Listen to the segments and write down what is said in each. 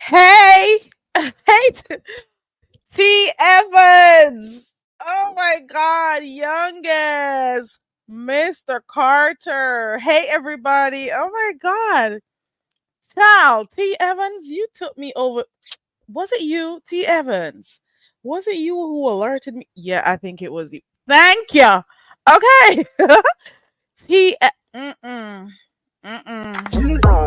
Hey, hey, T. Evans. Oh my God, youngest, Mr. Carter. Hey, everybody. Oh my God, child, T. Evans, you took me over. Was it you, T. Evans? Was it you who alerted me? Yeah, I think it was you. Thank you. Okay, T. Mm-mm. Mm-mm.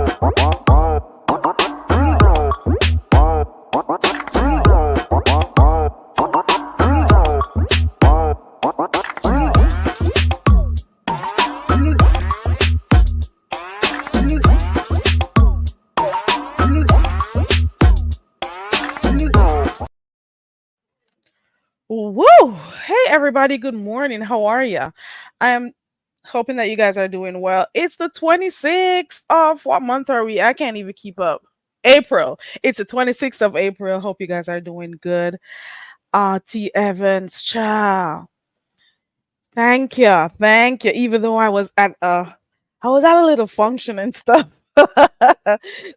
Woo! Hey everybody, good morning. How are you? I am hoping that you guys are doing well. It's the 26th of what month are we? I can't even keep up. April. It's the 26th of April. Hope you guys are doing good. T Evans, ciao. Thank you. Thank you. Even though I was at a little function and stuff.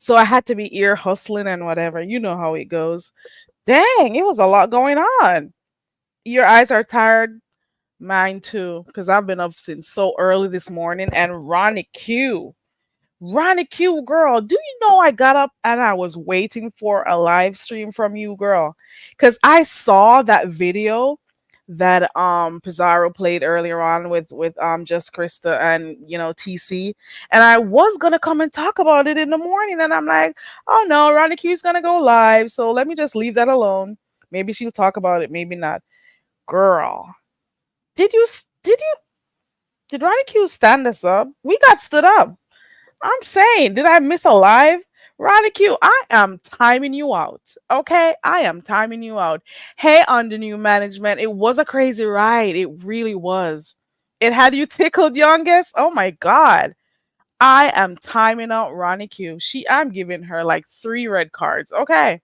So I had to be ear hustling and whatever. You know how it goes. Dang, it was a lot going on. Your eyes are tired. Mine too, because I've been up since so early this morning. And Ronnie Q, girl, do you know I got up and I was waiting for a live stream from you, girl? Because I saw that video that Pizarro played earlier on with Just Christa and TC, and I was gonna come and talk about it in the morning, and I'm like, oh no, Ronnie Q's gonna go live, so let me just leave that alone. Maybe she'll talk about it, maybe not. Girl, did you did Ronnie Q stand us up? We got stood up. I'm saying, did I miss a live? Ronnie Q, I am timing you out. Okay? I am timing you out. Hey, on the new management, it was a crazy ride. It really was. It had you tickled, youngest. Oh my God. I am timing out Ronnie Q. I'm giving her like 3 red cards. Okay.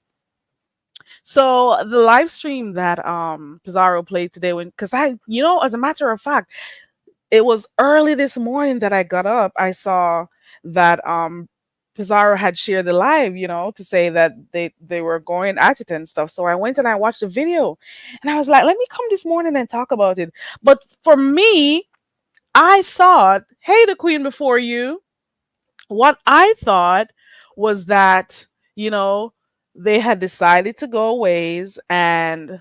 So the live stream that Pizarro played today, when because as a matter of fact, it was early this morning that I got up. I saw that Pizarro had shared the live, to say that they were going at it and stuff. So I went and I watched the video, and I was like, let me come this morning and talk about it. But for me, I thought, hey, the queen before you. What I thought was that, you know, they had decided to go ways and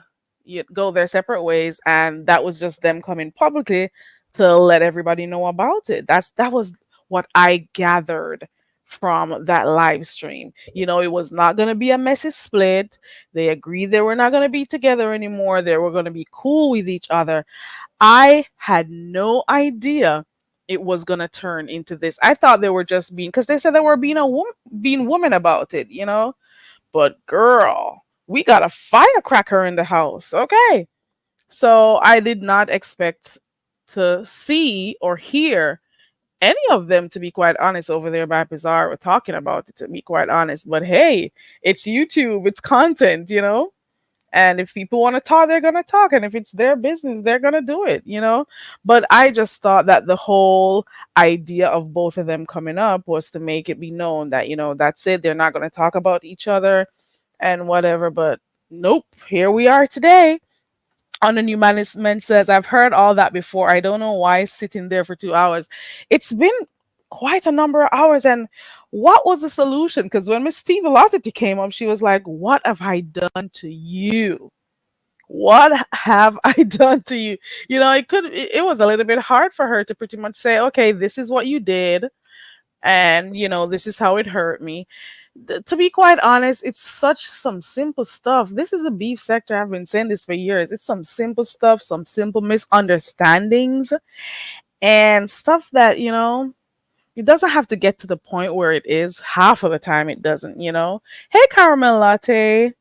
go their separate ways, and that was just them coming publicly to let everybody know about it. That was what I gathered from that live stream. It was not going to be a messy split. They agreed they were not going to be together anymore. They were going to be cool with each other. I had no idea it was gonna turn into this. I thought they were just being, because they said they were being women about it. But girl, we got a firecracker in the house. Okay, so I did not expect to see or hear any of them, to be quite honest, over there by Bizarre were talking about it, to be quite honest. But hey, it's YouTube, it's content. And if people want to talk, they're going to talk. And if it's their business, they're going to do it. But I just thought that the whole idea of both of them coming up was to make it be known that, that's it. They're not going to talk about each other and whatever. But nope, here we are today. On the new management says, I've heard all that before. I don't know why sitting there for 2 hours. It's been quite a number of hours. And what was the solution? Because when Miss Steve Velocity came up, she was like, what have I done to you? What have I done to you? It was a little bit hard for her to pretty much say, okay, this is what you did. And, this is how it hurt me. To be quite honest, it's such some simple stuff. This is the beef sector. I've been saying this for years. It's some simple stuff, some simple misunderstandings and stuff that, it doesn't have to get to the point where it is. Half of the time it doesn't. Hey, caramel latte.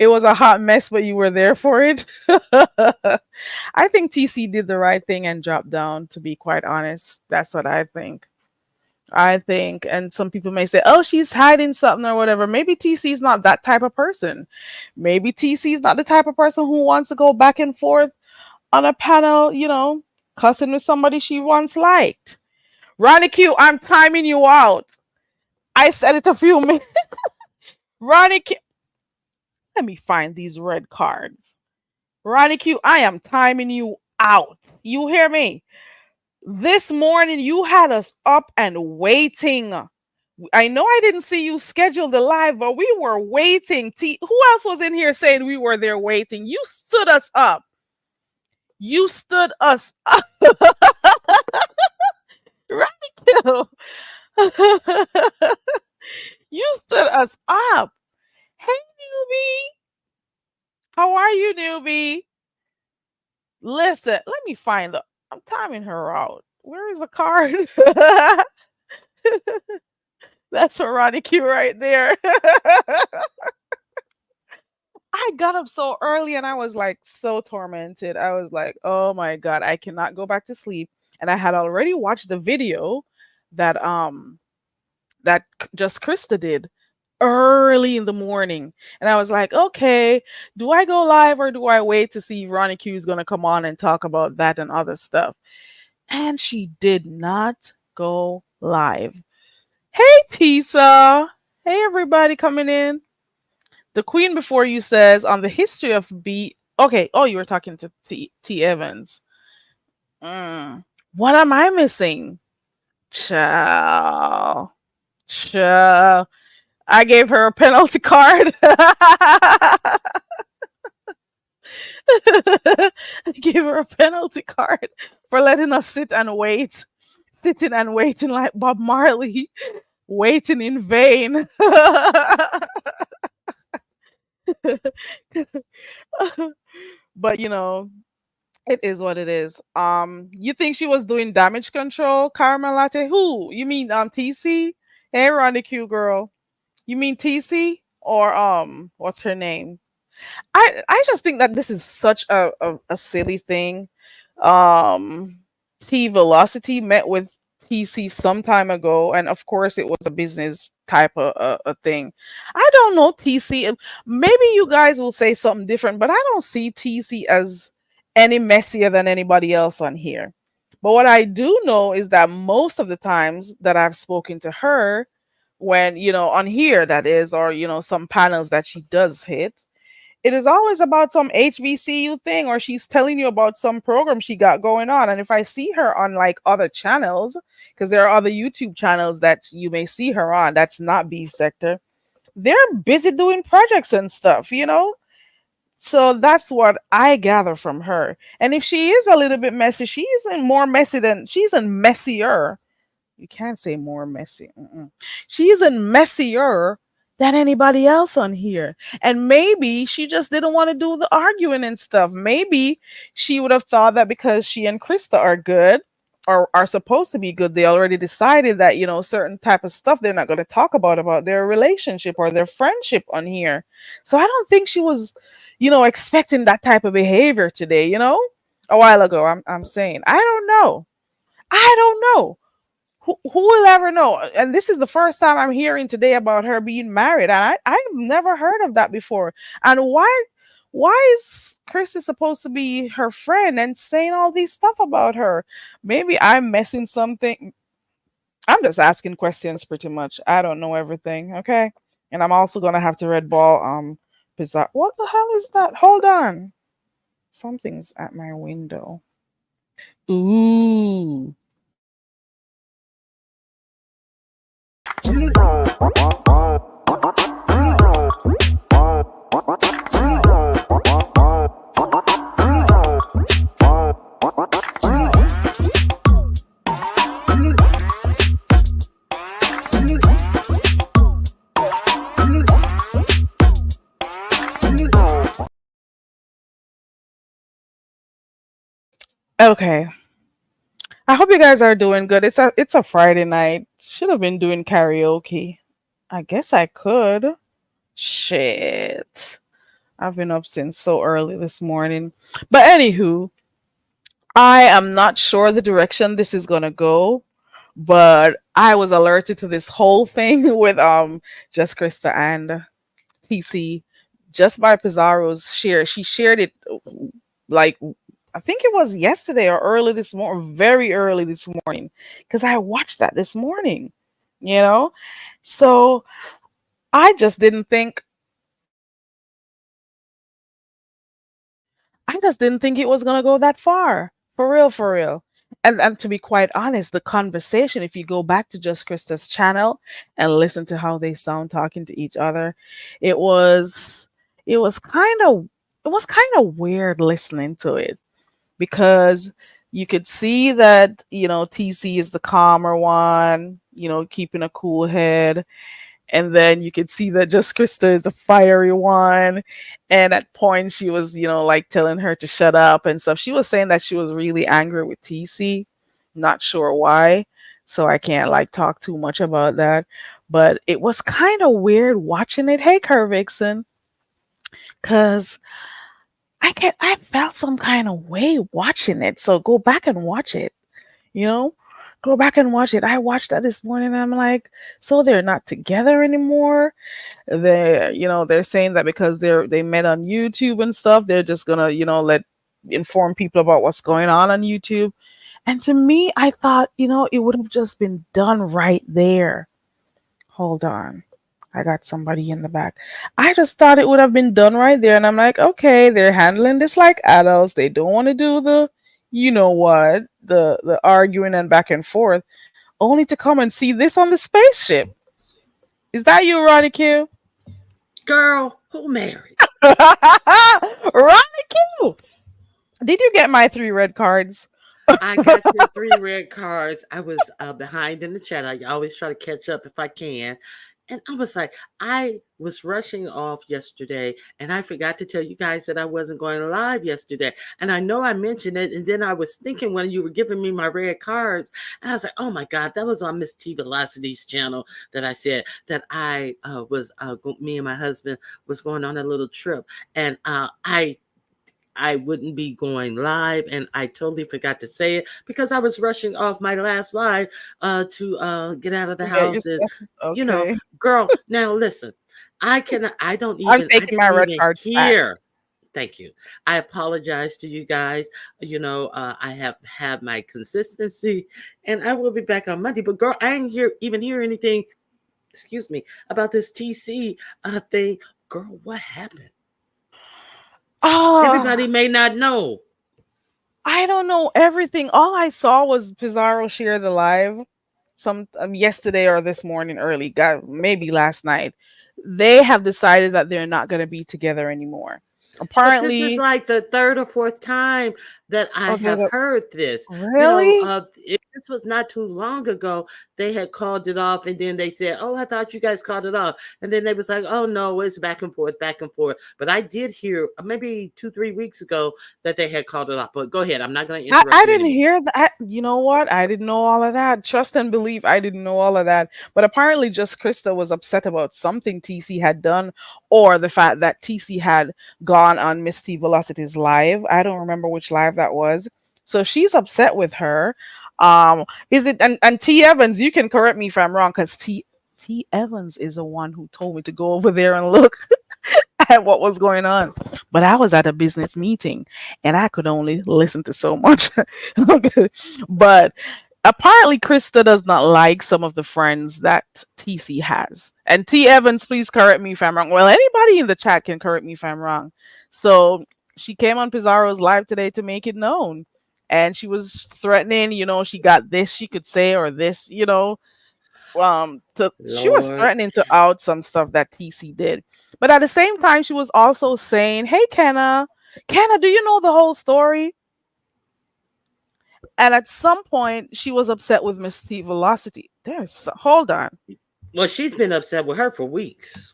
It was a hot mess, but you were there for it. I think TC did the right thing and dropped down, to be quite honest. That's what I think. And some people may say, oh, she's hiding something or whatever. Maybe TC is not that type of person. Maybe TC is not the type of person who wants to go back and forth on a panel, cussing with somebody she once liked. Ronnie Q, I'm timing you out. I said it a few minutes. Ronnie Q, let me find these red cards. Ronnie Q, I am timing you out. You hear me? This morning you had us up and waiting. I know I didn't see you schedule the live, but we were waiting. Who else was in here saying we were there waiting? You stood us up. You stood us up. Right? You stood us up. Hey, newbie. How are you, newbie? Listen, let me find the. I'm timing her out. Where is the card? That's Ronnie Q right there. I got up so early and I was like so tormented. I was like, oh my God, I cannot go back to sleep. And I had already watched the video that Just Christa did early in the morning. And I was like, okay, do I go live or do I wait to see if Ronnie Q is gonna come on and talk about that and other stuff? And she did not go live. Hey Tisa. Hey everybody coming in. The Queen Before You says on the history of B. Okay. Oh, you were talking to T Evans. What am I missing? Child. Child. I gave her a penalty card. I gave her a penalty card for letting us sit and wait. Sitting and waiting like Bob Marley. Waiting in vain. But it is what it is. You think she was doing damage control, Caramel Latte? Who? You mean TC? Hey Ronnie Q girl. You mean TC? Or what's her name? I just think that this is such a silly thing. Um T Velocity met with TC some time ago, and of course it was a business type of a thing. I don't know TC. Maybe you guys will say something different, but I don't see TC as any messier than anybody else on here. But what I do know is that most of the times that I've spoken to her, when on here that is, or some panels that she does hit, it is always about some HBCU thing, or she's telling you about some program she got going on. And if I see her on like other channels, because there are other YouTube channels that you may see her on, that's not Beef Sector, they're busy doing projects and stuff. So that's what I gather from her. And if she is a little bit messy, she isn't more messy than, she isn't messier. You can't say more messy. She isn't messier than anybody else on here. And maybe she just didn't want to do the arguing and stuff. Maybe she would have thought that because she and Krista are good, or are supposed to be good, they already decided that, certain type of stuff they're not going to talk about their relationship or their friendship on here. So I don't think she was, expecting that type of behavior today, a while ago. I'm saying, I don't know. who will ever know? And this is the first time I'm hearing today about her being married, and I've never heard of that before. And why is Christy supposed to be her friend and saying all these stuff about her? Maybe I'm messing something. I'm just asking questions pretty much. I don't know everything, okay? And I'm also gonna have to red ball bizarre. What the hell is that? Hold on. Something's at my window. Ooh. Okay. I hope you guys are doing good. It's a Friday night. Should have been doing karaoke. I guess I could. Shit. I've been up since so early this morning. But anywho, I am not sure the direction this is gonna go, but I was alerted to this whole thing with Just Christa and TC just by Pizarro's share. She shared it like I think it was yesterday or early this morning, very early this morning, because I watched that this morning, you know? So I just didn't think I just didn't think it was gonna go that far. For real, for real. And to be quite honest, the conversation, if you go back to Just Krista's channel and listen to how they sound talking to each other, it was it was kind of it was kind of weird listening to it because you could see that, TC is the calmer one, keeping a cool head, and then you could see that just Krista is the fiery one. And at points she was, like telling her to shut up and stuff. She was saying that she was really angry with TC. Not sure why. So I can't like talk too much about that. But it was kind of weird watching it. Hey Curve Vixen. Cause I felt some kind of way watching it. So go back and watch it, you know? Go back and watch it. I watched that this morning and I'm like, so they're not together anymore. They're saying that because they met on YouTube and stuff, they're just gonna, let inform people about what's going on YouTube. And to me, I thought, it would have just been done right there. Hold on. I got somebody in the back. I just thought it would have been done right there. And I'm like, okay, they're handling this like adults. They don't want to do the, what, the arguing and back and forth, only to come and see this on the spaceship. Is that you, Ronnie Q? Girl, who married? Ronnie Q! Did you get my 3 red cards? I got your 3 red cards. I was behind in the chat. I always try to catch up if I can. And I was like, I was rushing off yesterday, and I forgot to tell you guys that I wasn't going live yesterday. And I know I mentioned it, and then I was thinking when you were giving me my red cards, and I was like, oh my God, that was on Miss T Velocity's channel that I said that I me and my husband was going on a little trip, and I wouldn't be going live, and I totally forgot to say it because I was rushing off my last live to get out of the To get your house. And stuff. you know, Okay. girl, now listen, I'm I taking my didn't red even cards back. hear. Thank you. I apologize to you guys. I have had my consistency, and I will be back on Monday. But girl, I didn't hear anything. Excuse me, about this TC thing. Girl, what happened? Everybody Oh, may not know. I don't know everything. All I saw was Pizarro share the live some yesterday or this morning early, got maybe last night. They have decided that they're not going to be together anymore. But this is Apparently, like the third or fourth time that I oh, there's have a heard this. really. This was not too long ago. They had called it off, and then they said, "Oh, I thought you guys called it off." And then they was like, "Oh no, it's back and forth, back and forth." But I did hear maybe 2, 3 weeks ago that they had called it off. But go ahead. I'm not going to I interrupt you didn't anymore. hear that. You know what? I didn't know all of that. Trust and believe. I didn't know all of that. But apparently, just Krista was upset about something TC had done, or the fact that TC had gone on Misty Velocity's live. I don't remember which live that was. So she's upset with her. Is it and T Evans? You can correct me if I'm wrong, because T Evans is the one who told me to go over there and look at what was going on. But I was at a business meeting and I could only listen to so much. But apparently Krista does not like some of the friends that TC has. And T Evans, please correct me if I'm wrong. Well, anybody in the chat can correct me if I'm wrong. So she came on Pizarro's live today to make it known. And she was threatening, she got this she could say or this, she was Lord. threatening to out some stuff that TC did. But at the same time, she was also saying, "Hey, Kenna, do you know the whole story?" And at some point, she was upset with Miss T Velocity. Hold on. Well, she's been upset with her for weeks.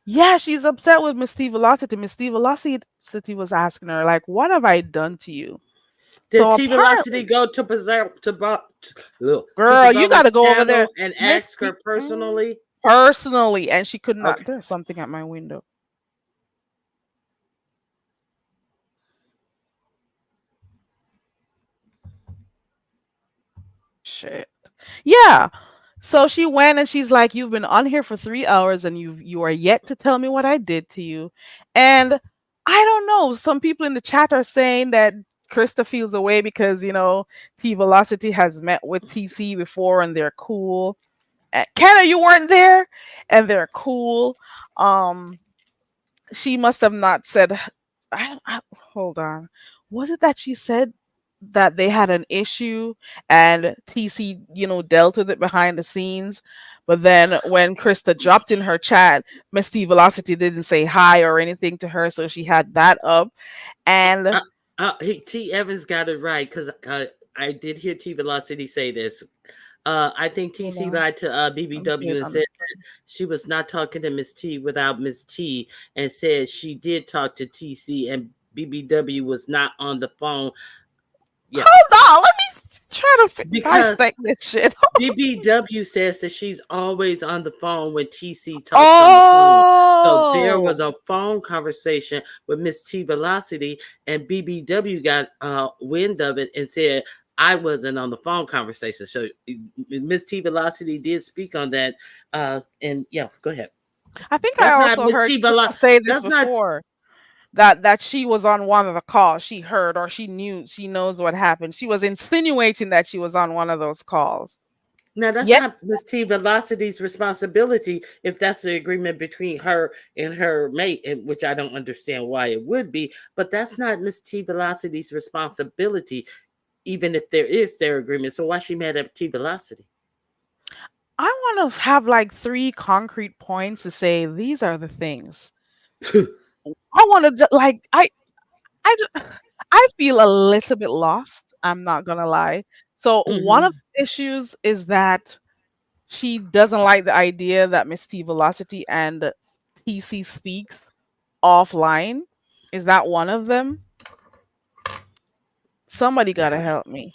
Yeah, she's upset with Miss T Velocity. Miss T Velocity was asking her, like, "What have I done to you?" Did So T Velocity apparently, go to to girl, you got Pizarro's to go over there, channel and Miss ask her T, personally? personally, and she could not. Okay. There's something at my window. Shit. Yeah. So she went and she's like, "You've been on here for 3 hours and you are yet to tell me what I did to you." And I don't know. Some people in the chat are saying that Krista feels away because T Velocity has met with TC before and they're cool. Kenna, you weren't there, and they're cool. Um, she must have not said. Hold on. Was it that she said that they had an issue and TC, dealt with it behind the scenes? But then when Krista dropped in her chat, Miss T Velocity didn't say hi or anything to her, so she had that up. And T Evans got it right because I did hear T Velocity say this. I think hold TC on, lied to let me see BBW it and on the said that screen. she was not talking to Miss T without Miss T, and said she did talk to TC and BBW was not on the phone. Yeah, Hold on, let me try to because dissect this shit. BBW says that she's always on the phone when TC talks on the phone. So there was Oh, a phone conversation with Miss T Velocity, and BBW got wind of it and said, I wasn't on the phone conversation. So Miss T Velocity did speak on that. And yeah, go ahead. I think I That's not also Miss heard T Krista Velocity. say this That's not. before. That she was on one of the calls. She heard or she knew, she knows what happened. She was insinuating that she was on one of those calls. Now that's Yet not Miss T Velocity's responsibility if that's the agreement between her and her mate, and which I don't understand why it would be, but that's not Miss T Velocity's responsibility, even if there is their agreement. So why she mad at T Velocity? I want to have like three concrete points to say these are the things. I want to like I feel a little bit lost. I'm not gonna lie. So one of Hmm. the issues is that she doesn't like the idea that Miss T Velocity and TC speaks offline. Is that one of them? Somebody gotta help me.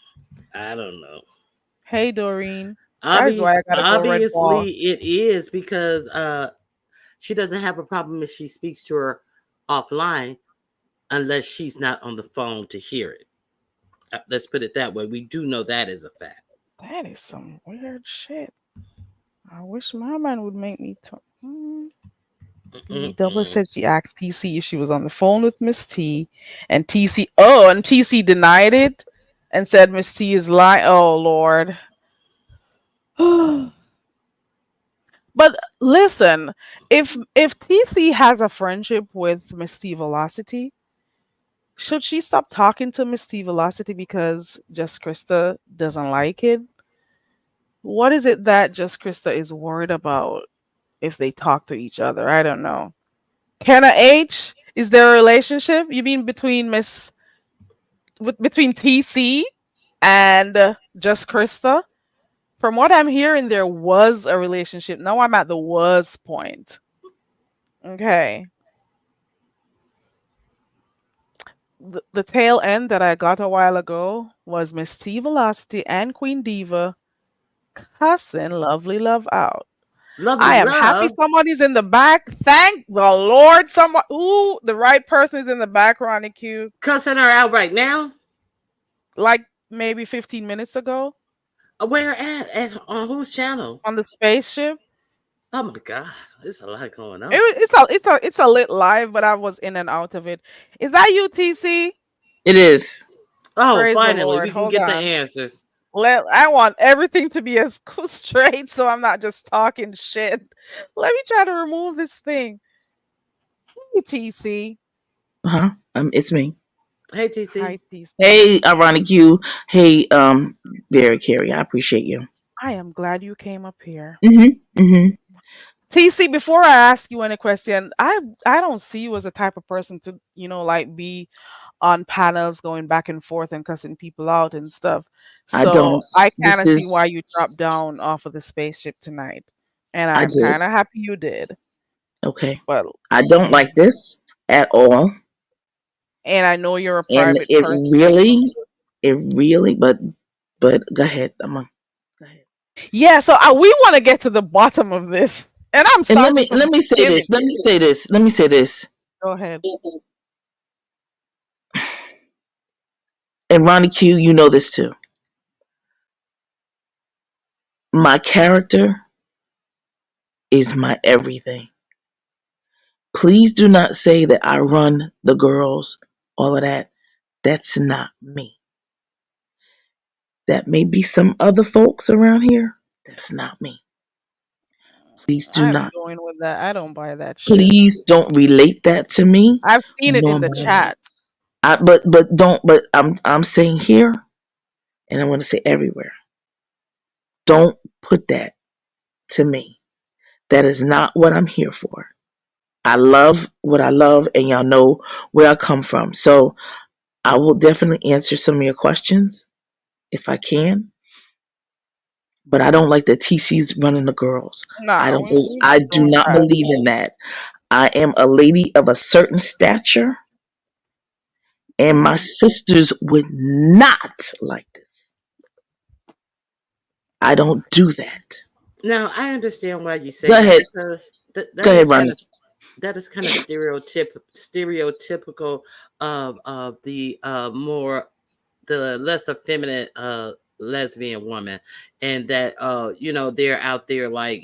I don't know. Hey Doreen. That is why I gotta go red ball. Obviously, it is because she doesn't have a problem if she speaks to her offline, unless she's not on the phone to hear it. Let's put it that way. We do know that is a fact. That is some weird shit. I wish my man would make me talk. BB Double Mm-mm. said she asked TC if she was on the phone with Miss T, and TC denied it and said Miss T is lying. Oh Lord. But listen, if TC has a friendship with Miss T Velocity, should she stop talking to Miss T Velocity because Just Krista doesn't like it? What is it that Just Krista is worried about if they talk to each other? I don't know. Kenna H, is there a relationship? You mean between TC and Just Krista? From what I'm hearing, there was a relationship. Now I'm at the was point. Okay. The tail end that I got a while ago was Miss T Velocity and Queen Diva cussing Lovely Love out. Lovely I am happy love, somebody's in the back. Thank the Lord. Someone, ooh, the right person is in the back, Ronnie Q. cussing her out right now. Like maybe 15 minutes ago Where at on whose channel? on the spaceship. Oh my God, there's a lot going It, on. it's a lit live, but I was in and out of it. Is that you, TC? It is. Oh, Praise the finally, Lord. we can Hold get the on. answers. I want everything to be as straight, so I'm not just talking shit. Let me try to remove this thing. Hey, TC. Uh-huh. It's me. Hey, TC. Hi, TC. Hey, ironic you. Hey, Barry Carey. I appreciate you. I am glad you came up here. Mhm. Mhm. TC, before I ask you any question, I don't see you as a type of person to, like be on panels going back and forth and cussing people out and stuff. I So don't. I kind This of see why is. you dropped down off of the spaceship tonight. And I I'm did. kind of happy you did. Okay. But I don't yeah. like this at all, And I know you're a and private person. it really. But go ahead. Go ahead. Yeah, so we want to get to the bottom of this. And I'm And starting from let the me say beginning. this. Let me say this. Let me say this. Go ahead. And Ronnie Q, you know this too. My character is my everything. Please do not say that I run the girls, all of that. That's not me. That may be some other folks around here. That's not me. Please do I'm not. going with that. I don't buy that shit. Please don't relate that to me. I've seen it in the Normally. chat. But I'm saying here and I'm gonna say everywhere. Don't put that to me. That is not what I'm here for. I love what I love and y'all know where I come from. So I will definitely answer some of your questions if I can. But I don't like that TC's running the girls. Nah, we I not do doing not that. believe in that. I am a lady of a certain stature and my Hmm. sisters would not like this. I don't do that. Now I understand why you say Go that ahead. because Go ahead, Ronnie. that is kind of stereotypical of the more the less effeminate lesbian woman, and that they're out there like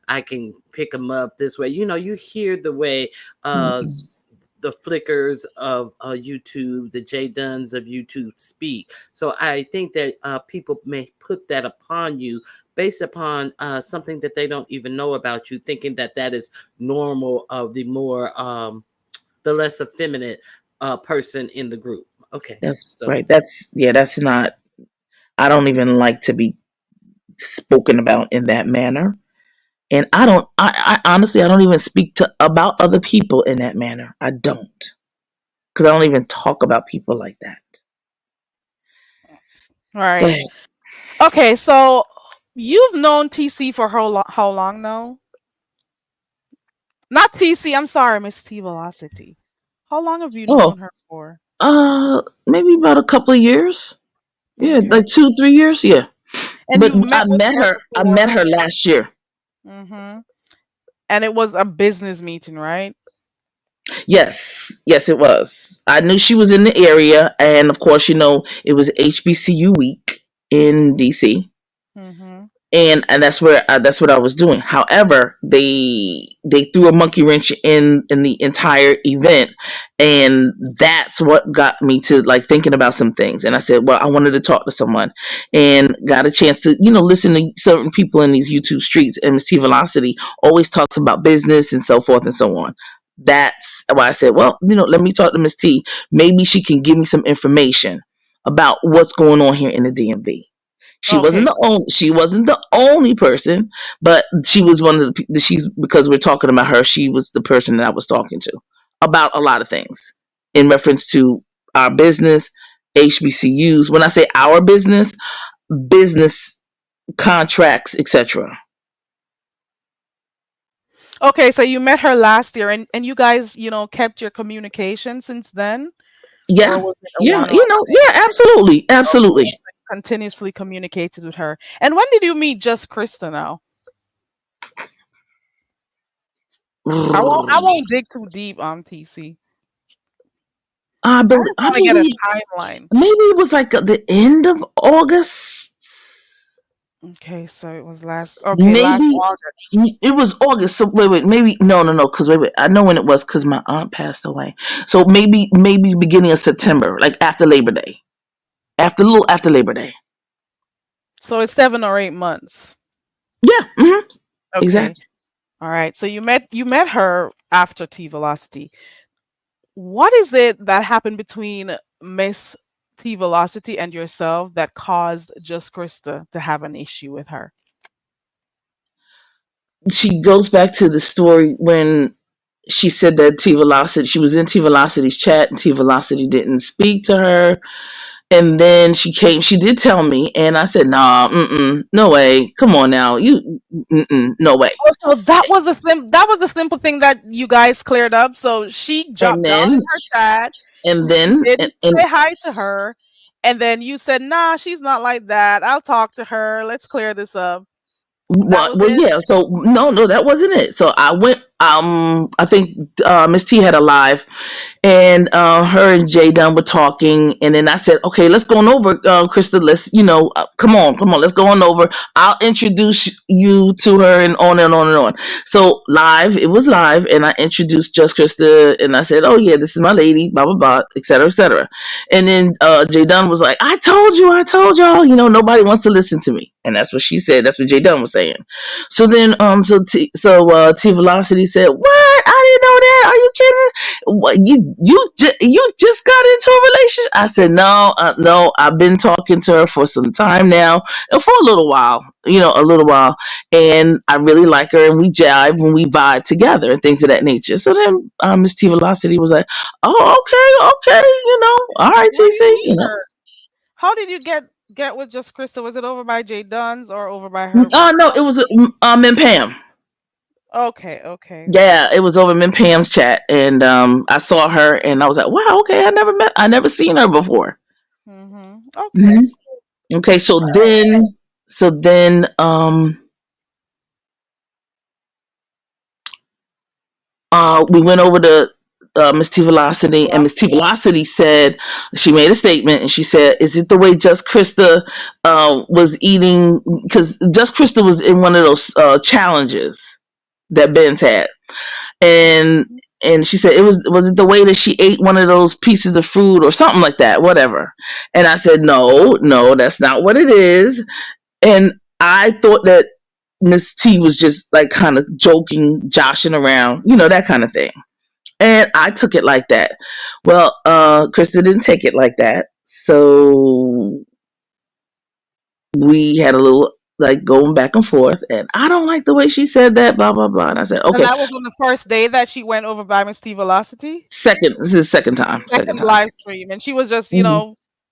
I can pick them up this way. You hear the way the flickers of YouTube, the J Duns of YouTube speak. So I think that people may put that upon you based upon something that they don't even know about you, thinking that that is normal of the more the less effeminate person in the group. Okay, That's so right. That's not. I don't even like to be spoken about in that manner. And I don't. I honestly, I don't even speak to about other people in that manner. I don't, because I don't even talk about people like that. All Go right. ahead. Okay, so you've known TC for how long now? Not TC, I'm sorry, Miss T Velocity. How long have you Oh, known her for? maybe about a couple of years. Yeah, Okay. like 2, 3 years. Yeah, And but you've met I with met her her. I met before? her last year. Mm-hmm. And it was a business meeting, right? Yes, yes, it was. I knew she was in the area, and of course, it was HBCU week in DC, Mm-hmm. and that's what I was doing. However, they threw a monkey wrench in the entire event, and that's what got me to like thinking about some things. And I said, well, I wanted to talk to someone, and got a chance to listen to certain people in these YouTube streets. And Miss T Velocity always talks about business and so forth and so on. That's why I said, well, let me talk to Miss T. Maybe she can give me some information about what's going on here in the DMV. Okay. She wasn't the only person, but she was one of she's because we're talking about her, she was the person that I was talking to about a lot of things in reference to our business, HBCUs. When I say our business contracts, etc. Okay, so you met her last year and you guys, kept your communication since then? Yeah. Or was it a Yeah, one-off thing? yeah, absolutely. Okay. Absolutely. Continuously communicated with her. And when did you meet Just Christa now? I won't dig too deep on TC. I just I want to get a believe timeline. maybe it was like the end of August. Okay, so it was last. Okay, last Maybe August. it was August. So wait, maybe no, because wait, I know when it was because my aunt passed away. So maybe beginning of September, like after Labor Day, after a little after Labor Day. So it's 7 or 8 months. Yeah, Okay. exactly. All right. So you met her after T Velocity. What is it that happened between Miss T Velocity and yourself that caused Just Krista to have an issue with her? She goes back to the story when she said that T Velocity, she was in T Velocity's chat and T Velocity didn't speak to her. And then she did tell me, and I said, nah, no way. Come on now. No way. Oh, so that was the simple thing that you guys cleared up. So she And dropped down then, in her chat. and You then, didn't say hi to her, and then you said, "Nah, she's not like that. I'll talk to her. Let's clear this up." That was well, it. yeah. So no, that wasn't it. So I went. I think Miss T had a live, and her and Jay Dunn were talking, and then I said, "Okay, let's go on over, Krista. Let's, come on, let's go on over. I'll introduce you to her, and on and on and on." So live, it was live, and I introduced Just Krista, and I said, "Oh yeah, this is my lady, blah blah blah, etc. etc." And then Jay Dunn was like, I told y'all, nobody wants to listen to me," and that's what she said. That's what Jay Dunn was saying. So then, T Velocity said, "What? I didn't know that. Are you kidding? What you just got into a relationship?" I said, "No, no. I've been talking to her for some time now, and for a little while, a little while, and I really like her, and we jive and we vibe together and things of that nature." So then, Miss T Velocity was like, "Oh, okay, all right, Where did TC, you meet her? How did you get with Just Krista? Was it over by Jay Dunn's or over by her? Oh no, it was in Pam." Okay, okay. Yeah, it was over in Pam's chat, and I saw her, and I was like, "Wow, okay, I never seen her before." Okay. hmm Okay, so then, we went over to Miss T Velocity, and Miss T Velocity said she made a statement, and she said, "Is it the way Just Krista was eating? Because Just Krista was in one of those challenges that Ben's had." And she said, was it the way that she ate one of those pieces of fruit or something like that, whatever. And I said, no, that's not what it is. And I thought that Miss T was just like kind of joking, joshing around, that kind of thing. And I took it like that. Well, Krista didn't take it like that. So we had a little like going back and forth, and I don't like the way she said that, blah blah blah. And I said, And okay, that was on the first day that she went over by Miss T Velocity? this is second time, second Second time. live stream. And she was just, Mhm.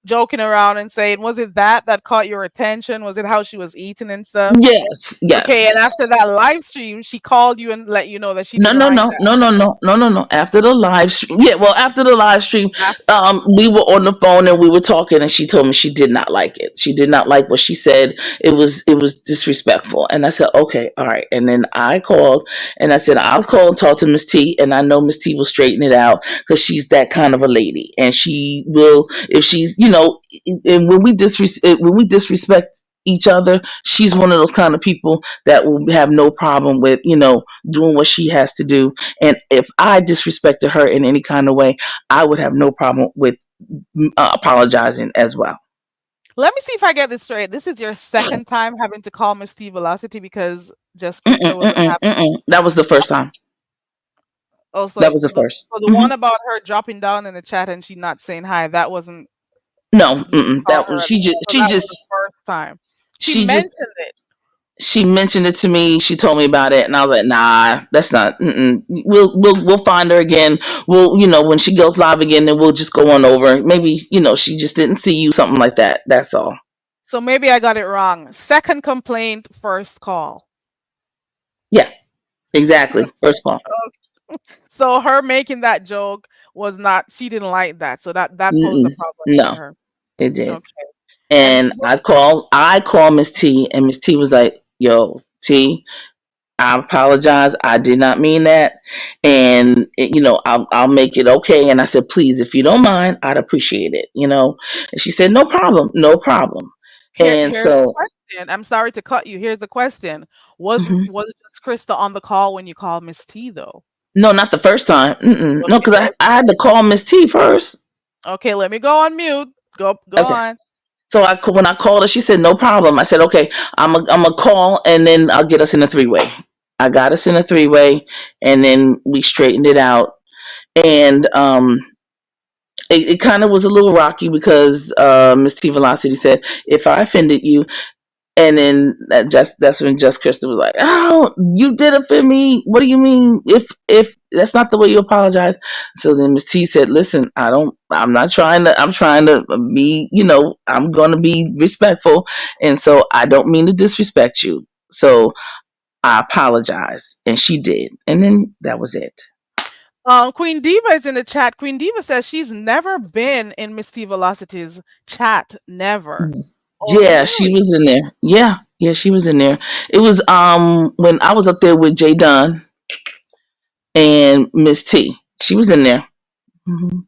joking around and saying, was it that caught your attention? Was it how she was eating and stuff? Yes, Okay, and yes. after that live stream, she called you and let you know that she No, didn't no, like no, no, no, no, no, no, no. After the live stream, yeah. Well, after the live stream, that. we were on the phone and we were talking, and she told me she did not like it. She did not like what she said. It was disrespectful. And I said, okay, all right. And then I called and I said, I'll call and talk to Miss T, and I know Miss T will straighten it out because she's that kind of a lady, and she will if she's and when we disrespect each other, she's one of those kind of people that will have no problem with doing what she has to do. And if I disrespected her in any kind of way, I would have no problem with apologizing as well. Let me see if I get this straight. This is your second time having to call Miss T Velocity because Just Krista Mm-mm, wasn't mm-mm, happy. mm-mm. That was the first time. Oh, so That was the the, first. so the hmm one about her dropping down in the chat and she not saying hi, that wasn't, No, you didn't mm-mm. call That her was at she just all. So she that was the just first time. She she mentioned just it. she mentioned it to me. She told me about it, and I was like, "Nah, that's not. Mm-mm. We'll find her again. We'll when she goes live again, then we'll just go on over. Maybe she just didn't see you, something like that. That's all." So maybe I got it wrong. Second complaint, first call. Yeah, exactly. First call. So her making that joke was not, she didn't like that. So that posed a Mm-mm. problem for No, her. it did. Okay. And And I called Miss T, and Miss T was like, "Yo, T, I apologize. I did not mean that. And, I'll make it okay. And I said, please, if you don't mind, I'd appreciate it, And she said, no problem, no problem. And Here's the so, question. I'm sorry to cut you. Here's the question. Was mhm. was Just Krista on the call when you called Miss T though? No, not the first time. Mm-mm. No, Okay, because I had to call Miss T first. okay, let me go on mute. Go Okay. on. So when I called her, she said, no problem. I said, okay, I'm a call and then I'll get us in a three-way. I got us in a three-way and then we straightened it out. And, it kind of was a little rocky because Miss T Velocity said, "If I offended you," and then that's when Just Krista was like, "Oh, you did offend me. What do you mean? If that's not the way you apologize?" So then Miss T said, "Listen, I don't. I'm not trying to. I'm trying to be. I'm going to be respectful, and so I don't mean to disrespect you. So I apologize." And she did, and then that was it. Queen Diva is in the chat. Queen Diva says she's never been in Miss T Velocity's chat. Never. Oh, Yeah, she really? was in there. Yeah, yeah, she was in there. It was when I was up there with Jay Dunn and Miss T. She was in there. hmm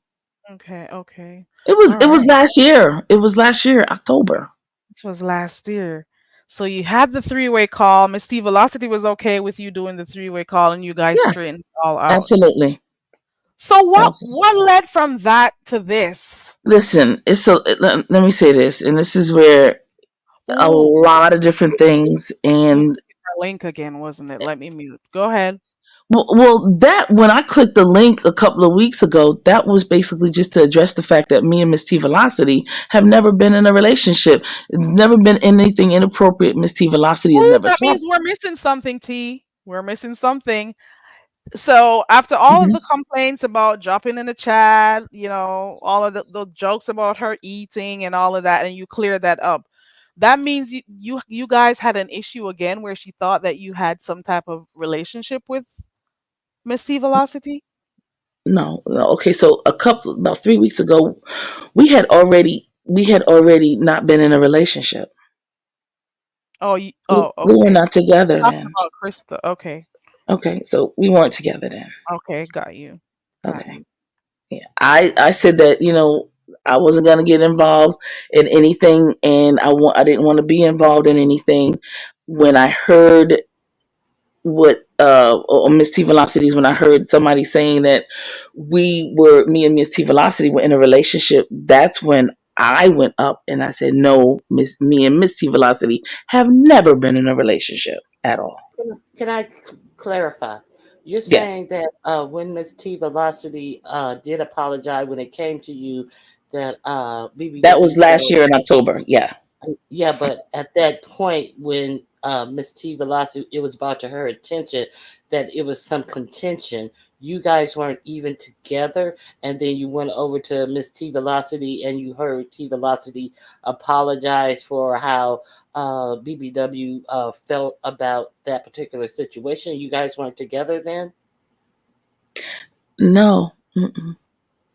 Okay, okay. It All was right. last year. It was last year, October. This was last year. So you had the three-way call. Miss T Velocity was okay with you doing the three-way call and you guys Yeah, straightened it all out. absolutely. So what Absolutely. what led from that to this? Listen, let me say this, and this is where a Ooh, lot of different things you and our link again, wasn't it? Let me mute. Go ahead. that when I clicked the link a couple of weeks ago, that was basically just to address the fact that me and Miss T Velocity have never been in a relationship. It's never been anything inappropriate. Miss T Velocity has Ooh, never that means talked. we're missing something, T. We're missing something. So after all of the Mhm. complaints about dropping in the chat, all of the jokes about her eating and all of that, and you cleared that up. That means you guys had an issue again where she thought that you had some type of relationship with Miss T Velocity. No, no. Okay, so about 3 weeks ago, we had already not been in a relationship. Oh, We were okay. not together Talking then. about Krista. Okay, Okay, so we weren't together then. okay, got you, got Okay. you. Yeah. I said that, I wasn't gonna get involved in anything and I didn't want to be involved in anything. When I heard what or Miss T Velocities, when I heard somebody saying that me and Miss T Velocity were in a relationship, that's when I went up and I said, no, me and Miss T Velocity have never been in a relationship at all. Can I clarify? You're Yes. saying that when Miss T Velocity did apologize when it came to you, that That BBW was said, last year in October. Yeah. yeah, but at that point when Miss T Velocity, it was brought to her attention that it was some contention. You guys weren't even together, and then you went over to Miss T Velocity, and you heard T Velocity apologize for how BBW felt about that particular situation. You guys weren't together then. No. Mm-mm.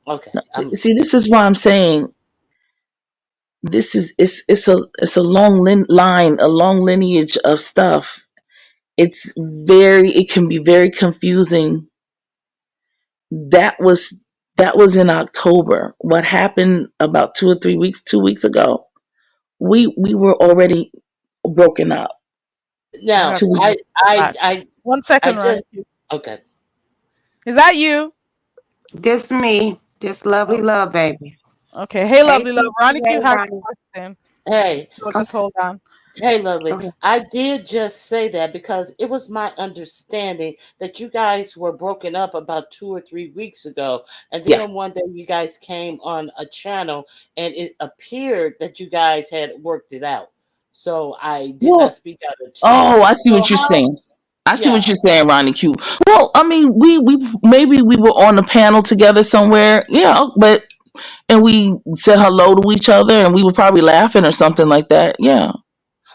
Okay, No. See, this is why I'm saying this is it's a long line, a long lineage of stuff. It can be very confusing. That was in October. What happened about 2 weeks ago? We were already broken up. I now got 2 weeks. that. I One I second, just Ronnie. okay. Is that you? This me, this lovely Oh, love baby. okay. Hey, Hey, lovely love. TT, Ronnie hey, Q has Ronnie. a question. Hey, So Go, just hold on. Hey, lovely. go ahead. I did just say that because it was my understanding that you guys were broken up about 2 or 3 weeks ago. And Yeah. then one day you guys came on a channel and it appeared that you guys had worked it out. So I did not Well, speak out of turn. oh, I see So, what you're how, saying. I see what yeah. you're saying, Ronnie Q. Well, I mean, we maybe we were on a panel together somewhere, yeah, but and we said hello to each other, and we were probably laughing or something like that. Yeah.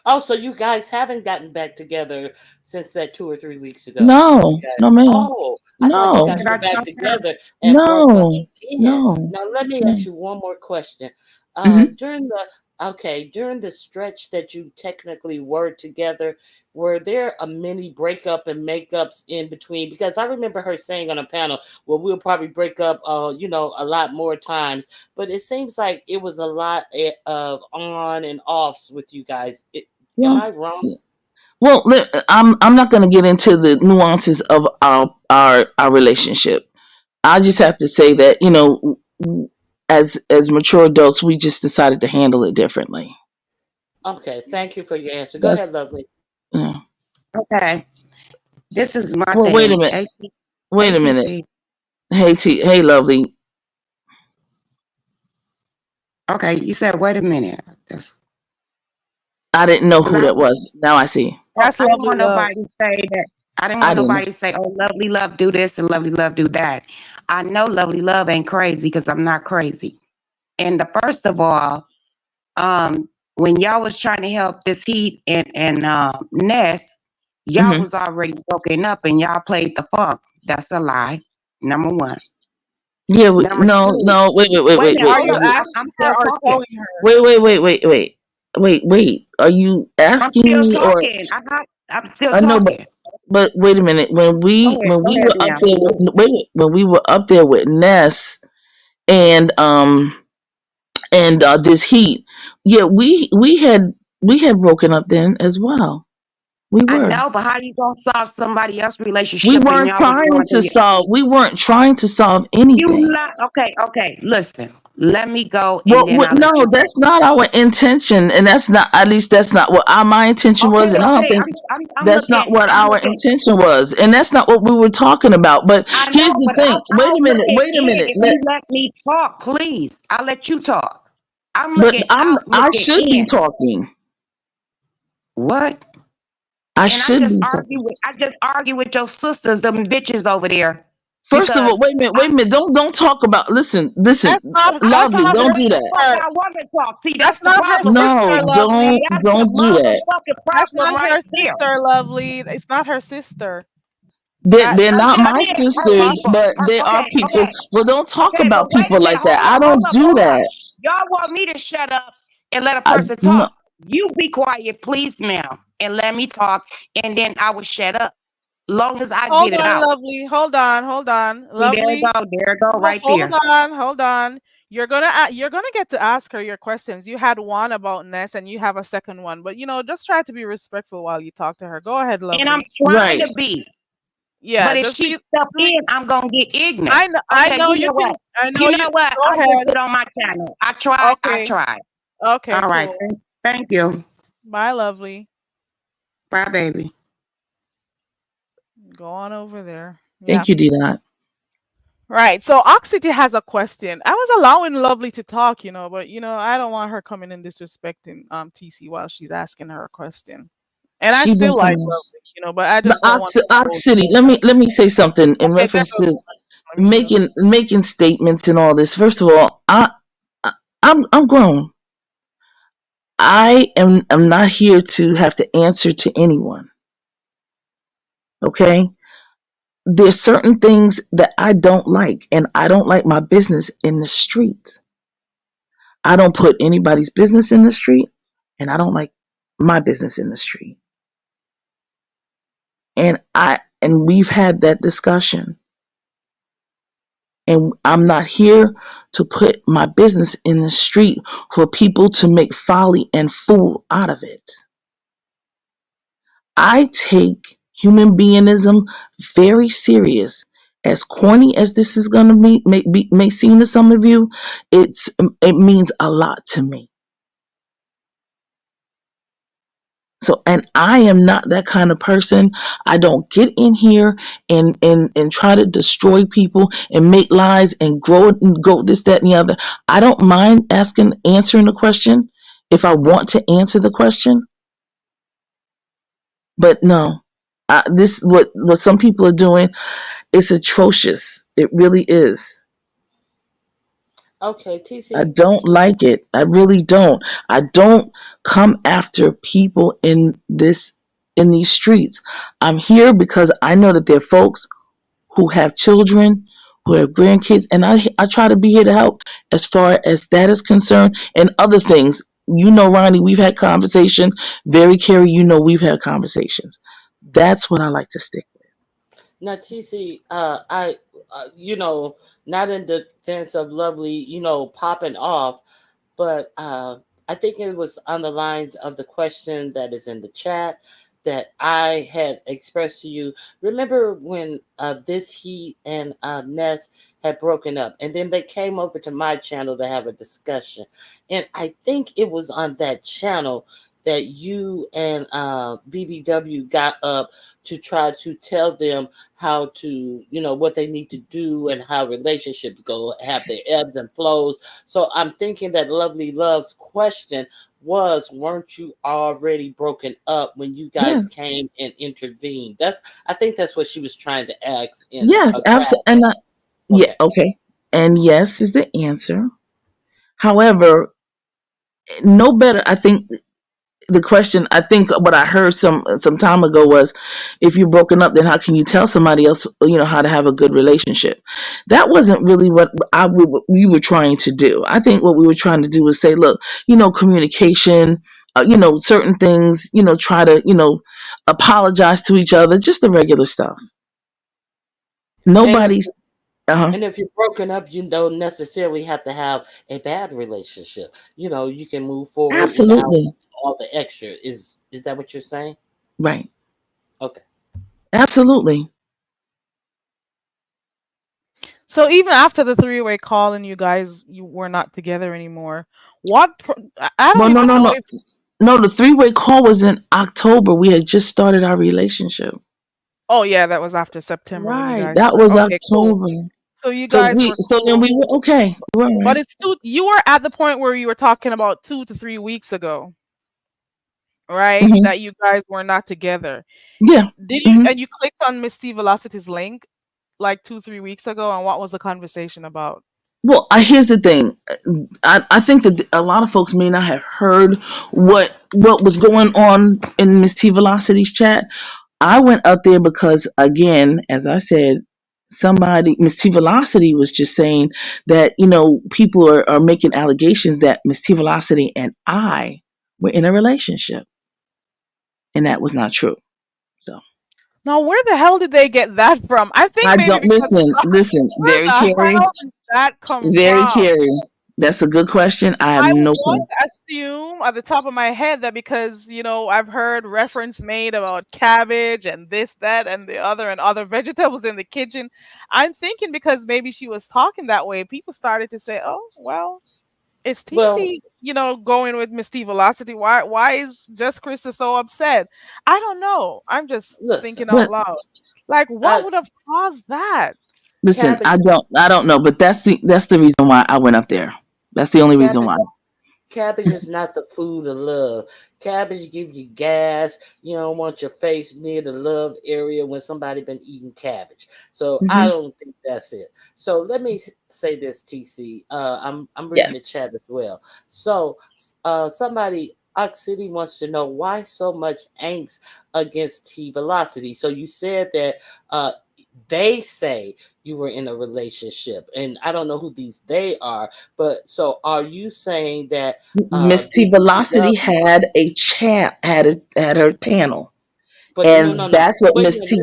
Oh, so you guys haven't gotten back together since that 2 or 3 weeks ago. You No, guys, no, ma'am. oh, I thought you No, guys Did were I back jump out? together and broke up no, again. no, Now, let me no. ask you one more question. hmm During the Okay, during the stretch that you technically were together, were there a many breakup and makeups in between? Because I remember her saying on a panel, well, we'll probably break up, a lot more times. But it seems like it was a lot of on and offs with you guys. Am Well, I wrong? yeah. Well, I'm not going to get into the nuances of our relationship. I just have to say that, as mature adults, we just decided to handle it differently. Okay, thank you for your answer. Go ahead, That's lovely. yeah. Okay. This is my Well, wait a thing. minute. Wait a minute. ATC. Hey, lovely. Okay, you said wait a minute. That's I didn't know because who that was. Now I see. That's I didn't lovely want love. nobody to say that. I didn't I want didn't know. nobody to say, "Oh, lovely love do this and lovely love do that." I know lovely love ain't crazy because I'm not crazy. And the first of all, when y'all was trying to help this Heat and Ness, y'all Hmm. was already broken up and y'all played the funk. That's a lie. Number one. Yeah. Number No. two. No. Wait. Wait. Wait. Wait a Wait. minute. Wait. Are Hold you on. Wait. I'm asking her still or talking. telling her? Wait. Wait. Wait. Wait. Wait. Wait. Wait. Are you I'm asking still me or? talking. I'm still I know, talking. but wait a minute. When we when Go we ahead were up now. there with wait, when we were up there with Ness and this Heat, yeah, we had broken up then as well. We I were. know, but how you gonna solve somebody else's We relationship and weren't y'all was trying going to through it? solve. We weren't trying to solve You anything. not okay, okay. Listen, let me go and Well, then I'll no, let you go. that's not our intention, and that's not. At least that's not what my intention was, Okay, and I don't okay. think I'm that's not looking. what I'm our looking. intention was, and that's not what we were talking about. But I here's know, the but thing. Wait I'll a look minute. at Wait a it minute. if you let me talk, please. I'll let you talk. But I'm I looking should be in. talking. What? I And should be talking. I just argue with your sisters, them bitches over there, First of all, because wait a minute. I Wait a minute. Don't talk about. Listen. That's not I'm that's Lovely. not talking Don't her do what the that. fuck sister. I want to talk. See, That's that's the not her problem right No, sister, there. lovely. That's the don't do that. motherfucking That's problem not right her there. sister, lovely. It's not her sister. They're That's not Until my then, her sisters, people. but they are Okay, people. okay, Well, don't talk okay. But about wait people a minute. like that. I don't Hold up, do hold up. that. Y'all want me to shut up and let a I person no. talk? You be quiet, please, ma'am, and let me talk, and then I will shut up. Long as I Hold get it on, out. lovely. Hold on, hold on. See, there it Lovely. go. There it go, right Hold there. on, hold on. You're gonna get to ask her your questions. You had one about Ness and you have a second one, but just try to be respectful while you talk to her. Go ahead, And I'm lovely. trying Right. to be. Yeah, But if just she be step do in, I'm gonna get ignorant. I Okay, know you you know what? can I know You you know what? go I just ahead. sit on my channel. I tried. I Okay. tried. Okay, All right. cool. Thank you. Bye, lovely. Bye, baby. Go on over there. Yeah. Thank you, D. Dot. Right. So Oxity has a question. I was allowing Lovely to talk, but I don't want her coming in disrespecting TC while she's asking her a question. And I She still been like coming. Lovely, but I The just don't want to Ox hold. City. Let me say something in Okay, reference never to mind. Let me mute. making statements and all this. First of all, I'm grown. I'm not here to have to answer to anyone. Okay. There's certain things that I don't like, and I don't like my business in the street. I don't put anybody's business in the street, and I don't like my business in the street. And we've had that discussion. And I'm not here to put my business in the street for people to make folly and fool out of it. I take human beingism very serious. As corny as this is going to may seem to some of you, it means a lot to me. So, and I am not that kind of person. I don't get in here and try to destroy people and make lies and grow and go this, that, and the other. I don't mind answering the question if I want to answer the question. But no, this what some people are doing is atrocious. It really is. Okay, I TC. don't like it. I really don't. I don't come after people in these streets. I'm here because I know that there are folks who have children, who have grandkids, and I try to be here to help as far as that is concerned and other things. You know, Ronnie, we've had conversation. Very Carrie, you know, we've had conversations. That's what I like to stick with. Now, TC, you know, not in the sense of lovely, popping off, but I think it was on the lines of the question that is in the chat that I had expressed to you. Remember when this he and Ness had broken up, and then they came over to my channel to have a discussion, and I think it was on that channel that you and BBW got up to try to tell them how to, what they need to do and how relationships go, have their ebbs and flows. So I'm thinking that Lovely Love's question was, weren't you already broken up when you guys Yes, came and intervened? I think that's what she was trying to ask in yes, a absolutely. graphic. Yeah, Okay. okay. And yes is the answer. However, no better. I think the question. I think what I heard some time ago was, if you're broken up, then how can you tell somebody else, how to have a good relationship? That wasn't really what we were trying to do. I think what we were trying to do was say, look, communication. Certain things. Try to apologize to each other. Just the regular stuff. And if Nobody's. Uh huh. and if you're broken up, you don't necessarily have to have a bad relationship. You can move forward without Absolutely. all the extra. Is that what you're saying? Right. Okay. Absolutely. So even after the three-way call and you were not together anymore, I don't Well, no, even no, know no. if. No, the three-way call was in October. We had just started our relationship. Oh yeah, that was after September when you Right. guys That were was okay, cool. October. So you So guys were then cool, we were okay. We're all but right. it's you were at the point where you were talking about 2 to 3 weeks ago, right? Hmm. That you guys were not together. Yeah. Did you Hmm. and you clicked on Miss T Velocity's link like 2 3 weeks ago, and what was the conversation about? Well, here's the thing. I think that a lot of folks may not have heard what was going on in Miss T Velocity's chat. I went out there because, again, as I said, Miss T Velocity was just saying that, people are making allegations that Miss T Velocity and I were in a relationship. And that was not true. So Now, where the hell did they get that from? I think I maybe don't because listen, where very the Carrie, hell did that come very from? Carrie. That's a good question. I have I no want clue. to assume at the top of my head that because, I've heard reference made about cabbage and this, that, and the other, and other vegetables in the kitchen. I'm thinking because maybe she was talking that way, people started to say, oh, well, is Well, TC, going with Miss T Velocity? Why is Just Krista so upset? I don't know. I'm just listen. thinking out But loud. Like, what I would have caused that? listen, cabbage I don't know, but that's the reason why I went up there. That's the only reason cabbage why. Cabbage is not the food of love. Cabbage give you gas. You don't want your face near the love area when somebody been eating cabbage. So I Hmm. don't think that's it. So let me say this, TC. I'm reading the Yes. chat as well. So somebody Ox City wants to know why so much angst against T Velocity. So you said that uh they say you were in a relationship, and I don't know who these they are, but so are you saying that Miss T Velocity BBW? had a chat had her panel. But no, And no, no. that's what Wait a Miss minute. T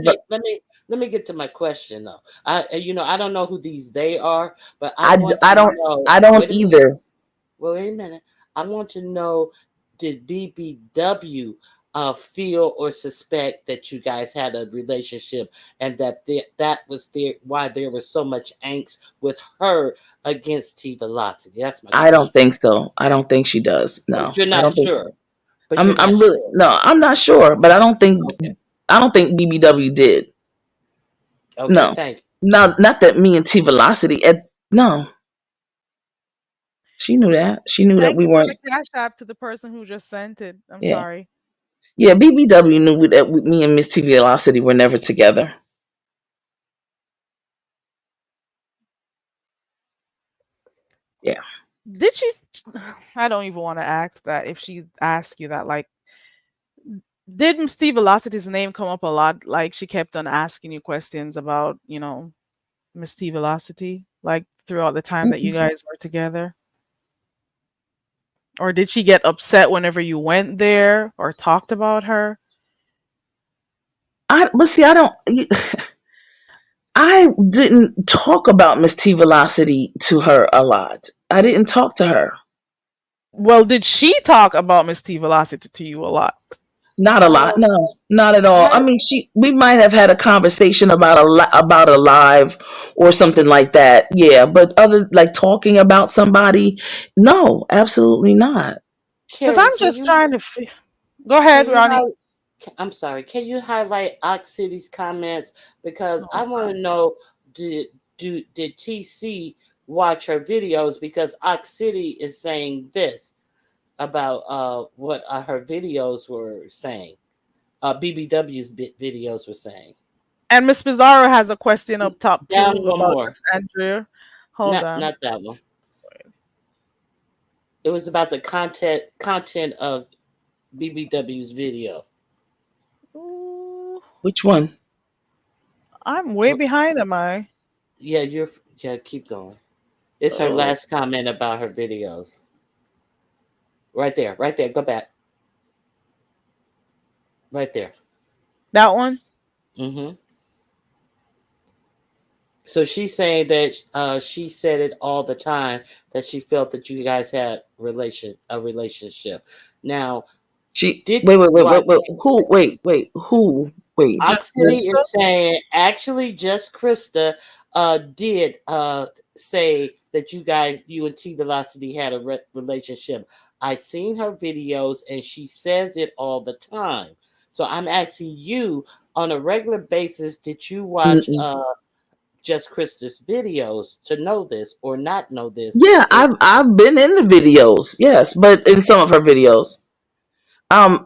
Let me get to my question though. I don't know who these they are, but I want I to don't know. I don't Wait a minute. either. Wait a minute. I want to know, did BBW feel or suspect that you guys had a relationship, and that was why there was so much angst with her against T Velocity? That's my I don't question. think so. I don't think she does. But No. you're I not don't think sure. so. But you're not I'm really sure. no, I'm not sure, but Okay. I don't think BBW did. Okay. No. Thank you. No, not that me and T Velocity no. She knew that. She knew that Thank we you for weren't. the cash app to the person who just sent it. I'm Yeah. sorry. Yeah, BBW knew that me and Miss T Velocity were never together. Yeah. Did she? I don't even want to ask that. If she asked you that, like, did Miss T Velocity's name come up a lot? Like, she kept on asking you questions about, Miss T Velocity, like throughout the time that you guys were together. Or did she get upset whenever you went there or talked about her? But see, I didn't talk about Miss T Velocity to her a lot. I didn't talk to her. Well, did she talk about Miss T Velocity to you a lot? Not a lot. Um, No, not at all. I her mean, we might have had a conversation about about a live or something like that. Yeah, but other like talking about somebody, no, absolutely not. Because Carrie, I'm just trying to. Go can ahead, you Ronnie. I'm sorry. Can you highlight Ox City's comments because I Oh, want to know did did TC watch her videos because Ox City is saying this about what her videos were saying. BBW's videos were saying. and Miss Pizarro has a question up top Down too one about more. Miss Andrew. Hold on. Not that one. It was about the content of BBW's video. Ooh, Which one? I'm way behind, am I? Yeah, yeah. Keep going. It's her Oh, last comment about her videos. Right there, right there. Go back. Right there. that one. Hmm. So she's saying that she said it all the time that she felt that you guys had a relationship. Now, She did wait, you wait, wait, watch? wait, wait. Who? Wait, who? Wait. Just Oxley This Krista. is saying actually, just Krista did say that you and T Velocity had a relationship. I seen her videos and she says it all the time. So I'm asking you on a regular basis, did you watch mm, just Krista's videos to know this or not know this? yeah, If I've been in the videos, yes, but in some of her videos.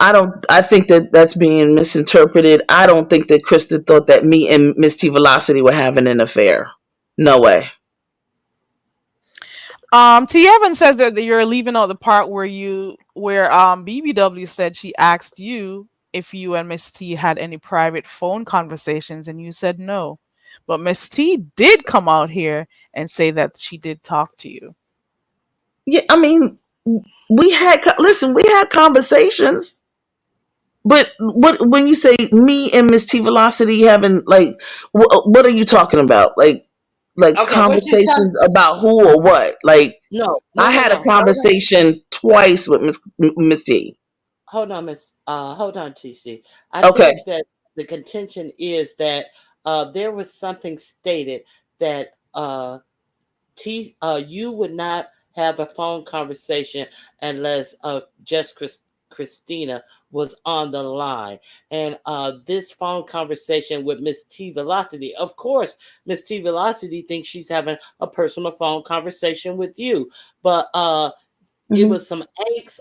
I don't. I think that that's being misinterpreted. I don't think that Krista thought that me and Miss T Velocity were having an affair. No way. T Evans says that you're leaving out the part where BBW said she asked you if you and Miss T had any private phone conversations and you said no. But Miss T did come out here and say that she did talk to you. Yeah, I mean, listen. We had conversations, but when you say me and Miss T Velocity having like, what are you talking about? Like okay, what she's conversations about who or what? Like I had a no. conversation twice with Miss T. Hold on, TC. I Okay. think that the contention is that there was something stated that you would not have a phone conversation unless Christina was on the line. And this phone conversation with Miss T Velocity, of course, Miss T Velocity thinks she's having a personal phone conversation with you. But it Hmm. was some angst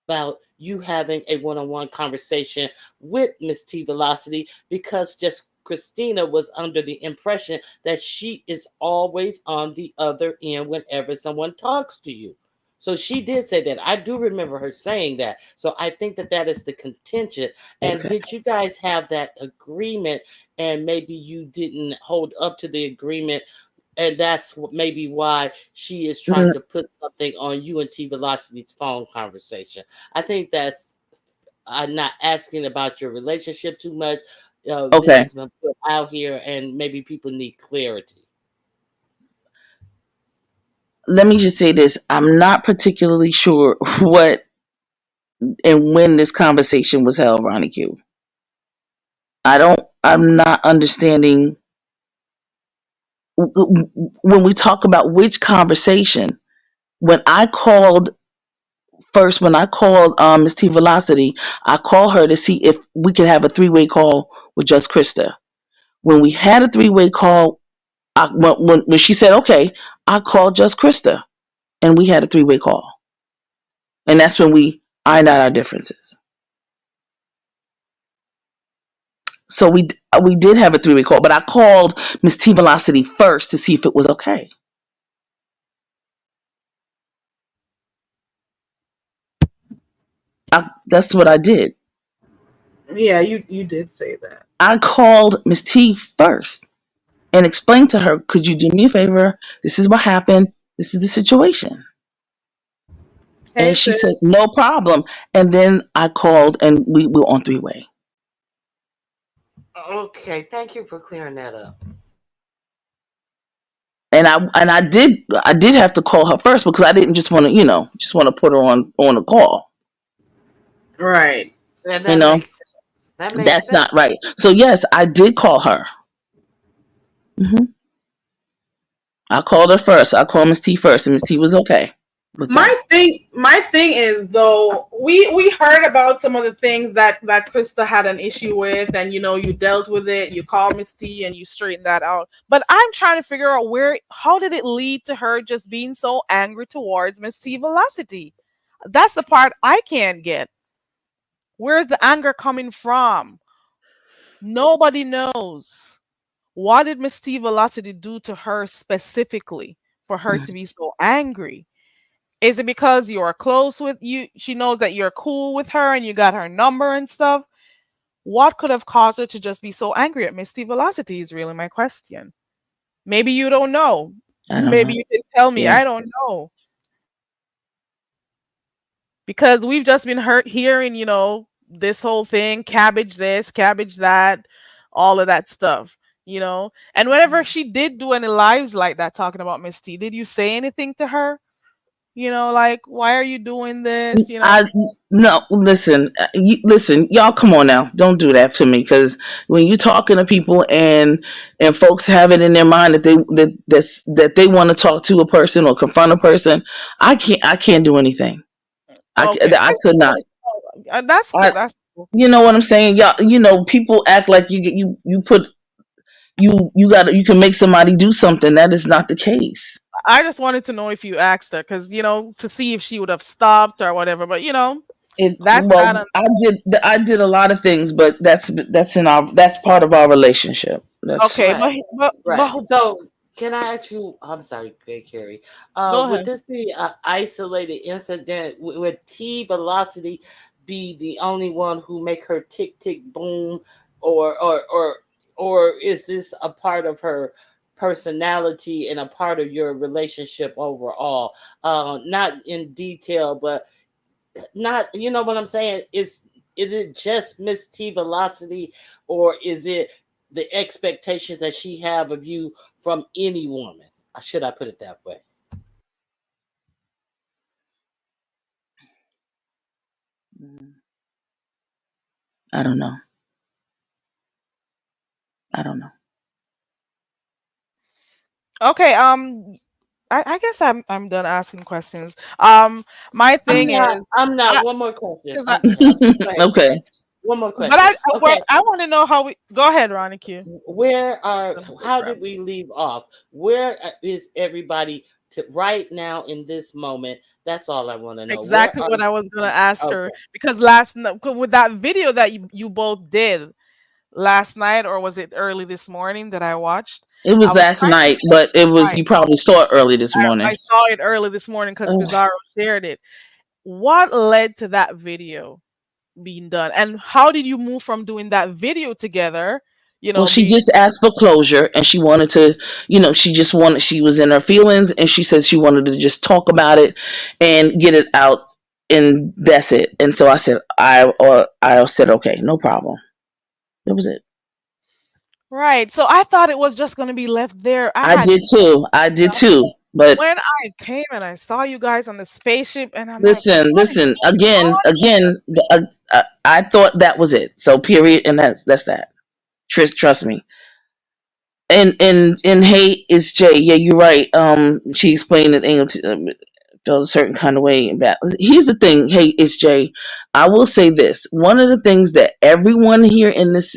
about you having a one-on-one conversation with Miss T Velocity because just Christina was under the impression that she is always on the other end whenever someone talks to you. So she did say that. I do remember her saying that. So I think that that is the contention. And Okay. did you guys have that agreement? And maybe you didn't hold up to the agreement and that's maybe why she is trying Mm, to put something on you and T Velocity's phone conversation. I think that's I'm not asking about your relationship too much. This okay. has been put out here, and maybe people need clarity. Let me just say this. I'm not particularly sure what and when this conversation was held, Ronnie Q. I'm not understanding when we talk about which conversation. When I called when I called Miss T Velocity, I called her to see if we could have a three-way call with Just Krista. When we had a three-way call, when she said okay, I called Just Krista and we had a three-way call. And that's when we ironed out our differences. So we did have a three-way call, but I called Miss T Velocity first to see if it was okay. That's what I did. Yeah, you did say that. I called Miss T first and explained to her, "Could you do me a favor? This is what happened. This is the situation." Hey, And she sis. said, no problem. And then I called and we were on three way. Okay, thank you for clearing that up. And I did have to call her first because I didn't just want to, just want to put her on a call. Right. And You that know, makes sense. That makes that's sense. not right. So yes, I did call her. hmm I called her first. I called Miss T first, and Miss T was okay with that. My thing is though, we heard about some of the things that Krista had an issue with, and you dealt with it. You called Miss T and you straightened that out. But I'm trying to figure out how did it lead to her just being so angry towards Miss T Velocity? That's the part I can't get. Where's the anger coming from? Nobody knows. What did Miss T Velocity do to her specifically for her to be so angry? Is it because you're close with you? She knows that you're cool with her and you got her number and stuff. What could have caused her to just be so angry at Misty Velocity is really my question. Maybe you don't know. I don't Maybe know. you can tell me. Yeah, I don't know. Because we've just been hearing, this whole thing, cabbage this, cabbage that, all of that stuff. And whenever she did do any lives like that talking about Misty, did you say anything to her? Like, why are you doing this? I no. Listen, listen, y'all. Come on now, don't do that to me. Because when you're talking to people and folks have it in their mind that they want to talk to a person or confront a person, I can't do anything. Okay. I could not. That's I cool. That's cool. You know what I'm saying? Y'all, people act like you put you can make somebody do something. That is not the case. I just wanted to know if you asked her, because to see if she would have stopped or whatever. But that's Well, that. I did a lot of things, but that's part of our relationship. That's Okay, Right, but right. So, can I ask you? I'm sorry, Great Carrie. go Would ahead. this be an isolated incident? Would T Velocity be the only one who make her tick tick boom, or or or or is this a part of her personality and a part of your relationship overall? Not in detail, but not, you know what I'm saying? Is it just Miss T Velocity, or is it the expectation that she have of you from any woman? Should I put it that way? I don't know. I don't know. Okay. I guess I'm done asking questions. My thing is, I'm not. I One more question. because I Go ahead. Okay. One more but question. Okay. I want to know how we go ahead, Ronnie Q. How did we leave off? Where is everybody right now in this moment? That's all I want to know. Where Exactly are what I was gonna ask her, Okay. because last night with that video that you both did last night, or was it early this morning that I watched? It I was was last trying to night, but it was find. you probably saw it early this morning. I saw it early this morning because Ugh. Pizarro shared it. What led to that video being done, and how did you move from doing that video together? Well, she Being just asked for closure, and she wanted to, she was in her feelings, and she said she wanted to just talk about it and get it out, and that's it. And so I said, okay, no problem. That was it. right. So I thought it was just gonna be left there. I I had did too. I did too. But when I came and I saw you guys on the spaceship, and I'm like, listen, what is listen. going Again, on? again. I thought that was it. So period, and that's that. Trust me. And hey, it's Jay. Yeah, you're right. She explained that Engel felt a certain kind of way about. Here's the thing. Hey, it's Jay. I will say this. One of the things that everyone here in this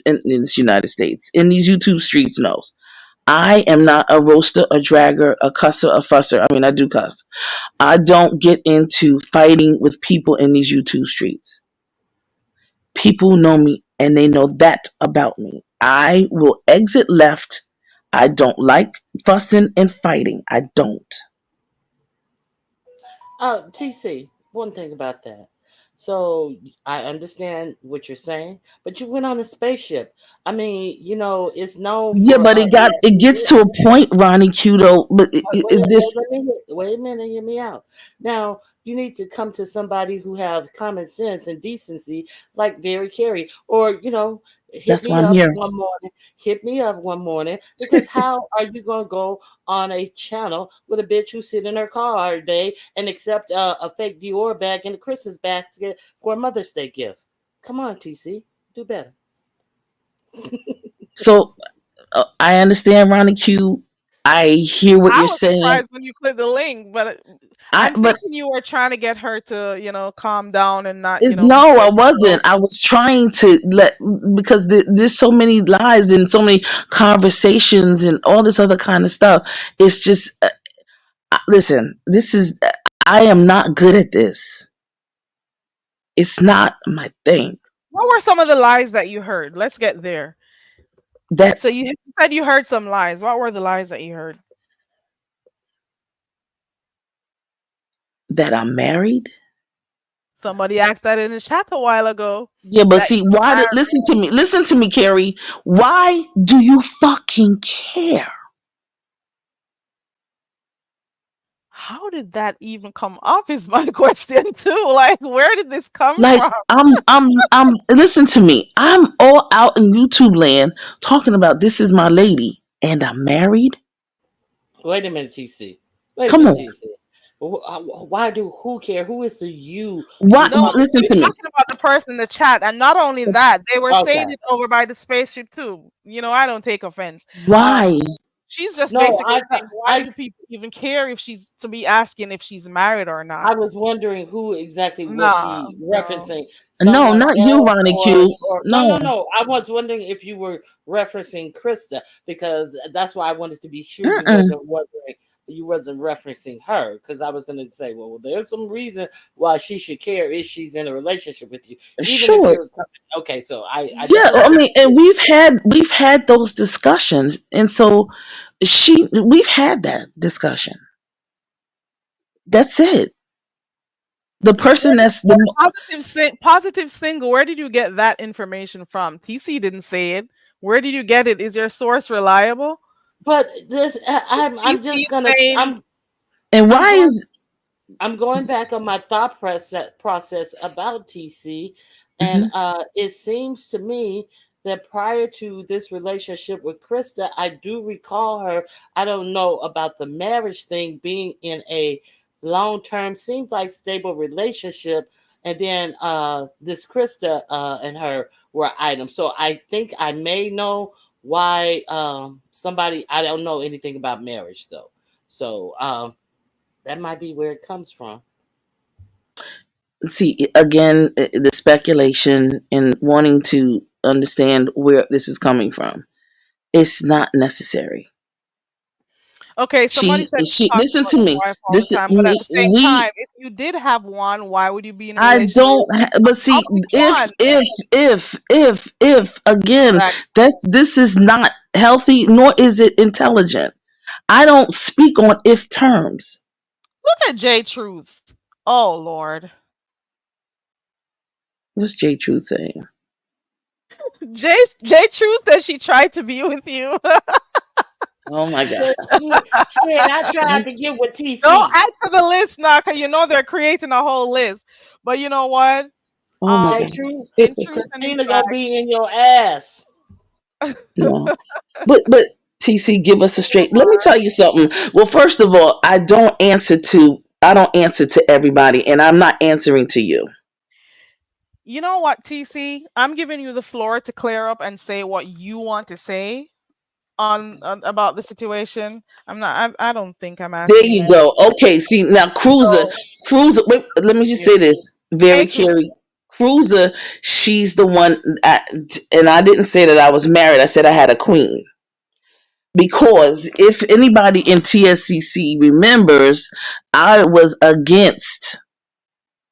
United States, in these YouTube streets, knows. I am not a roaster, a dragger, a cusser, a fusser. I mean, I do cuss. I don't get into fighting with people in these YouTube streets. People know me and they know that about me. I will exit left. I don't like fussing and fighting. I don't. TC, one thing about that. So I understand what you're saying, but you went on a spaceship. I mean, it's known Yeah, for but it gets to a point, Ronnie Q, though. But wait, this wait a minute, hear me out. Now, you need to come to somebody who have common sense and decency, like Barry Carey, or hit that's why me I'm up here. one morning. Hit me up one morning, because how are you gonna go on a channel with a bitch who sit in her car all day and accept a fake Dior bag and a Christmas basket for a Mother's Day gift? Come on, TC, do better. So I understand, Ronnie Q. I hear what I you're was saying. surprised when you clicked the link, but I I'm but thinking you were trying to get her to, calm down and not, It's be no, so I thorough. wasn't. I was trying to let because there's so many lies and so many conversations and all this other kind of stuff. It's just listen. This is I am not good at this. It's not my thing. What were some of the lies that you heard? Let's get there. That So you said you heard some lies. What were the lies that you heard? that I'm married. Somebody asked that in the chat a while ago. Yeah, but That see, you were why? married. Listen to me, Carrie. Why do you fucking care? How did that even come up? Is my question too. Like, where did this come Like from? I'm. Listen to me. I'm all out in YouTube land talking about this is my lady and I'm married. Wait a minute, TC. Wait a Come minute, on. TC. Why do who care? Who is the you Why? you No, talking Listen we're to me. talking about the person in the chat, and not only that, they were to? Okay. saying it over by the spaceship too. I don't take offense. Um, Why? she's just No, basically I thought saying, why I do people even care if she's to be asking if she's married or not? I was wondering who exactly was Nah, she no. referencing? No, Someone not you, else, Ronnie or Q. no, No. no, no. I was wondering if you were referencing Krista, because that's why I wanted to be sure Mm-mm. you wasn't referencing her, because I was going to say, well, there's some reason why she should care if she's in a relationship with you, even if Sure. you're okay. So I just Yeah. wanted I to mean, be and sure. we've had those discussions, and so we've had that discussion. That's it. The Where person did that's the positive single? Where did you get that information from? TC didn't say it. Where did you get it? Is your source reliable? But this, I'm just TC's gonna name. and I'm why going is I'm going back on my thought process about TC, and mhm. it seems to me that prior to this relationship with Krista, I do recall her. I don't know about the marriage thing, being in a long term, seems like stable relationship, and then this Krista and her were items. So I think I may know why somebody. I don't know anything about marriage though, so that might be where it comes from. See again the speculation and wanting to understand where this is coming from. It's not necessary. Okay, somebody said you She talk listen about to your me. wife all the This is time, but at me. the same We time, if you did have one, why would you be in a I relationship? don't but I'll see pick one. if again Exactly. that this is not healthy nor is it intelligent. I don't speak on if terms. Look at J Truth. Oh Lord. What's J Truth saying? J Truth said she tried to be with you. Oh my god. So shit, I tried to get with Don't TC. add to the list now, cause they're creating a whole list. But you know what? Oh my J Um, Truth, in truth and in Christina gonna fact, be in your ass. no. But TC, give us a straight. Let me tell you something. Well, first of all, I don't answer to everybody, and I'm not answering to you. you know what, TC? I'm giving you the floor to clear up and say what you want to say on about the situation. I'm not. I don't think I'm There asking you you anything. go. Okay, see now, So, Wait, let me just yeah. say this very Thank you. clearly. Cruiser, she's the one, and I didn't say that I was married. I said I had a queen. Because if anybody in TSCC remembers, I was against.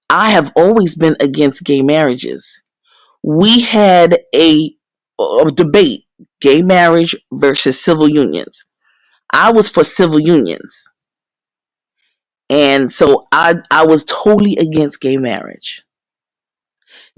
I have always been against gay marriages. We had a debate: gay marriage versus civil unions. I was for civil unions, and so I was totally against gay marriage.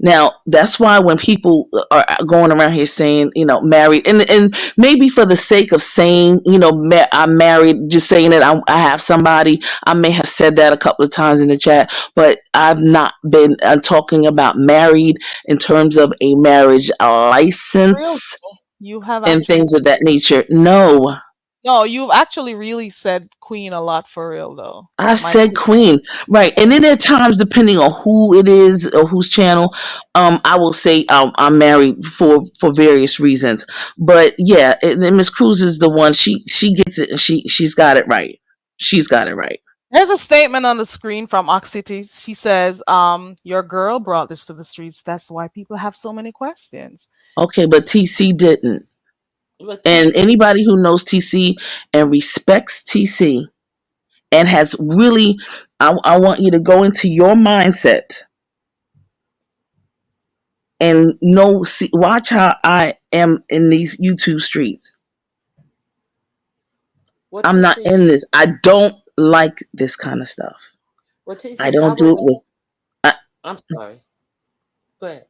Now, that's why when people are going around here saying, married, and maybe for the sake of saying, I'm married, just saying that I have somebody, I may have said that a couple of times in the chat, but I've not been talking about married in terms of a marriage Real, license you have and actually things of that nature. No, no, you've actually really said queen a lot for real though. I My said queen. queen, right? And then there are times, depending on who it is or whose channel, I will say I'm married for various reasons. But yeah, and Miss Cruz is the one. She gets it, and she's got it right. She's got it right. There's a statement on the screen from Oxity. She says, your girl brought this to the streets. That's why people have so many questions. Okay, but TC didn't, But and TC, anybody who knows TC and respects TC and has really, I want you to go into your mindset and watch how I am in these YouTube streets. what I'm not TC, in this. I don't like this kind of stuff. what I TC, I don't do it wasn't. with. I, I'm sorry. Go ahead.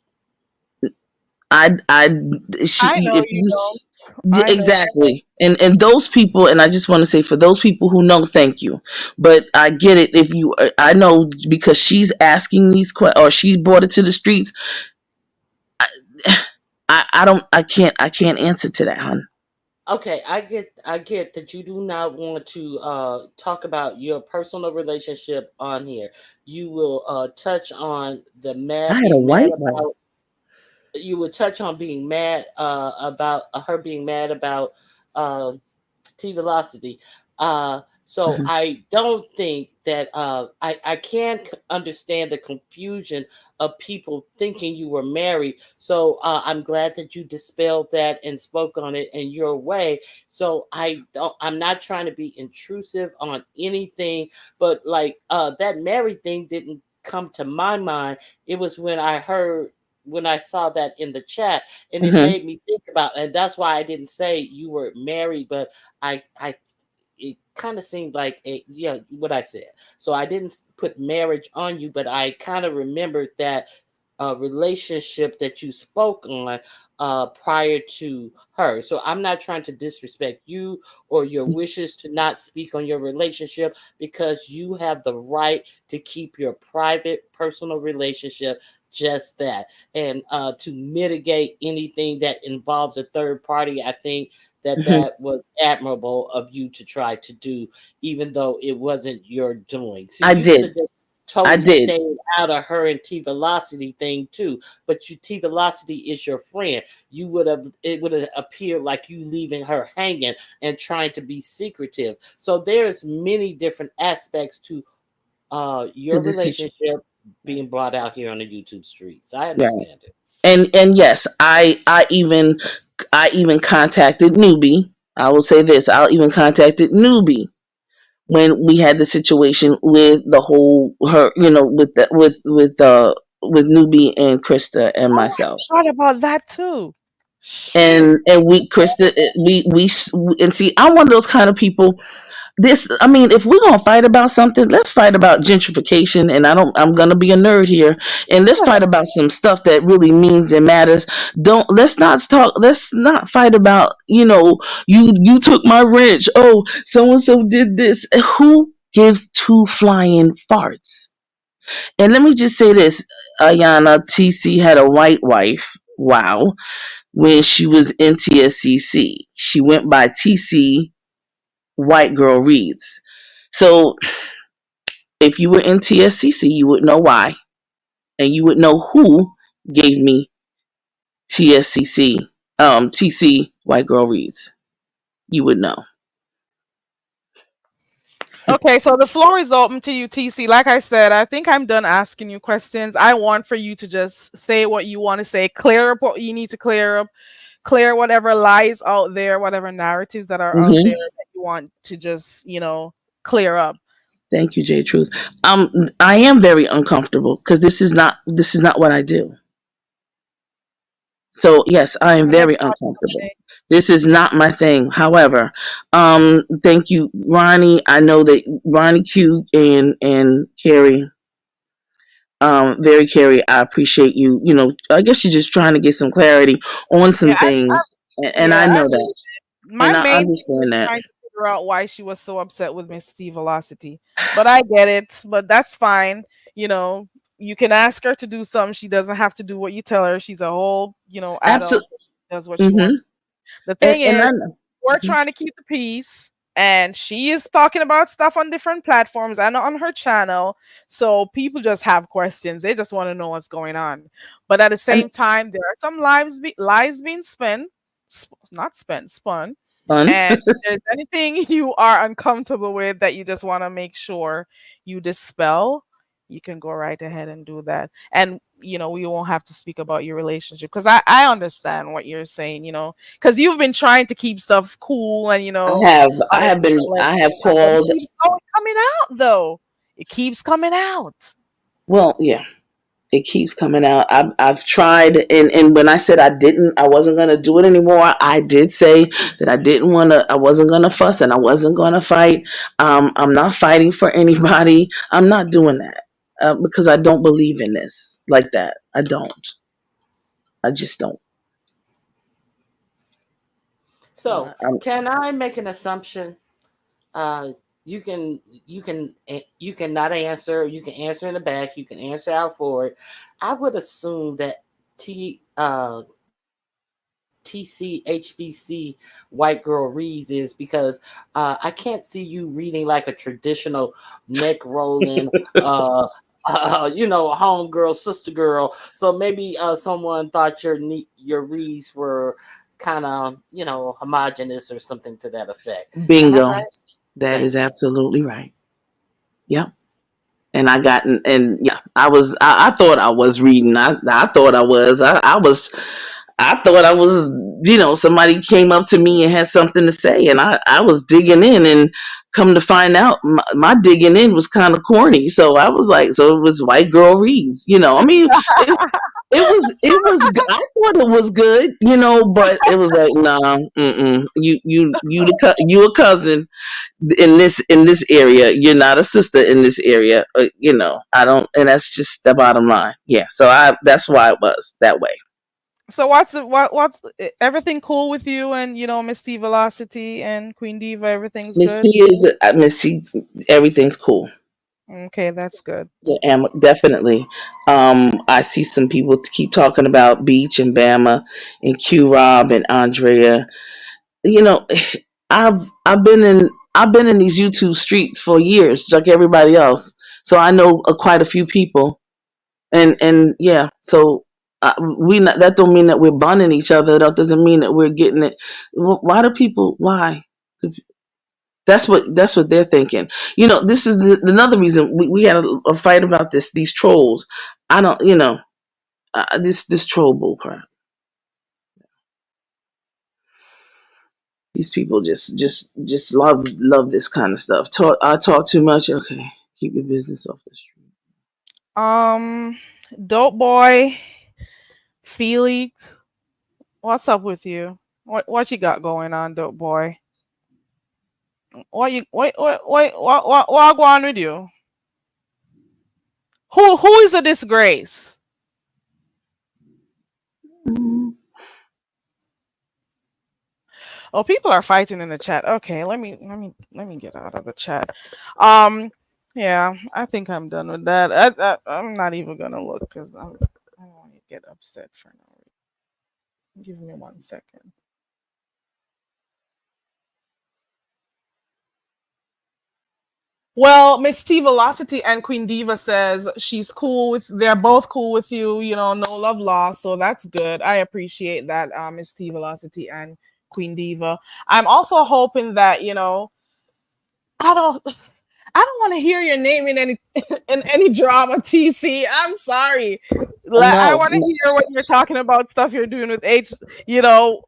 I, I know if you you, don't. yeah, I know. exactly. And those people, and I just want to say for those people who know, thank you. But I get it. If you, I know because she's asking these questions or she brought it to the streets. I don't, I can't answer to that, hon. Okay, I get that you do not want to talk about your personal relationship on here. You will touch on the I mad had a being mad white one. about you would touch on being mad about her being mad about uh, T velocity. So Mhm. I don't think that I can understand the confusion of people thinking you were married. So I'm glad that you dispelled that and spoke on it in your way. So I'm not trying to be intrusive on anything, but like that married thing didn't come to my mind. It was when I saw that in the chat, and it Mhm. made me think about, and that's why I didn't say you were married, but I it kind of seemed like yeah, what I said. So I didn't put marriage on you, but I kind of remembered that relationship that you spoke on prior to her. So I'm not trying to disrespect you or your wishes to not speak on your relationship, because you have the right to keep your private personal relationship just that. And to mitigate anything that involves a third party, I think that Mhm. that was admirable of you to try to do, even though it wasn't your doing. See, I you could have did. just I totally did. stayed out of her and T Velocity thing too. But you T Velocity is your friend. You would have It would have appeared like you leaving her hanging and trying to be secretive. So there's many different aspects to To your the situation. relationship being brought out here on the YouTube streets. I Right. understand it. And yes, I even contacted Newbie. I will say this: I'll even contacted Newbie when we had the situation with the whole her, with Newbie and Krista and Oh, I myself. thought about that too. Shoot. And we Krista, and see, I'm one of those kind of people. I mean, if we're gonna fight about something, let's fight about gentrification. And I'm gonna be a nerd here, and let's fight about some stuff that really means and matters. Let's not fight about, you took my wrench. Oh, so and so did this. Who gives two flying farts? And let me just say this: Ayana TC had a white wife. Wow. When she was in TSCC, she went by TC White Girl Reads. So if you were in TSCC, you would know why, and you would know who gave me TSCC, TC White Girl Reads. You would know. Okay, so the floor is open to you, TC. Like I said, I think I'm done asking you questions. I want for you to just say what you want to say, clear up what you need to clear up, clear whatever lies out there, whatever narratives that are out there Hmm. that you want to just, clear up. Thank you, J Truth. I am very uncomfortable because this is not what I do. So yes, I am And that's very not uncomfortable. something. This is not my thing. However, thank you, Ronnie. I know that Ronnie Q and Carrie, Very Carrie, I appreciate you. You know, I guess you're just trying to get some clarity on Yeah, some things, and I yeah. know that, My and I main thing was understand that. trying to figure out why she was so upset with Miss T Velocity. But I get it. But that's fine. You know, you can ask her to do something. She doesn't have to do what you tell her. She's a whole, adult. Absolutely. Does what she Hmm. wants. The thing And is, I know. we're Mhm. trying to keep the peace. And she is talking about stuff on different platforms and on her channel. So people just have questions. They just want to know what's going on. But at the And same time, there are some lies being not spent, spun. fun. And if there's anything you are uncomfortable with that you just want to make sure you dispel, you can go right ahead and do that. And we won't have to speak about your relationship because I understand what you're saying, because you've been trying to keep stuff cool and on I a have been, different level, I have but it called. keeps coming out though. It keeps coming out. Well, yeah, it keeps coming out. I've tried, and when I said I wasn't gonna do it anymore. I did say that I wasn't gonna fuss, and I wasn't gonna fight. I'm not fighting for anybody. I'm not doing that because I don't believe in this like that. I don't. I just don't. So, I'm, can I make an assumption? Uh, you can you can not answer. You can answer in the back. You can answer out forward. I would assume that TCHBC white girl reads is because I can't see you reading like a traditional neck rolling, homegirl, sister girl. So maybe someone thought your reads were kind of homogenous or something to that effect. Am I bingo. right? That is Thank you. absolutely right. Yep. And I got and yeah, I thought I was reading. I thought I thought I was, somebody came up to me and had something to say, and I was digging in, and come to find out, my digging in was kind of corny. So I was like, so it was white girl reads, I mean, I thought it was good, but it was like, nah, you a cousin in this area. You're not a sister in this area. I don't, and that's just the bottom line. Yeah, so that's why it was that way. So everything cool with you and Miss T Velocity and Queen Diva? Everything's Miss good. T is Miss T. Everything's cool. Okay, that's good. Yeah, definitely. I see some people keep talking about Beach and Bama and Q Rob and Andrea. You know, I've been in these YouTube streets for years, like everybody else. So I know quite a few people, and yeah. So we not, that don't mean that we're bunning each other. That doesn't mean that we're getting it. Why do people? Why? That's what they're thinking. This is another reason we had a fight about these trolls. I don't, this troll bull crap. These people just love this kind of stuff. I talk too much. Okay, keep your business off the street. Um, Dope Boy, Feely, what's up with you? What you got going on, Dope Boy? What you what go on with you? Who is a disgrace? Mm, Oh, people are fighting in the chat. Okay, let me get out of the chat. Um, yeah, I think I'm done with that. I'm not even gonna look because I don't want to get upset for no reason. Give me 1 second. Well, Miss T Velocity and Queen Diva says they're both cool with you, no love lost. So that's good. I appreciate that, Miss T Velocity and Queen Diva. I'm also hoping that, I don't I don't want to hear your name in any in any drama, TC. I'm sorry. I no, want to hear when you're talking about stuff you're doing with you know,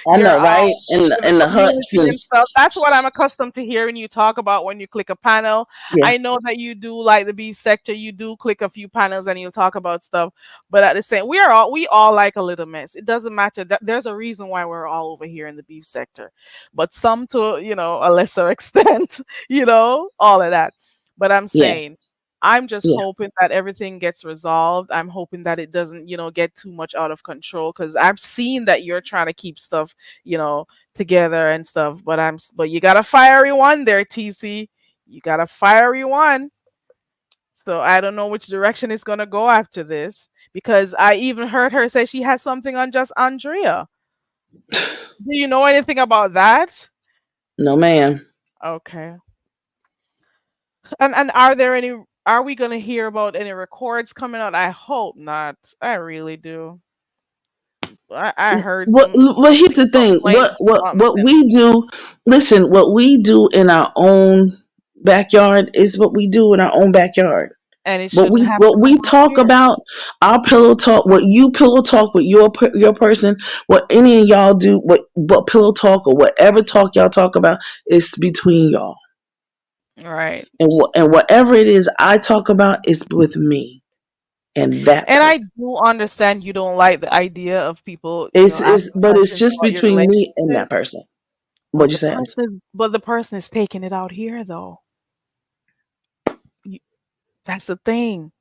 I your know, right? In the huts community and and stuff. That's what I'm accustomed to hearing you talk about when you click a panel. yeah, I know that you do like the beef sector. You do click a few panels and you talk about stuff. But at the same, we all like a little mess. It doesn't matter. There's a reason why we're all over here in the beef sector, but some to a lesser extent. All of that. But I'm yeah. saying. I'm just Yeah. hoping that everything gets resolved. I'm hoping that it doesn't, get too much out of control because I've seen that you're trying to keep stuff, together and stuff. But you got a fiery one there, TC. You got a fiery one. So I don't know which direction it's gonna go after this because I even heard her say she has something on just Andrea. Do you know anything about that? No, ma'am. Okay. And are we gonna hear about any records coming out? I hope not. I really do. I heard Well, some here's the thing. complaints, What we do? Listen, what we do in our own backyard is what we do in our own backyard. and it shouldn't have to What come we out talk here. about, our pillow talk, what you pillow talk with your person, what any of y'all do, what pillow talk or whatever talk y'all talk about is between y'all. Right. And whatever it is I talk about is with me and that And I person. do understand you don't like the idea of people, It's asking but it's questions just about your between me and relationship. that person. But What'd you say? the person is taking it out here though. You, that's the thing.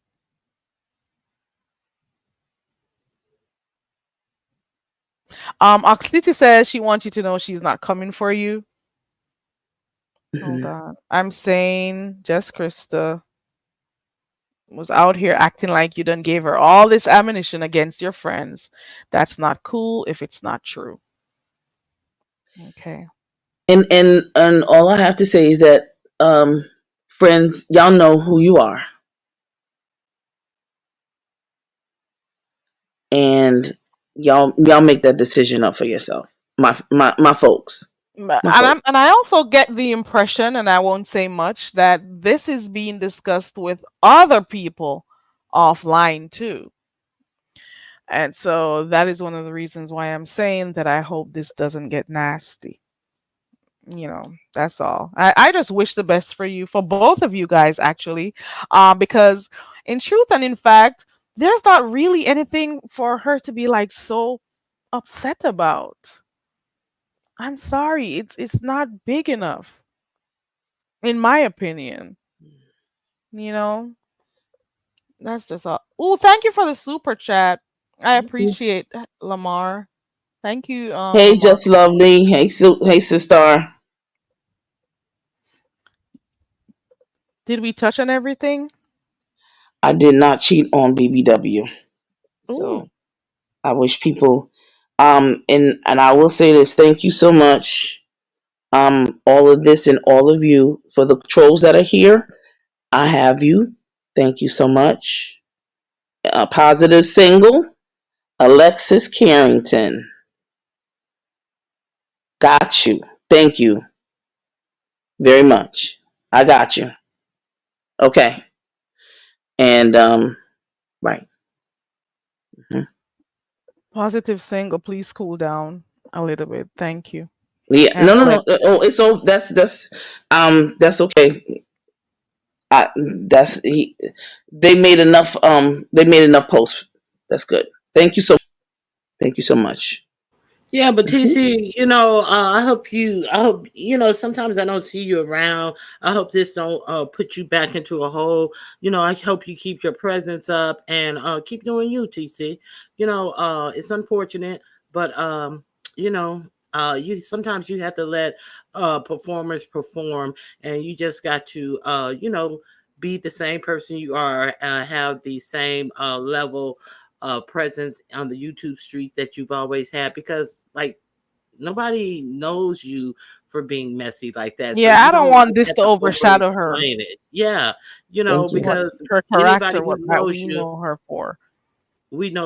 Oxlity says she wants you to know she's not coming for you. Hold Mhm. on. I'm saying Just Krista was out here acting like you done gave her all this ammunition against your friends. That's not cool if it's not true. Okay. And all I have to say is that, friends, y'all know who you are, and y'all make that decision up for yourself. My folks, my folks. And I also get the impression, and I won't say much, that this is being discussed with other people offline too. And so that is one of the reasons why I'm saying that I hope this doesn't get nasty. That's all. I just wish the best for you, for both of you guys, actually, because in truth and in fact, there's not really anything for her to be like so upset about. I'm sorry, it's not big enough, in my opinion. You know, that's just all. Oh, thank you for the super chat. I appreciate Lamar. Thank you, Hey, Lamar. just lovely. Hey, sister. Did we touch on everything? I did not cheat on BBW, Ooh. so I wish people. And I will say this. Thank you so much. All of this and all of you for the trolls that are here. I have you. Thank you so much. A positive single. Alexis Carrington. Got you. Thank you very much. I got you. Okay. And right. Mhm. Positive single, please cool down a little bit. Thank you. Yeah. And No, no, no. Oh, Alexis. it's so that's okay. That's he. They made enough posts. That's good. Thank you so. Thank you so much. Yeah, but Mhm. TC, I hope, sometimes I don't see you around. I hope this don't put you back into a hole. I hope you keep your presence up and keep doing you, TC. It's unfortunate, but you know, you sometimes you have to let performers perform, and you just got to be the same person you are, have the same level presence on the YouTube street that you've always had, because like nobody knows you for being messy like that. So Yeah, you I don't don't want this have to to over overshadow her. explain it. Yeah, Thank you. What because her anybody character, who what that knows we you, know her for. we know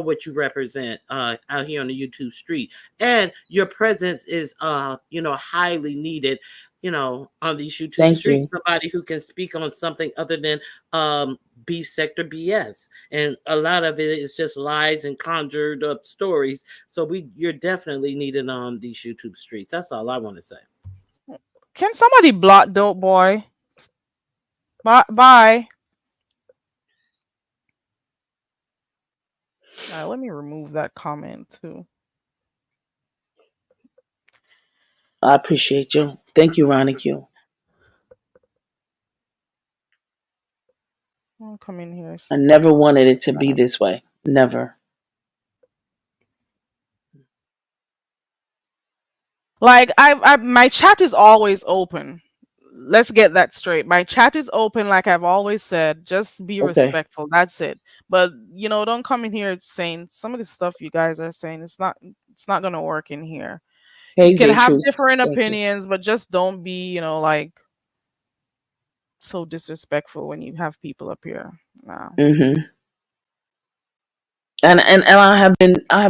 what you represent out here on the YouTube street, and your presence is highly needed. On these YouTube Thank streets, you. somebody who can speak on something other than beef sector BS, and a lot of it is just lies and conjured up stories. So you're definitely needed on these YouTube streets. That's all I want to say. Can somebody block Dope Boy? Bye. Bye. Let me remove that comment too. I appreciate you. Thank you, Ronnie Q. Don't come in here. I never wanted it to be this way. Never. Like my chat is always open. Let's get that straight. My chat is open, like I've always said. Just be Okay. respectful. That's it. But don't come in here saying some of the stuff you guys are saying. It's not gonna work in here. You Hey, can J have Truth. different Thank you. opinions, but just don't be, like so disrespectful when you have people up here. No. Hmm. And I have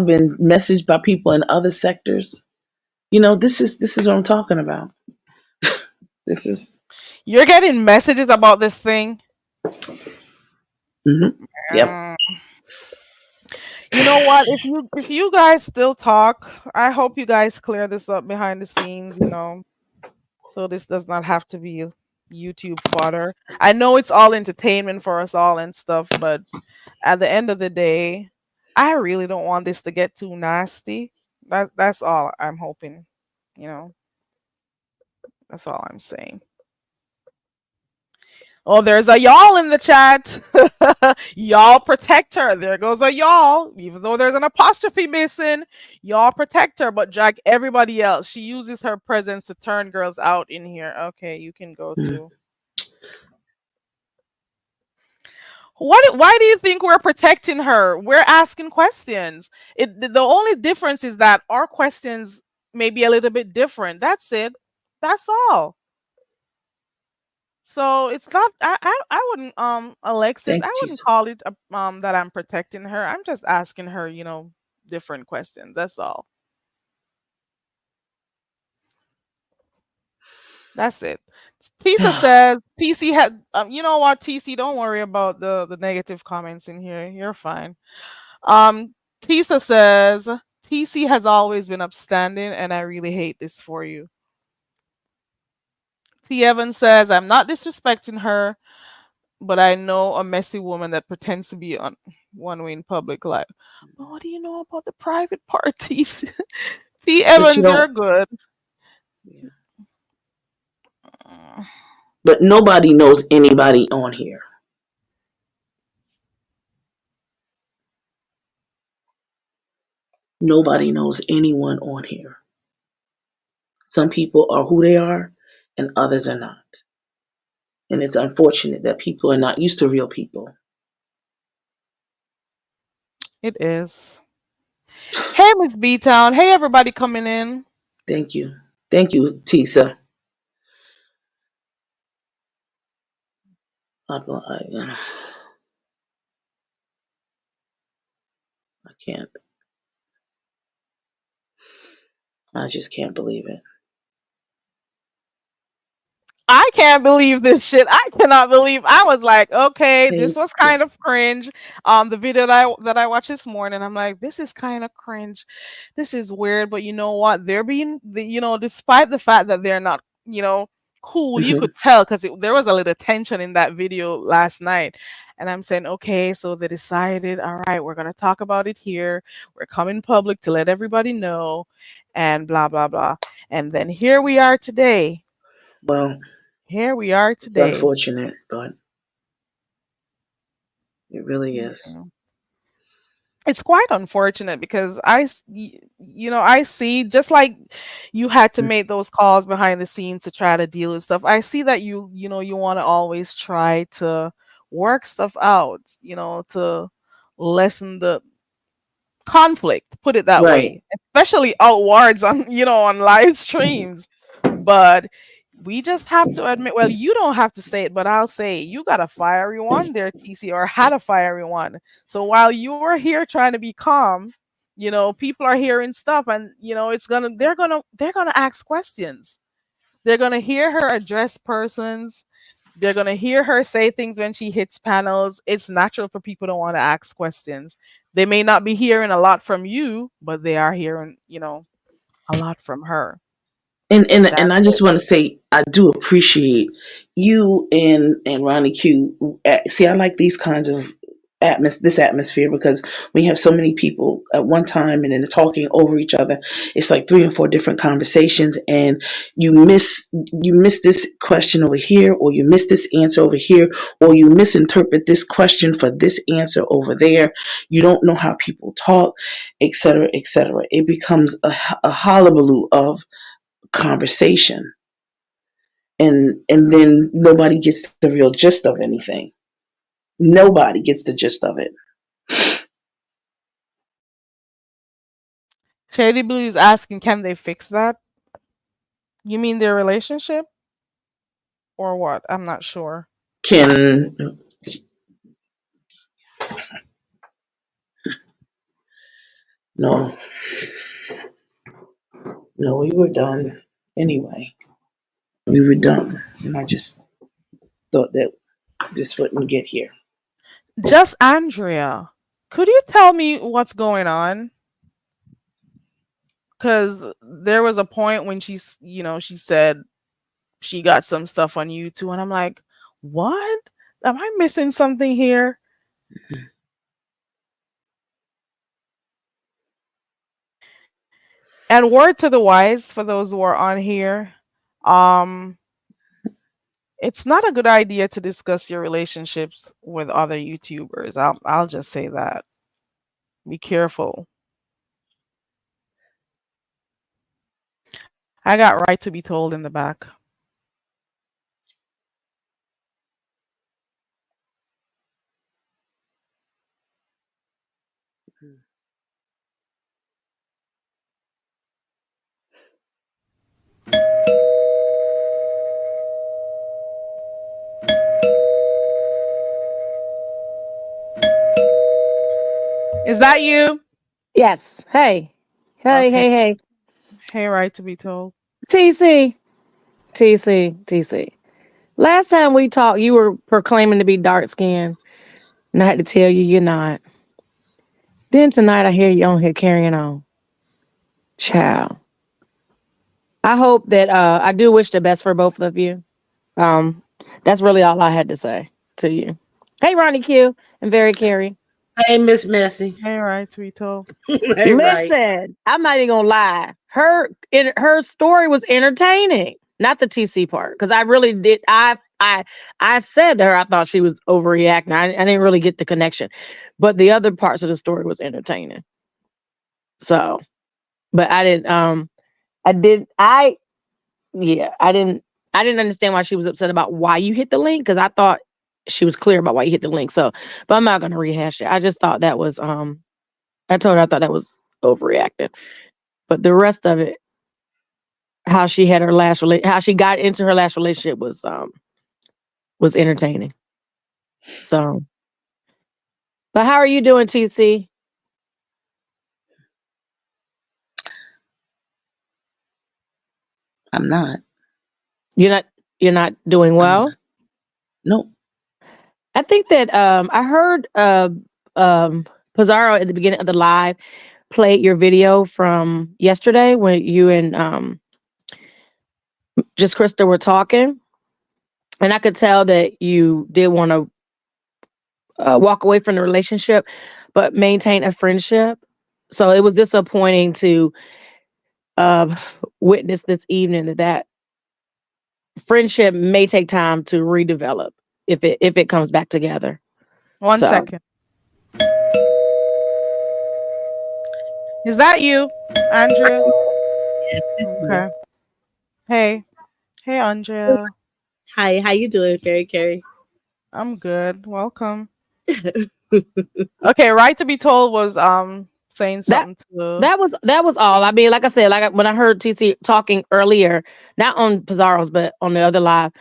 been messaged by people in other sectors. This is what I'm talking about. This is. You're getting messages about this thing. Hmm. Yep. Mm. You know what? If you guys still talk, I hope you guys clear this up behind the scenes, so this does not have to be YouTube fodder. I know it's all entertainment for us all and stuff, but at the end of the day, I really don't want this to get too nasty. That's all I'm hoping. You know, that's all I'm saying. Oh, there's a y'all in the chat. Y'all protect her. There goes a y'all. Even though there's an apostrophe missing, y'all protect her, but Jack everybody else. She uses her presence to turn girls out in here. Okay, you can go Mm. too. Why do you think we're protecting her? We're asking questions. The only difference is that our questions may be a little bit different. That's it. That's all. So it's not. I wouldn't Alexis. I Thanks, wouldn't Tisa. call it that I'm protecting her. I'm just asking her, different questions. That's all. That's it. Tisa says TC had. You know what, TC? Don't worry about the negative comments in here. You're fine. Um, Tisa says TC has always been upstanding, and I really hate this for you. T Evans says I'm not disrespecting her, but I know a messy woman that pretends to be on one way in public life. But what do you know about the private parties? T But you Evans, you're don't. good. Yeah. Mm. But nobody knows anybody on here. Nobody knows anyone on here. Some people are who they are, and others are not. And it's unfortunate that people are not used to real people. It is. Hey, Miss B Town. Hey, everybody coming in. Thank you. Thank you, Tisa. I can't. I just can't believe it. I can't believe this shit. I cannot believe. I was like, okay, this Hey, was kind of cringe. The video that I watched this morning, I'm like, this is kind of cringe. This is weird, but you know what? They're being, despite the fact that they're not, cool, you hmm could tell because there was a little tension in that video last night. And I'm saying, okay, so they decided, all right, we're gonna talk about it here. We're coming public to let everybody know, and blah blah blah. And then here we are today. well, Here we are it's today. unfortunate, but it really is. Yeah. It's quite unfortunate because I see just like you had to Mm. make those calls behind the scenes to try to deal with stuff. I see that you want to always try to work stuff out, to lessen the conflict, put it that Right. way, especially outwards on on live streams. But we just have to admit, well, you don't have to say it, but I'll say it. You got a fiery one there, TC, or had a fiery one. So while you're here trying to be calm, people are hearing stuff, and they're gonna ask questions. They're gonna hear her address persons. They're gonna hear her say things when she hits panels. It's natural for people to want to ask questions. They may not be hearing a lot from you, but they are hearing, a lot from her. And That's I it. just want to say I do appreciate you and Ronnie Q. See, I like these kinds of this atmosphere, because we have so many people at one time and then they're talking over each other. It's like 3 or 4 different conversations, and you miss this question over here, or you miss this answer over here, or you misinterpret this question for this answer over there. You don't know how people talk, etc., etc. It becomes a hullabaloo of conversation, and then nobody gets the real gist of anything. Nobody gets the gist of it. Shady Blue is asking, can they fix that? You mean their relationship or what? I'm not sure. Can no, no, we were done anyway. We were done, and I just thought that this wouldn't get here. Just Andrea, could you tell me what's going on? Because there was a point when she said she got some stuff on YouTube, and I'm like, what? Am I missing something here? And word to the wise for those who are on here, um, it's not a good idea to discuss your relationships with other YouTubers. I'll just say that. Be careful. I got right to be told in the back. Is that you? Yes. Hey. Hey, Okay. hey, hey. Hey, right to be told. TC. TC. TC. Last time we talked, you were proclaiming to be dark skinned. And I had to tell you you're not. Then tonight I hear you on here carrying on. Child. I hope that I do wish the best for both of you. Um, that's really all I had to say to you. Hey Ronnie Q and Very Carrie. Hey, Miss Messy. Hey, right to be told. Hey, right. Listen, I'm not even gonna lie. Her story was entertaining. Not the TC part, because I really did. I said to her I thought she was overreacting. I didn't really get the connection, but the other parts of the story was entertaining. So, but I didn't. I did. I yeah. I didn't understand why she was upset about why you hit the link, because I thought she was clear about why you hit the link. So, but I'm not gonna rehash it. I just thought that was I told her I thought that was overreacting. But the rest of it, how she had her how she got into her last relationship was entertaining. So, but how are you doing, TC? I'm not. You're not you're not doing I'm well? not. Nope. I think that I heard um Pizarro at the beginning of the live played your video from yesterday when you and Just Christa were talking, and I could tell that you did want to walk away from the relationship, but maintain a friendship. So it was disappointing to uh, witness this evening that friendship may take time to redevelop if it comes back together. One So second. Is that you, Andrea? Yes, this is me. Okay. Hey. Hey, Andrea. Hi, how you doing, Fairy Carrie? I'm good. Welcome. Okay, right to be told was saying that something to that was all. I mean, like I said, when I heard TT talking earlier, not on Pizarro's but on the other live,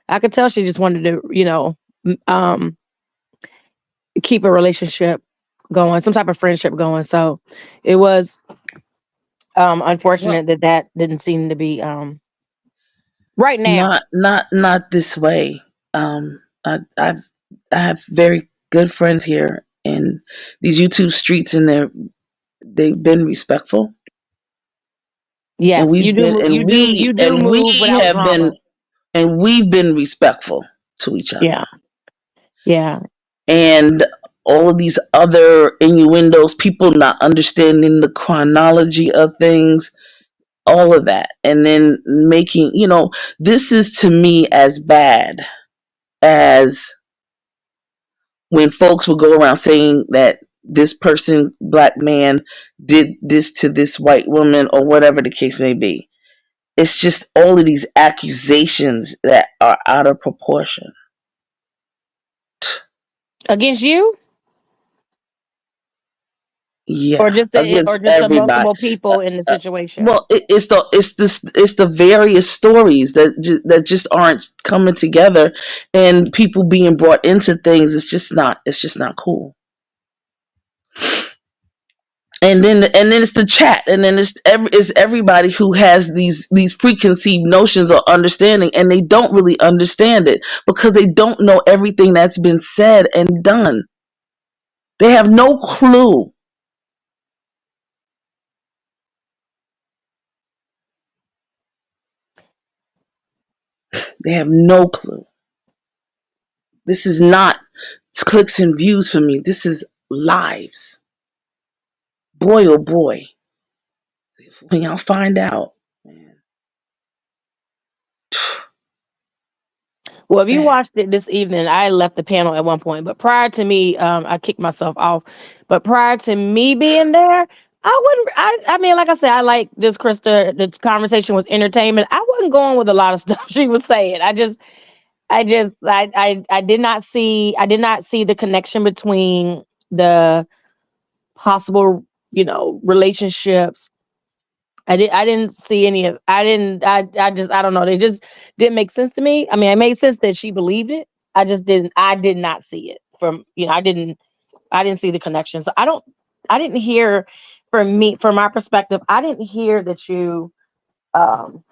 I could tell she just wanted to, keep a relationship going, some type of friendship going. So it was Well, unfortunate that didn't seem to be right now. not this way. I have very good friends here in these YouTube streets, and they've been respectful, and Yes, we've been you do move without drama. we've been respectful to each other. Yeah, yeah. And all of these other innuendos, people not understanding the chronology of things, all of that. And then making, this is to me as bad as when folks would go around saying that this person, black man, did this to this white woman or whatever the case may be. It's just all of these accusations that are out of proportion. Against you, Yeah, or against just the everybody. multiple people in the Uh, situation. well, it's the various stories that just aren't coming together, and people being brought into things. It's just not cool. And then it's the chat, and then it's everybody who has these preconceived notions or understanding, and they don't really understand it because they don't know everything that's been said and done. They have no clue. They have no clue. This is not clicks and views for me. This is lives. Boy, oh boy, when y'all find out, man, Well, if you sad. watched it this evening, I left the panel at one point, but prior to me, I kicked myself off. But prior to me being there, I wouldn't. I mean, like I said, I like Just Krista. The conversation was entertainment. I wasn't going with a lot of stuff she was saying. I did not see. I did not see the connection between the possible, relationships. I didn't see any of. I don't know. They just didn't make sense to me. I mean, it made sense that she believed it. I just didn't. I did not see it from. I didn't see the connection. So I didn't hear. From my perspective, I didn't hear that you um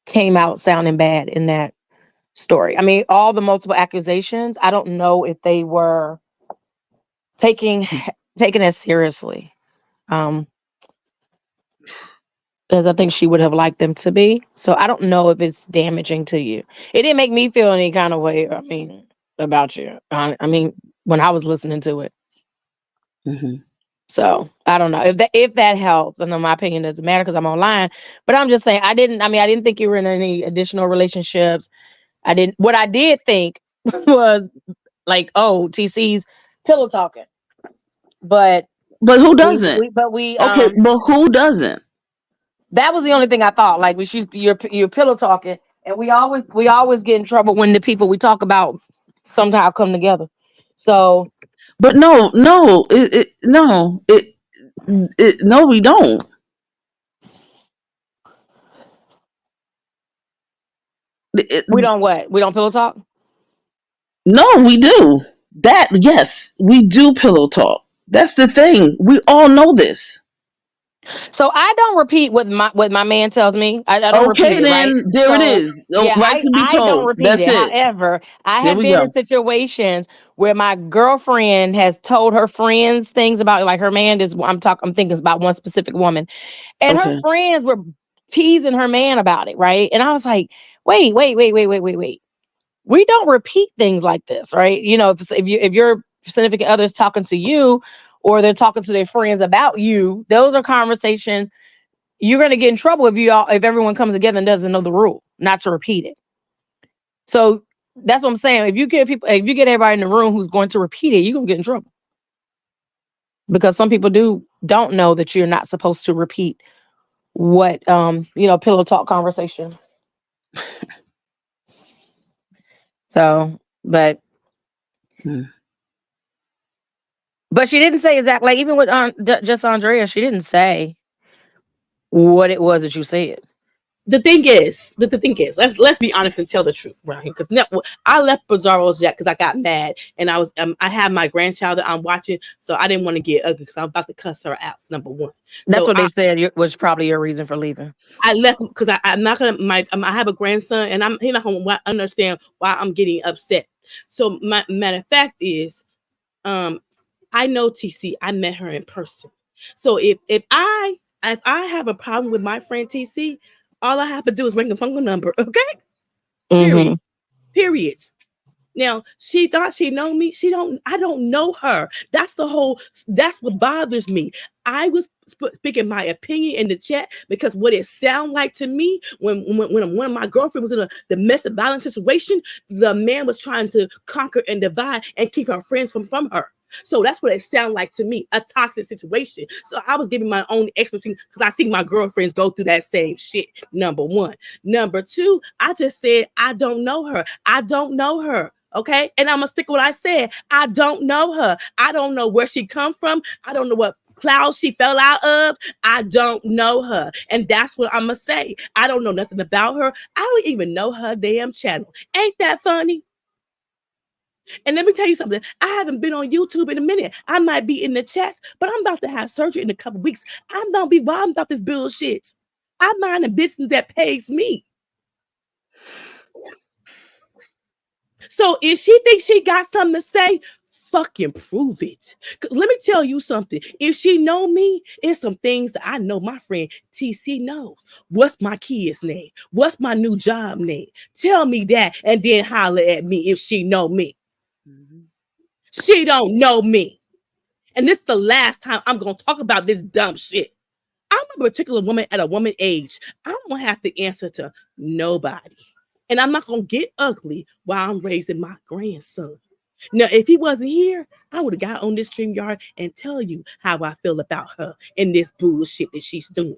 came out sounding bad in that story. I mean, all the multiple accusations. I don't know if they were taking taken as seriously. Um, as I think she would have liked them to be. So I don't know if it's damaging to you. It didn't make me feel any kind of way. I mean, about you. I mean, when I was listening to it. Hmm. So I don't know if that helps. I know my opinion doesn't matter because I'm online, but I'm just saying I didn't. I mean, I didn't think you were in any additional relationships. I didn't. What I did think was like, oh, TC's pillow talking, but But who doesn't? we Okay, but who doesn't? that was the only thing I thought. Like we she's you're pillow talking, and we always get in trouble when the people we talk about somehow come together. So But no, no, no, we don't. It- we don't what? We don't pillow talk. no, we do. That, yes, we do pillow talk. That's the thing. We all know this. So I don't repeat what my man tells me. I don't repeat Okay, it, right? then there it So is. Oh, yeah, right I to be I don't told. repeat That's it. it. However, I There have we been in go. situations where my girlfriend has told her friends things about like her man is I'm thinking about one specific woman, and her Okay. friends were teasing her man about it, right? And I was like, wait. We don't repeat things like this, right? If your significant other's talking to you or they're talking to their friends about you, those are conversations you're going to get in trouble if everyone comes together and doesn't know the rule not to repeat it. So that's what I'm saying. If you get everybody in the room who's going to repeat it, you're going to get in trouble because some people don't know that you're not supposed to repeat what pillow talk conversation. So, Hmm. but she didn't say exactly, like even with just Andrea, she didn't say what it was that you said. The thing is, let's be honest and tell the truth, right? Because I left Bizarro's Jack because I got mad, and I had my grandchild that I'm watching, so I didn't want to get ugly because I'm about to cuss her out. Number one, That's so what they said was probably your reason for leaving. I left because I'm not gonna. I have a grandson, and he's not gonna understand why I'm getting upset. So my matter of fact is, um, I know TC. I met her in person. So if I have a problem with my friend TC, all I have to do is ring the phone number. Okay, Mm-hmm. period. Period. Now she thought she know me. She don't. I don't know her. That's the whole. That's what bothers me. I was speaking my opinion in the chat because what it sound like to me when one of my girlfriend was in a domestic violence situation, the man was trying to conquer and divide and keep her friends from her. So that's what it sounded like to me, a toxic situation. So I was giving my own expertise because I see my girlfriends go through that same shit. Number one. Number two, I just said, I don't know her. I don't know her. Okay. And I'm going to stick with what I said. I don't know her. I don't know where she come from. I don't know what cloud she fell out of. I don't know her. And that's what I'm going to say. I don't know nothing about her. I don't even know her damn channel. Ain't that funny? And let me tell you something. I haven't been on YouTube in a minute. I might be in the chats, but I'm about to have surgery in a couple weeks. I'm not be bothered about this bullshit. I mind a business that pays me. So if she thinks she got something to say, fucking prove it. Cause let me tell you something. If she know me, it's some things that I know my friend TC knows. What's my kid's name? What's my new job name? Tell me that and then holler at me if she know me. Mm-hmm. She don't know me. And this is the last time I'm going to talk about this dumb shit. I'm a particular woman at a woman age. I don't have to answer to nobody. And I'm not going to get ugly while I'm raising my grandson. Now, if he wasn't here, I would have got on this stream yard and tell you how I feel about her and this bullshit that she's doing.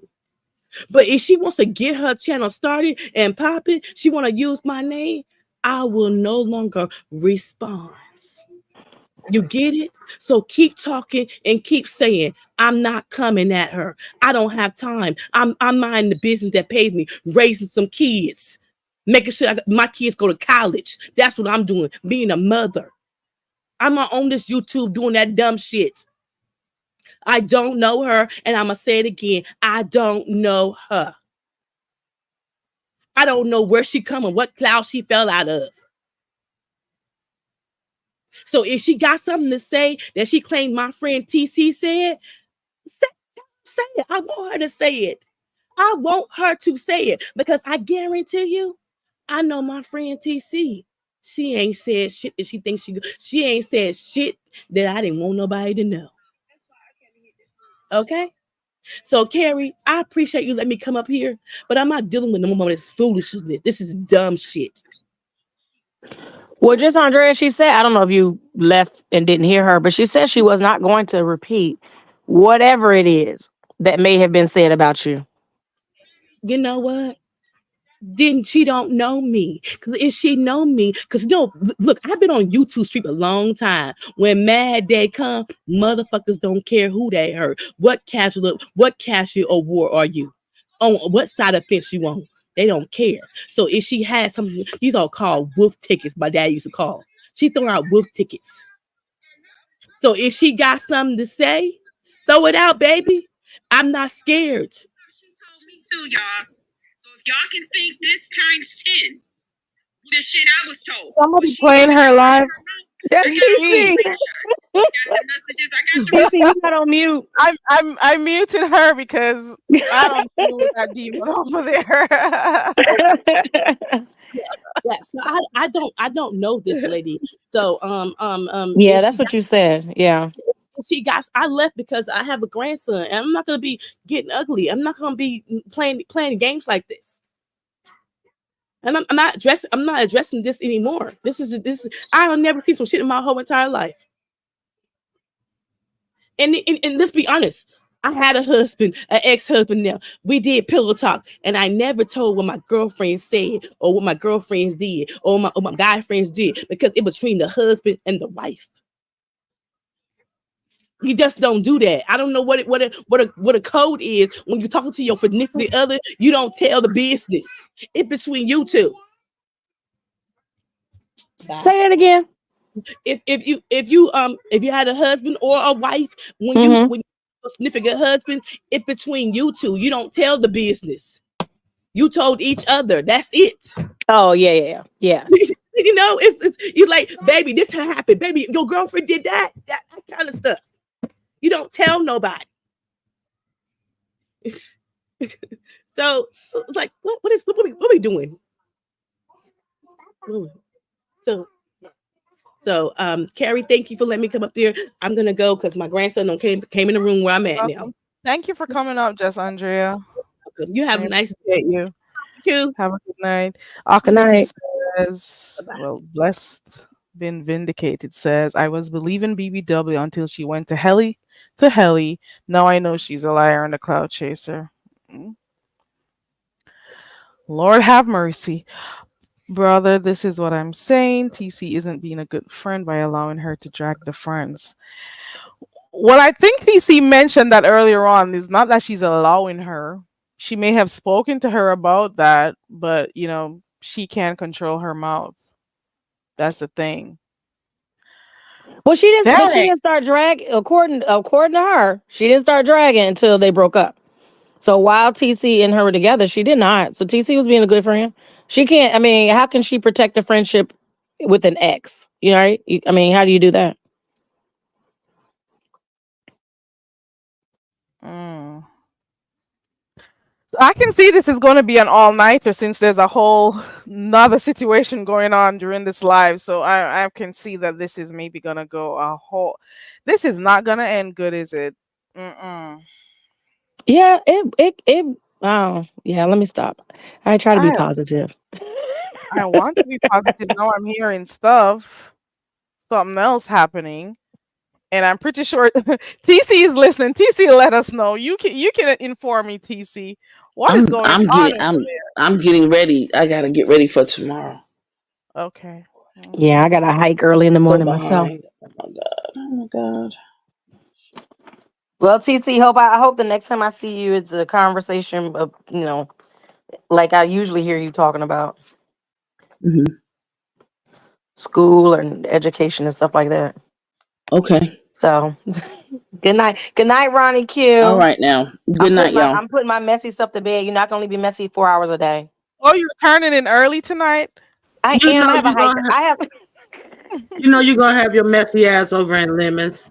But if she wants to get her channel started and popping, she want to use my name, I will no longer respond. You get it? So keep talking and keep saying, I'm not coming at her. I don't have time. I'm minding the business that pays me, raising some kids, making sure my kids go to college. That's what I'm doing, being a mother. I'm not on this YouTube doing that dumb shit. I don't know her, and I'm going to say it again. I don't know her. I don't know where she coming, what cloud she fell out of. So if she got something to say that she claimed my friend TC said, say it. I want her to say it. I want her to say it because I guarantee you, I know my friend TC. She ain't said shit that she thinks she ain't said shit that I didn't want nobody to know. Okay? So Carrie, I appreciate you letting me come up here, but I'm not dealing with no more of this foolishness. This is dumb shit. Well, just Andrea, she said, I don't know if you left and didn't hear her, but she said she was not going to repeat whatever it is that may have been said about you. You know what? Then she don't know me. Cause if she know me, cause no, look, I've been on YouTube Street a long time. When Mad Day come, motherfuckers don't care who they hurt. What casual or war are you? On what side of the fence you on? They don't care. So if she has something, these are called wolf tickets. My dad used to call. She throw out wolf tickets. So if she got something to say, throw it out, baby. I'm not scared. She told me too, y'all. So if y'all can think this times 10, the shit I was told. Somebody playing her live. That's I got a TC. TC. screenshot. I got the messages. I got the TC, you got on mute. I muted her because I don't deal with that demon over there. Yeah, so I don't know this lady. So Yeah, if that's what you said. Yeah. she got I left because I have a grandson and I'm not gonna be getting ugly. I'm not gonna be playing games like this. And I'm not addressing this anymore. This I'll never see some shit in my whole entire life. And let's be honest. I had a husband, an ex-husband now. We did pillow talk, and I never told what my girlfriend said or what my girlfriends did or my guy friends did because it was between the husband and the wife. You just don't do that. I don't know what a code is when you're talking to your significant other. You don't tell the business. It's between you two. Say it again. If you had a husband or a wife Mm-hmm. when a significant husband, it's between you two. You don't tell the business. You told each other. That's it. Oh, yeah, yeah, yeah. Yes. You know, it's you like, baby, this happened. Baby, your girlfriend did that kind of stuff. You don't tell nobody. So like, what are we doing? So So, Carrie, thank you for letting me come up there. I'm gonna go because my grandson done came in the room where I'm at now. Welcome. Thank you for coming up, Jess Andrea. You have I a nice appreciate you. day. Have a good night. Good Oxity night. says, well, blessed, been vindicated, says, I was believing BBW until she went to Helly. Now I know she's a liar and a cloud chaser. Mm. Lord have mercy. Brother, this is what I'm saying. TC isn't being a good friend by allowing her to drag the friends. What I think TC mentioned that earlier on is not that she's allowing her. She may have spoken to her about that, but she can't control her mouth. That's the thing. Well, she didn't, but she Dang. didn't start dragging. According to her, she didn't start dragging until they broke up. So while TC and her were together, she did not. So TC was being a good friend. She can't. I mean, how can she protect a friendship with an ex? You know, right? I mean, how do you do that? Mm. I can see this is going to be an all-nighter since there's a whole another situation going on during this live. So I can see that this is maybe going to go a whole. This is not going to end good, is it? Mm-mm. Yeah. It. Oh, yeah. Let me stop. I try to be I positive. I want to be positive. Now I'm hearing something else happening, and I'm pretty sure TC is listening. TC, let us know. You can inform me, TC. What is I'm going I'm on getting over I'm I'm getting ready. I gotta get ready for tomorrow. there? Okay. Yeah, I Okay. got to hike early in the So morning myself. behind. Oh my god. Oh my god. Well, TC, I hope the next time I see you, it's a conversation of like I usually hear you talking about Hmm. school and education and stuff like that. Okay. So, good night, Ronnie All Q. right now. Good night, y'all. I'm putting my messy stuff to bed. You're not gonna be messy 4 hours a day. Oh, you're turning in early tonight? I You am. know I have a you're hike. gonna I have you're gonna have your messy ass over in lemons.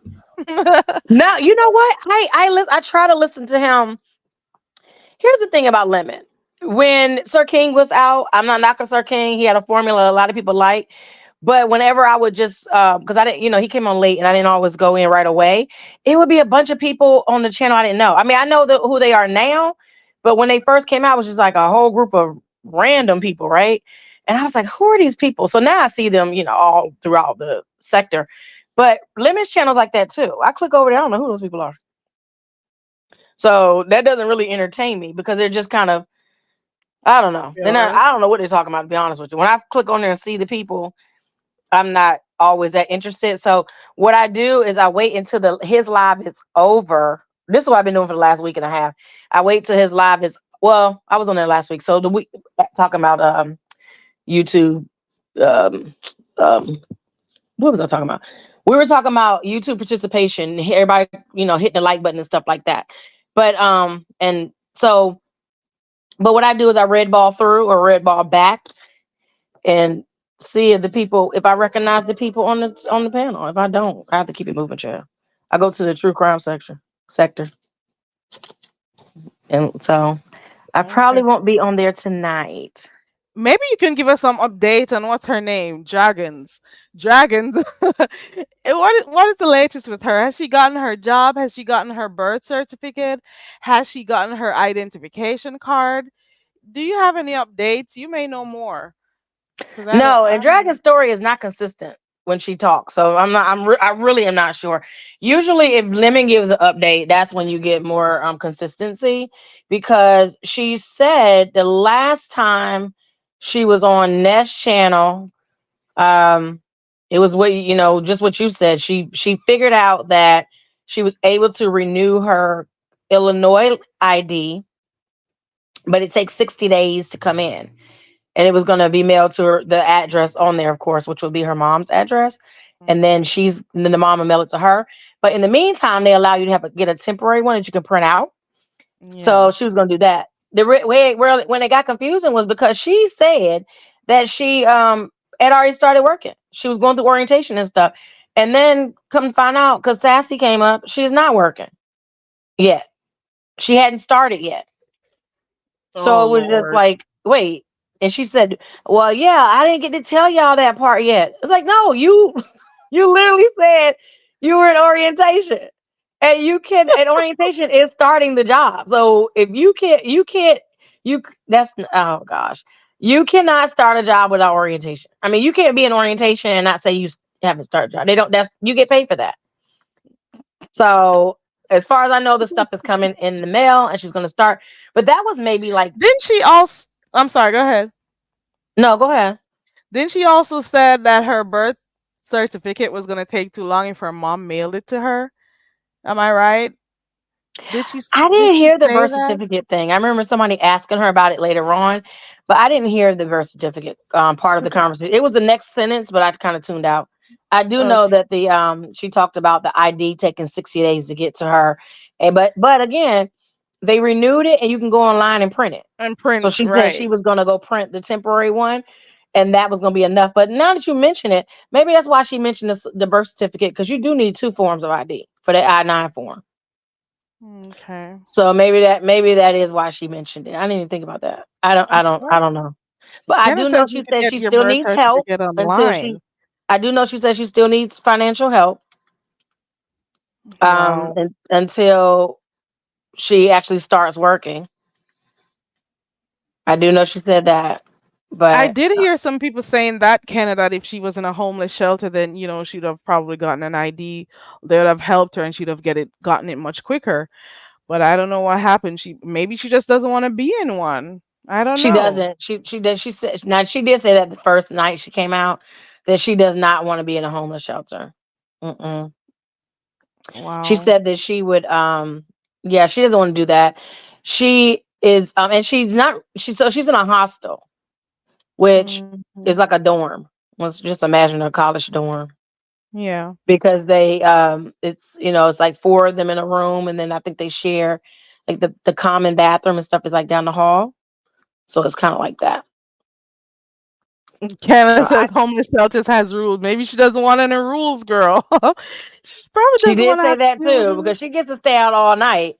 now. You know what? I try to listen to him. Here's the thing about Lemon. When Sir King was out, I'm not knocking Sir King. He had a formula a lot of people like. But whenever I would just, because I didn't, he came on late and I didn't always go in right away, it would be a bunch of people on the channel I didn't know. I mean, I know who they are now, but when they first came out, it was just like a whole group of random people, right? And I was like, who are these people? So now I see them, all throughout the sector. But Lemon's channel's like that too. I click over there, I don't know who those people are. So that doesn't really entertain me because they're just kind of, I don't know. I Fillers. don't know what they're talking about, to be honest with you. When I click on there and see the people, I'm not always that interested. So what I do is I wait until his live is over. This is what I've been doing for the last week and a half. I wait till his live is, well, I was on there last week. So the week talking about YouTube um um what was I talking about? We were talking about YouTube participation, everybody, hitting the like button and stuff like that. But and so but what I do is I red ball through or red ball back and see if if I recognize the people on the panel. If I don't, I have to keep it moving, child. I go to the true crime sector. And so I Okay. probably won't be on there tonight. Maybe you can give us some update on what's her name. Dragons. Dragons. What is the latest with her? Has she gotten her job? Has she gotten her birth certificate? Has she gotten her identification card? Do you have any updates? You may know more because I don't. No, I and don't. Dragon's story is not consistent when she talks. So I'm not. I really am not sure. Usually, if Lemon gives an update, that's when you get more consistency because she said the last time she was on Nest channel, um, it was what just what you said. She figured out that she was able to renew her Illinois ID, but it takes 60 days to come in and it was going to be mailed to her, the address on there, of course, which would be her mom's address. And then Mhm. then the mom will mail it to her. But in the meantime, they allow you to get a temporary one that you can print out. So Yeah. she was going to do that. The way where when it got confusing was because she said that she had already started working. She was going through orientation and stuff. And then come to find out, because Sassy came up, she's not working yet. She hadn't started yet. So Oh it was just Lord. like, wait. And she said, well, yeah, I didn't get to tell y'all that part yet. It's like, no, you. You literally said you were in orientation. And you can and orientation is starting the job. So if you that's oh gosh. You cannot start a job without orientation. I mean, you can't be in orientation and not say haven't started a job. They don't that's you get paid for that. So as far as I know, the stuff is coming in the mail and she's gonna start. But that was maybe like Didn't she also? I'm sorry. Go ahead. no, go ahead. Didn't she also said that her birth certificate was gonna take too long if her mom mailed it to her? Am I right? I Did didn't she hear the say birth that? certificate thing. I remember somebody asking her about it later on, but I didn't hear the birth certificate part of the 'Cause conversation. It was the next sentence, but I kind of tuned out. I do know okay, that the she talked about the ID taking 60 days to get to her, and but again, they renewed it and you can go online and print it. and So print she said she right. was going to go print the temporary one, and that was going to be enough. But now that you mention it, maybe that's why she mentioned the birth certificate because you do need two forms of ID for the I-9 form. Okay. So maybe that is why she mentioned it. I didn't even think about that. I don't know. But I Kenna do know says you she could said get she your still birth needs help certificate until she online. I do know she said she still needs financial help Wow. until she actually starts working. I do know she said that. I But did hear some people saying that Kenna that if she was in a homeless shelter, then she'd have probably gotten an ID. They would have helped her, and she'd have get it gotten it much quicker. But I don't know what happened. She just doesn't want to be in one. I don't she know. doesn't. She did she said now she did say that the first night she came out that she does not want to be in a homeless shelter. Mm-mm. She Wow. said that she would yeah, she doesn't want to do that. She is and she's not she's in a hostel, which Hmm. is like a dorm. Let's just imagine a college dorm. Yeah. Because they it's it's like four of them in a room and then I think they share like the common bathroom and stuff is like down the hall. So it's kind of like that. Kenna So says homeless shelters has rules. Maybe she doesn't want any rules, girl. She probably she doesn't want did to say have to that deal with too it. because she gets to stay out all night.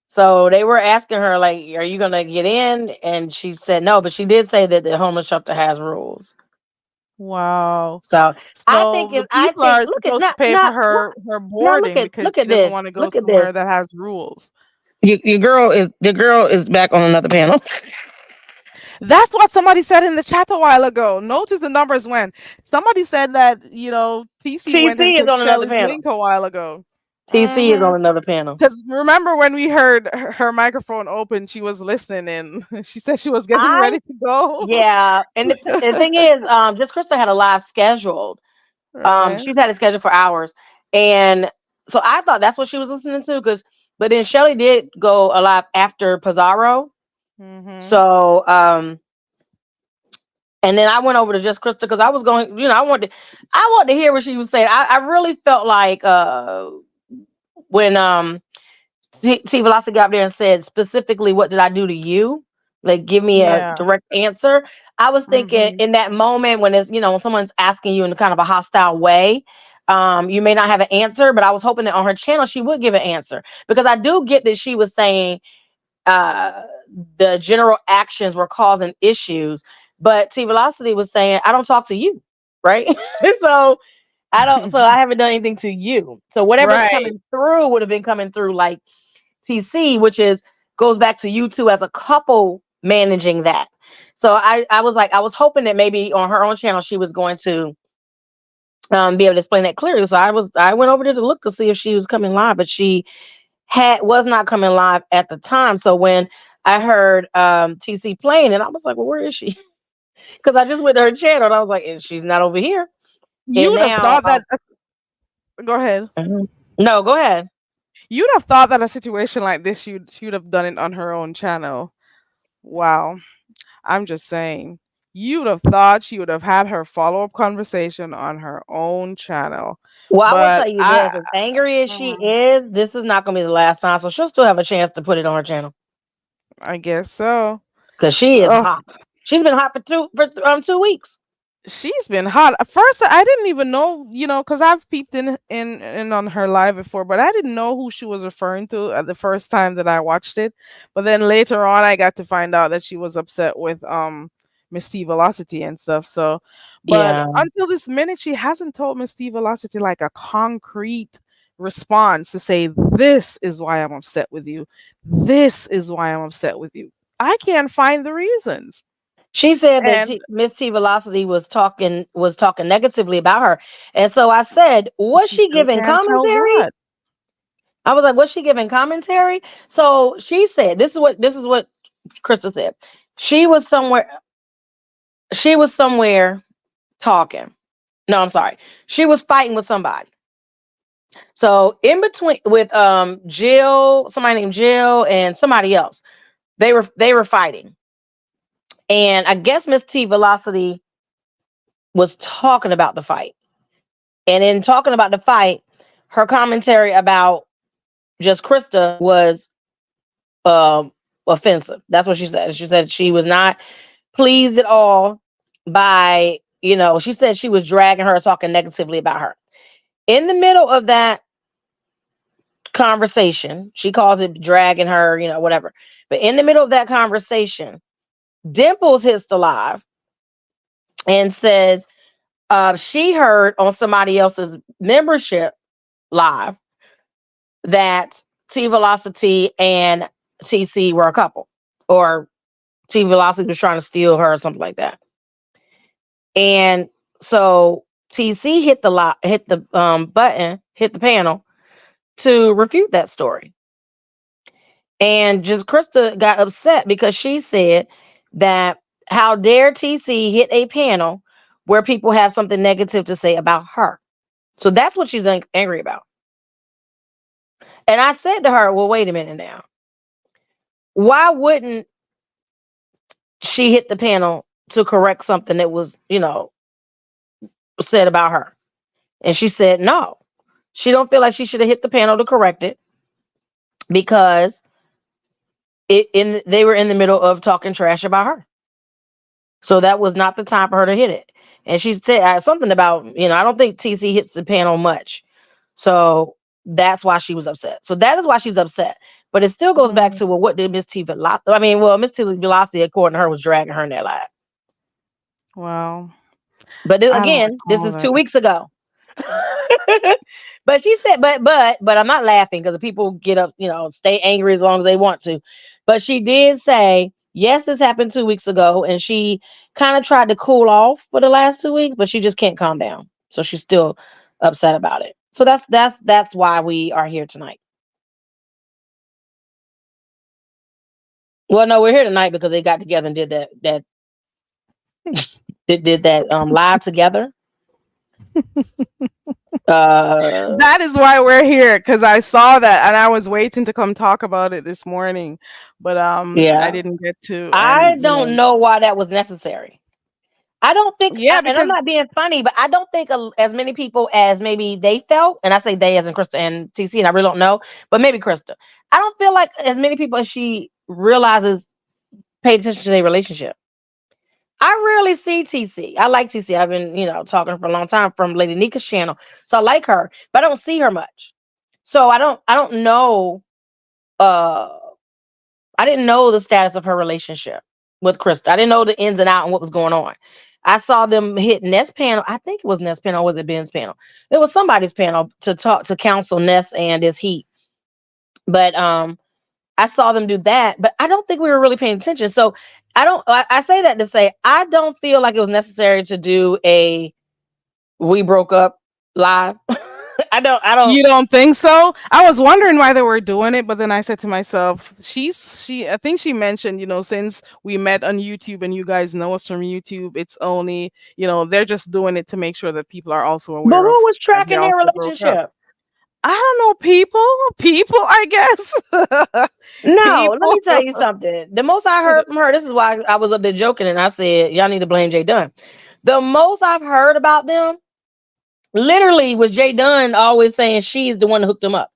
So they were asking her like, "Are you gonna get in?" And she said no, but she did say that the homeless shelter has rules. Wow. So So the I people think are look at supposed to not pay for not what her now boarding because look at she doesn't this want to go look at somewhere this. that has rules. Your girl is back on another panel. That's what somebody said in the chat a while ago. Notice the numbers went. Somebody said that, TC went and TC is clicked on another Shelly's panel. link a while ago. TC is Mm-hmm. on another panel. Because remember when we heard her microphone open, she was listening and she said she was getting I ready to go. Yeah, and the thing is, just Krista had a live scheduled. Right. She's had it scheduled for hours, and so I thought that's what she was listening to. But then Shelly did go a live after Pizarro. Mm-hmm. So, and then I went over to just Krista because I was going, I wanted to hear what she was saying. I really felt like when T Velocity got up there and said specifically, "What did I do to you?" Like, give me a Yeah. direct answer. I was thinking Mm-hmm. in that moment when it's when someone's asking you in kind of a hostile way, you may not have an answer, but I was hoping that on her channel she would give an answer because I do get that she was saying uh, the general actions were causing issues, but T Velocity was saying, "I don't talk to you," right? so so I haven't done anything to you. So whatever's Right. coming through would have been coming through like TC, which is goes back to you two as a couple managing that. So I was like, I was hoping that maybe on her own channel she was going to be able to explain that clearly. So I went over there to look to see if she was coming live, but she was not coming live at the time. So when I heard TC playing and I was like, well, where is she? Because I just went to her channel and I was like, and she's not over here. You And would have now thought that. Go ahead. Mhm. No, go ahead. You'd have thought that a situation like this, she would have done it on her own channel. Wow. I'm just saying. You would have thought she would have had her follow up conversation on her own channel. Well, I will But tell you this: as angry as she mm, is, this is not going to be the last time. So she'll still have a chance to put it on her channel I guess so. because she is Ugh, hot. She's been hot for 2 weeks. she's been hot. At first, I didn't even know, because I've peeped in on her live before, but I didn't know who she was referring to at the first time that I watched it. But then later on, I got to find out that she was upset with Miss T Velocity and stuff. So, but Yeah. until this minute, she hasn't told Miss T Velocity like a concrete response to say, "This is why I'm upset with you. This is why I'm upset with you." I can't find the reasons. She said that And Miss T Velocity was talking negatively about her. And so I said, was she she still giving can't tell commentary? what. I was like, was she giving commentary? So she said, this is what Crystal said. She was somewhere, she was somewhere talking. No, I'm sorry. She was fighting with somebody. So in between with Jill, somebody named Jill and somebody else, they were fighting. And I guess Miss T Velocity was talking about the fight. And in talking about the fight, her commentary about Just Krista was um offensive. That's what she said. She said she was not pleased at all by, she said she was dragging her, talking negatively about her. In the middle of that conversation, she calls it dragging her, whatever. But in the middle of that conversation, Dimples hits the live and says she heard on somebody else's membership live that T Velocity and TC were a couple, or T Velocity was trying to steal her or something like that. And so TC hit the button, hit the panel to refute that story. And just Krista got upset because she said that how dare TC hit a panel where people have something negative to say about her. So that's what she's angry about. And I said to her, well, wait a minute now. Why wouldn't she hit the panel to correct something that was, said about her? And she said no. She don't feel like she should have hit the panel to correct it because they were in the middle of talking trash about her. So that was not the time for her to hit it. And she said something about, I don't think TC hits the panel much. So that's why she was upset. So that is why she's upset. But it still goes back Mm, to, well, what did Miss T Velocity? I mean, well, Miss T Velocity, according to her, was dragging her in that live. well, But I don't again, this recall is that. 2 weeks ago. But she said, but I'm not laughing because people get up, stay angry as long as they want to. But she did say, yes, this happened 2 weeks ago, and she kind of tried to cool off for the last 2 weeks, but she just can't calm down. So she's still upset about it. So that's why we are here tonight. Well, no, we're here tonight because they got together and did that did that live together. Uh That is why we're here, because I saw that and I was waiting to come talk about it this morning, but I yeah. didn't get to. I And don't know why that was necessary. I don't think, yeah, and I'm because not being funny, but I don't think as many people as maybe they felt, and I say they as in Krista and TC, and I really don't know, but maybe Krista. I don't feel like as many people as she realizes paid attention to their relationship. I rarely see TC. I like TC. I've been, talking for a long time from Lady Nika's channel, so I like her, but I don't see her much. So I don't know. Uh, I didn't know the status of her relationship with Krista. I didn't know the ins and out and what was going on. I saw them hit Ness panel. I think it was Ness panel. Or was it Ben's panel? It was somebody's panel to talk to counsel Ness and his heat. But I saw them do that. But I don't think we were really paying attention. So I don't. I say that to say I don't feel like it was necessary to do a we broke up live. I don't. I don't. you don't think so? I was wondering why they were doing it, but then I said to myself, she I think she mentioned, since we met on YouTube and you guys know us from YouTube, it's only, they're just doing it to make sure that people are also But aware who of was that they tracking their also broke up. relationship? I don't know, people, I guess. No, let People. me tell you something. The most I heard from her, this is why I was up there joking and I said, y'all need to blame Jay Dunn. The most I've heard about them literally was Jay Dunn always saying she's the one that hooked them up.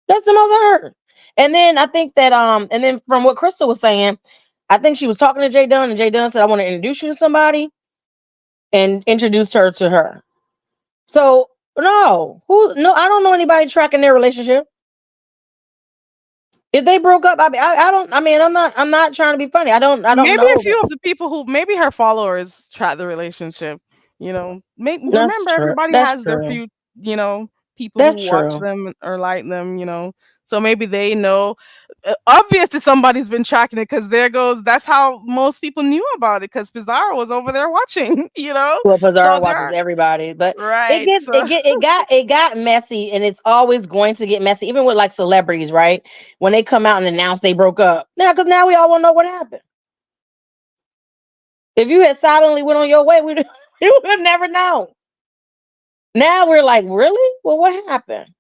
That's the most I heard. And then I think that and then from what Crystal was saying, I think she was talking to Jay Dunn and Jay Dunn said, I want to introduce you to somebody and introduced her to her. So no, I don't know anybody tracking their relationship. If they broke up, I don't. I mean, I'm not trying to be funny. I don't Maybe a know. few of the people who maybe her followers track the relationship. That's Remember true. everybody That's has their true. few, people That's who watch true. them or like them. So maybe they know. Obviously, somebody's been tracking it because there goes. That's how most people knew about it because Pizarro was over there watching. Well, So Pizarro there, watches everybody, but right. So it got messy, and it's always going to get messy, even with like celebrities, right? When they come out and announce they broke up, now because now we all want to know what happened. If you had silently went on your way, we you would never know. Now we're like, really? Well, what happened?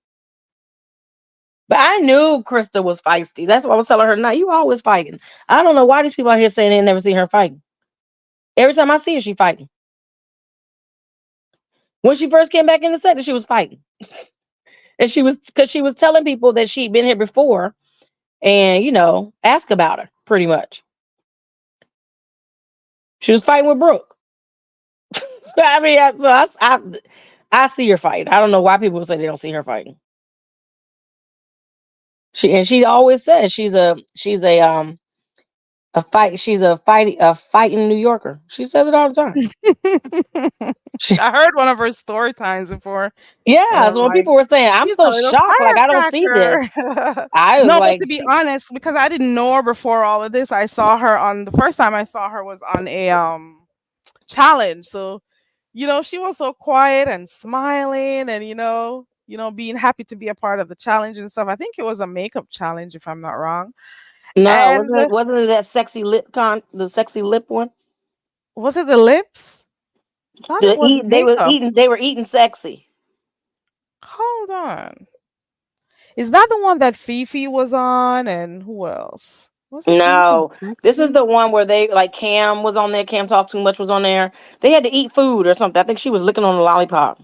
But I knew Krista was feisty. That's what I was telling her. Now you always fighting. I don't know why these people out here saying they never seen her fighting. Every time I see her, she fighting. When she first came back in the set, she was fighting, and she was because she was telling people that she'd been here before, and ask about her. Pretty much, she was fighting with Brooke. I mean, I see her fighting. I don't know why people say they don't see her fighting. She always says she's a fighting New Yorker. She says it all the time. She, I heard one of her story times before, and yeah, I'm so when like, people were saying, I'm she's so a little shocked, like I don't see this. firecracker. I was No, but like, to be honest, because I didn't know her before all of this, I saw her on the first time I saw her was on a challenge. So, she was so quiet and smiling and being happy to be a part of the challenge and stuff. I think it was a makeup challenge if I'm not wrong. no, And wasn't it that the sexy lip one? was it the lips? I thought it was makeup. They were eating sexy. Hold on. Is that the one that Fifi was on and who else? Was it eating No, this is sexy? the one where they like Cam was on there. Cam Talk Too Much was on there. They had to eat food or something. I think she was licking on a lollipop.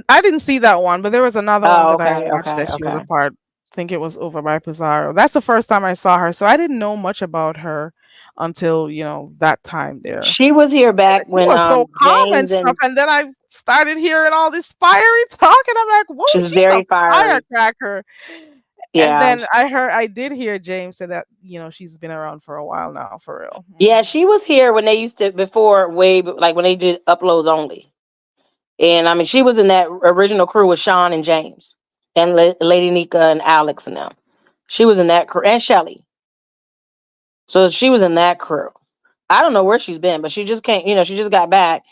I didn't see that one, but there was another one Oh, that I okay, watched okay, that she was a okay. part. I think it was over by Pizarro. That's the first time I saw her, so I didn't know much about her until that time there. She was here And back she when was so calm and James stuff, and and then I started hearing all this fiery talk, and I'm like, "Whoa, she's she's a very fiery. firecracker!" And Yeah, then I did hear James say that she's been around for a while now, for real. yeah. She was here when they used to before like when they did uploads only. And I mean, she was in that original crew with Sean and James and Lady Nika and Alex and them. She was in that crew and Shelly. So she was in that crew. I don't know where she's been, but she just can't. She just got back,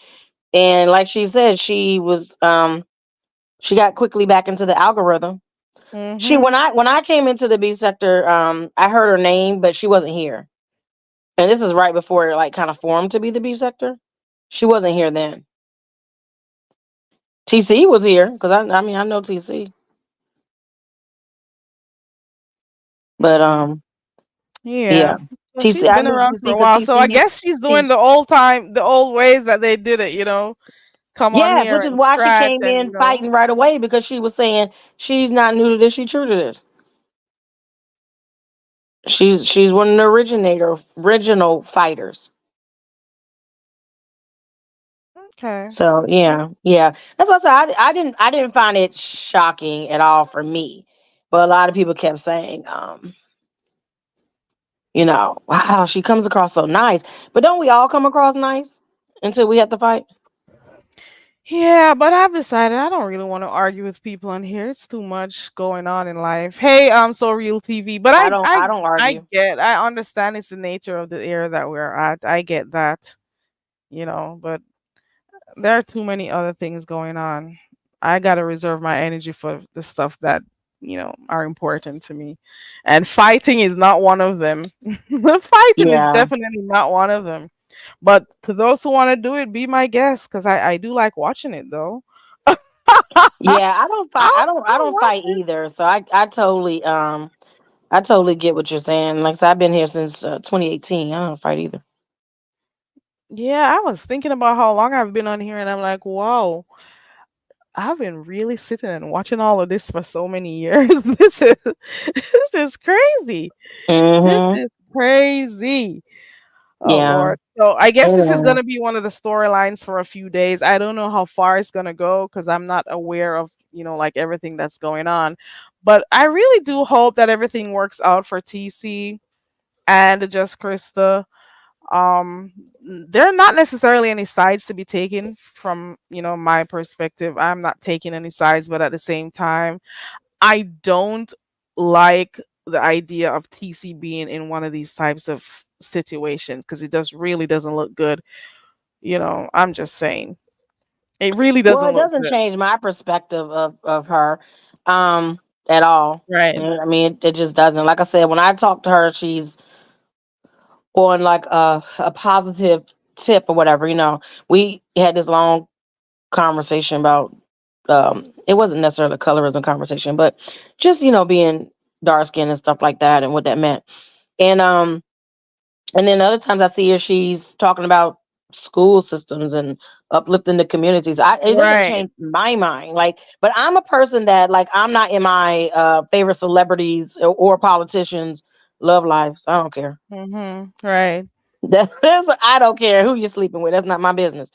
and like she said, she got quickly back into the algorithm. She Mm-hmm. when I came into the B sector, I heard her name, but she wasn't here. And this is right before it like kind of formed to be the B sector. She wasn't here then. TC was here because I mean I know TC, but Yeah. yeah, So TC she's I been knew around for TC a because while. So I TC guess she's doing the old ways that they did it. Come on yes, here which is and why she crack came and in fighting right away because she was saying she's not new to this, she's true to this. She's one of the original fighters. okay. So yeah, yeah. That's what I said. I didn't find it shocking at all for me, but a lot of people kept saying, wow, she comes across so nice. But don't we all come across nice until we have to fight? Yeah, but I've decided I don't really want to argue with people in here. It's too much going on in life. Hey, so real TV. But I don't argue. I understand it's the nature of the era that we're at. I get that, but there are too many other things going on. I gotta reserve my energy for the stuff that are important to me, and fighting is not one of them. Fighting is Yeah, definitely not one of them. But to those who want to do it, be my guest because I do like watching it though. I yeah. I don't fight. I wanna don't watch fight it. either. So I totally get what you're saying. Like I said, I've been here since 2018. I don't fight either. Yeah, I was thinking about how long I've been on here, and I'm like, wow, I've been really sitting and watching all of this for so many years. This is crazy. This Mm-hmm. is crazy. Oh Yeah. Lord. So I guess this is Yeah. gonna be one of the storylines for a few days. I don't know how far it's gonna go because I'm not aware of like everything that's going on. But I really do hope that everything works out for TC and Just Krista. um there are not necessarily any sides to be taken from, my perspective. I'm not taking any sides, but at the same time, I don't like the idea of TC being in one of these types of situations, because it just really doesn't look good. I'm just saying, it really Well, doesn't it look doesn't good. change my perspective of her at all. Right. I mean, it just doesn't. Like I said, when I talk to her, she's on like a positive tip or whatever. We had this long conversation about it wasn't necessarily a colorism conversation, but just being dark skinned and stuff like that and what that meant. And and then other times I see her, she's talking about school systems and uplifting the communities. It doesn't Right. change my mind. Like, but I'm a person that, like, I'm not in my favorite celebrities or politicians' love lives. I don't care. Right. I don't care who you're sleeping with. That's not my business.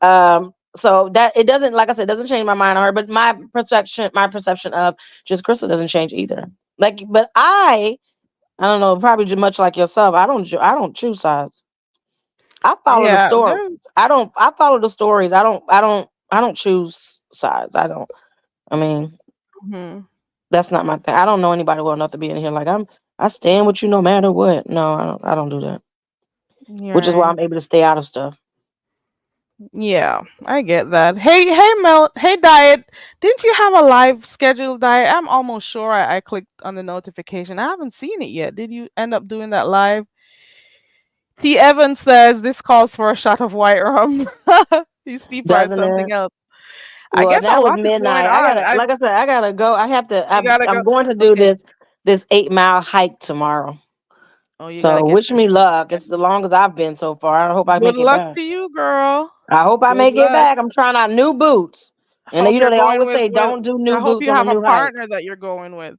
So that it doesn't, like I said, doesn't change my mind on her, but my perception of Just Crystal doesn't change either. Like, but I don't know, probably much like yourself. I don't choose sides. I follow the Yeah, stories. I follow the stories. I don't choose sides. I don't. I mean, mhm, that's not my thing. I don't know anybody well enough to be in here like I stand with you no matter what. No, I don't do that. you're Which is why right. I'm able to stay out of stuff. Yeah, I get that. Hey, Mel. Hey, Diet. Didn't you have a live scheduled, Diet? I'm almost sure I clicked on the notification. I haven't seen it yet. Did you end up doing that live? T. Evans says this calls for a shot of white rum. These people are Doesn't something it? else. I Well, guess a now it's lot is going midnight. I on. gotta, like I said, I gotta go. I have to. You gotta I'm go. going to do Okay. this 8 mile hike tomorrow. Oh, you gotta So get wish your me stuff luck. It's together. the longest I've been so far. I hope I Good make it luck back. to you, girl. I hope I Good make it luck. back. I'm trying out new boots. And Hope you're they going always with say with. don't do I new hope boots you on a have a new hike. partner that you're going with.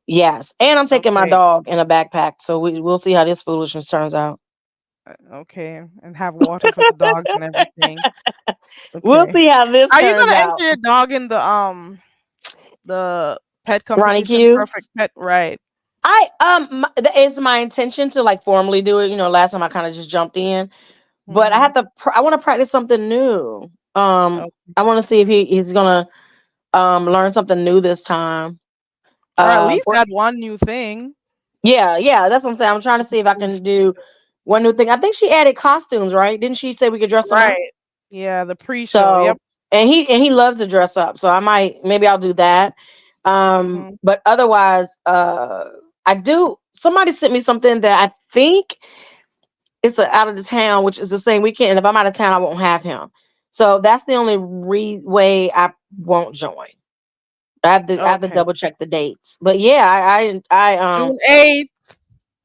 Yes. And I'm taking my Okay. dog in a backpack. So we'll see how this foolishness turns out. Okay, and have water for the dogs and everything. We'll Okay. see how this Are you turns gonna enter out. your dog in the pet Ronnie competition? Perfect Cubes. pet, right? It's my intention to like formally do it. Last time I kind of just jumped in, but Mm-hmm. I want to practice something new. Okay. I want to see if he's gonna learn something new this time. Or at least Or add one new thing. yeah, that's what I'm saying. I'm trying to see if I can do one new thing. I think she added costumes, right? Didn't she say we could dress him up? Right. Yeah, the pre-show. Yep. So, and he loves to dress up. So maybe I'll do that. Mm-hmm. But otherwise, I do. Somebody sent me something that I think it's out of the town, which is the same weekend. And if I'm out of town, I won't have him. So that's the only way I won't join. I have to Okay. double check the dates. But yeah, June 8th.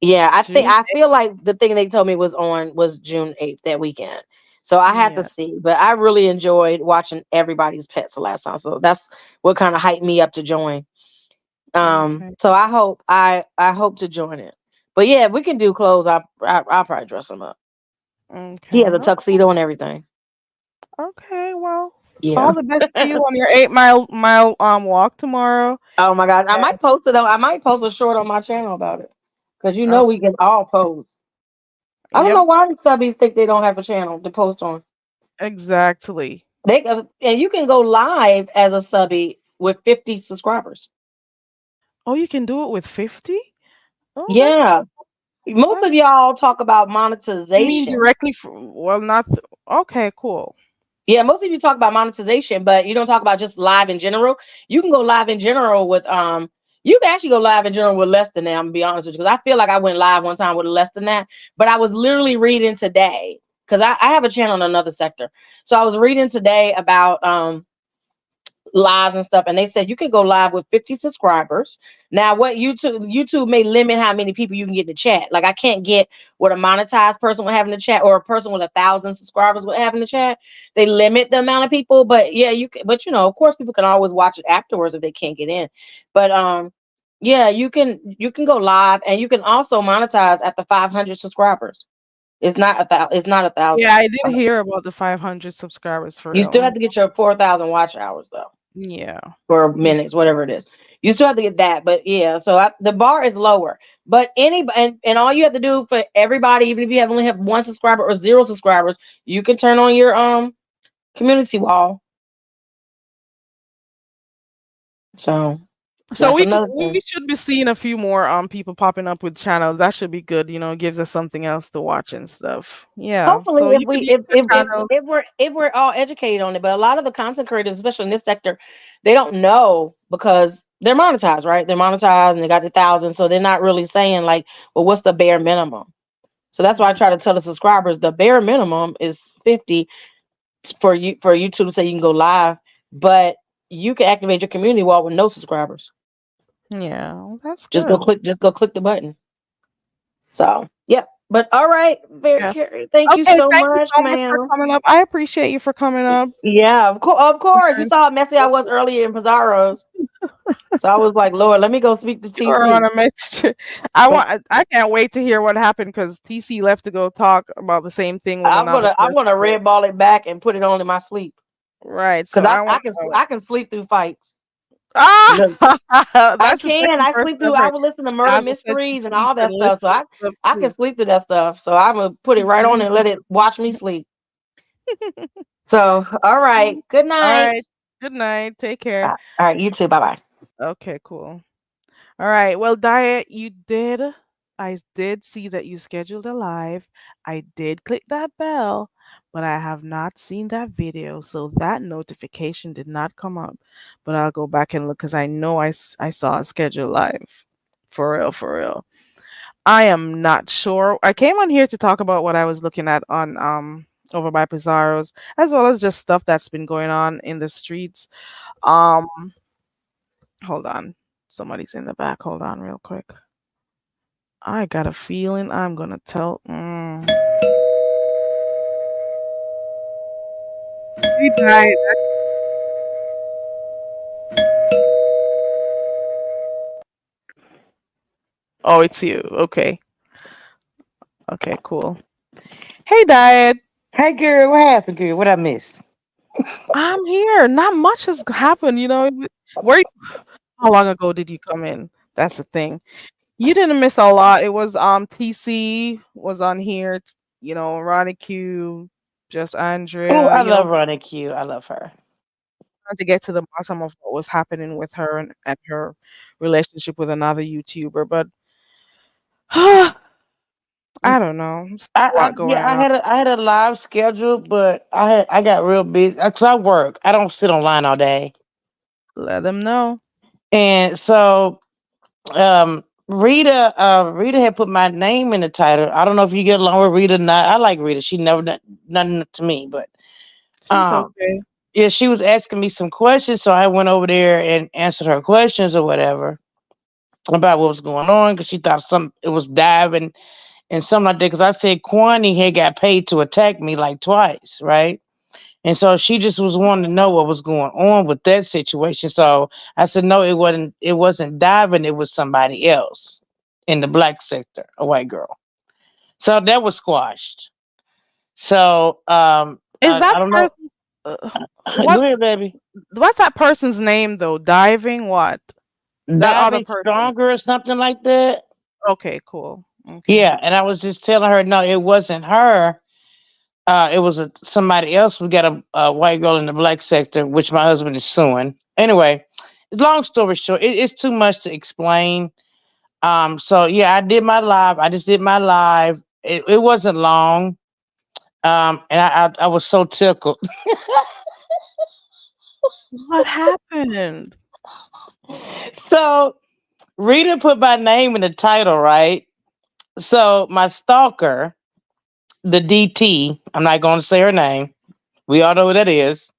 yeah, June. I feel like the thing they told me was June 8th that weekend. So I had to Yeah. see, but I really enjoyed watching everybody's pets the last time. So that's what kind of hyped me up to join. Okay. So I hope to join it. But yeah, if we can do clothes, I'll probably dress him up. He has Okay. a tuxedo and everything. Okay. Well, Yeah. all the best to you on your 8 mile walk tomorrow. Oh my God. I And, might post it on. I might post a short on my channel about it because we okay. can all post. I don't Yep. know why the subbies think they don't have a channel to post on. Exactly. And you can go live as a subby with 50 subscribers. Oh, you can do it with 50? Oh, that's Yeah. Most that's of y'all talk about you mean monetization. directly from, well, not okay, cool. Yeah, most of you talk about monetization, but you don't talk about just live in general. You can go live in general with you can actually go live in general with less than that. I'm gonna be honest with you, because I feel like I went live one time with less than that. But I was literally reading today because I have a channel in another sector. So I was reading today about lives and stuff, and they said you can go live with 50 subscribers. Now what YouTube may limit how many people you can get in the chat. Like I can't get what a monetized person would have in the chat, or a person with 1,000 subscribers would have in the chat. They limit the amount of people, but yeah, you can, but of course people can always watch it afterwards if they can't get in. But yeah, you can go live, and you can also monetize at the 500 subscribers. It's not a Yeah, thousand. I did hear about the 500 subscribers for You real. still have to get your 4,000 watch hours though, Yeah. or Yeah. minutes, whatever it is. You still have to get that, but yeah. So the bar is lower. But and all you have to do for everybody, even if you have only have one subscriber or zero subscribers, you can turn on your community wall. So So that's another we thing. should be seeing a few more people popping up with channels. That should be good. It gives us something else to watch and stuff. Yeah. Hopefully, So if you can we use the channel. if we're all educated on it, but a lot of the content creators, especially in this sector, they don't know because they're monetized, right? They're monetized and they got the thousands, so they're not really saying like, well, what's the bare minimum? So that's why I try to tell the subscribers the bare minimum is 50 for YouTube to say you can go live, but you can activate your community wall with no subscribers. Yeah, well, that's good. Just go click the button. So yeah. But all right, Yeah. thank you Okay. so Thank you much, so much for ma'am. coming up. I appreciate you for coming up. Yeah, of course. You And saw how messy I was earlier in Pizarro's. So I was like, Lord, let me go speak to you're on TC. a message. I can't wait to hear what happened because TC left to go talk about the same thing with another I'm person. gonna red ball it back and put it on in my sleep. Right. So Cause I want to know. I can sleep through fights. Ah, Look, I that's the can. second I person sleep I've through. I heard. will listen to murder Dazzle said she mysteries and sleeps all that and stuff. So listens to stuff I can too. sleep through that stuff. So I'm gonna put it right on and let it watch me sleep. So all right. Good All night. right. Good night. Take care. All right. You too. Bye bye. Okay, cool. All right. Well, Diet, I did see that you scheduled a live. I did click that bell, but I have not seen that video. So that notification did not come up. But I'll go back and look because I know I saw a schedule live. For real, for real. I am not sure. I came on here to talk about what I was looking at on over by Pizarro's, as well as just stuff that's been going on in the streets. Um, hold on. Somebody's in the back. Hold on, real quick. I got a feeling I'm gonna tell. He died. Oh, it's you. Okay. Okay, cool. Hey, Diet. Hey girl, what happened, girl? What I miss? I'm here. Not much has happened. Where? How long ago did you come in? That's the thing. You didn't miss a lot. It was TC was on here. Ronnie Q, just Oh, Andrea. I love Ronnie Q. I love her. Trying to get to the bottom of what was happening with her and her relationship with another YouTuber, but I don't know. There's a lot Yeah, going on. I had a live schedule, but I got real busy because I work. I don't sit online all day, Let them know. and so Rita had put my name in the title. I don't know if you get along with Rita or not. I like Rita. She never done nothing to me, but She's um okay. yeah, she was asking me some questions, so I went over there and answered her questions or whatever about what was going on because she thought some it was diving and something like that. Because I said Kwani had got paid to attack me like twice, right? And so she just was wanting to know what was going on with that situation. So I said, no, it wasn't. It wasn't diving. It was somebody else in the black sector, a white girl. So that was squashed. So Is that I don't know. person? What? Go ahead, baby. What's that person's name though? Diving what? That other Diving person. stronger or something like that. Okay, cool. Okay. Yeah, and I was just telling her, no, it wasn't her. It was somebody else. We got a white girl in the black sector, which my husband is suing. Anyway, long story short, it's too much to explain. So yeah, I did my live. I just did my live. It wasn't long. And I was so tickled. What happened? So Rita put my name in the title, right? So my stalker, the DT, I'm not going to say her name. We all know who that is.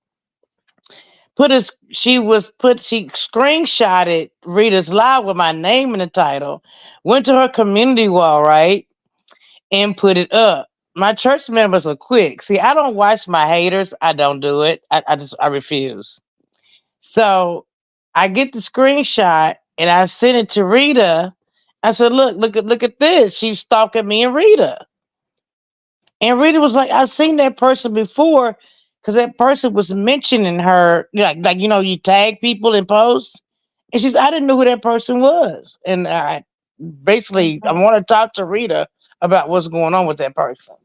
She screenshotted Rita's live with my name in the title, went to her community wall, right, and put it up. My church members are quick. See, I don't watch my haters. I don't do it. I refuse. So I get the screenshot and I sent it to Rita. I said, look at this. She's stalking me and Rita. And Rita was like, I've seen that person before because that person was mentioning her, like you tag people in posts. And she said, I didn't know who that person was. And I basically I Mhm. want to talk to Rita about what's going on with that person.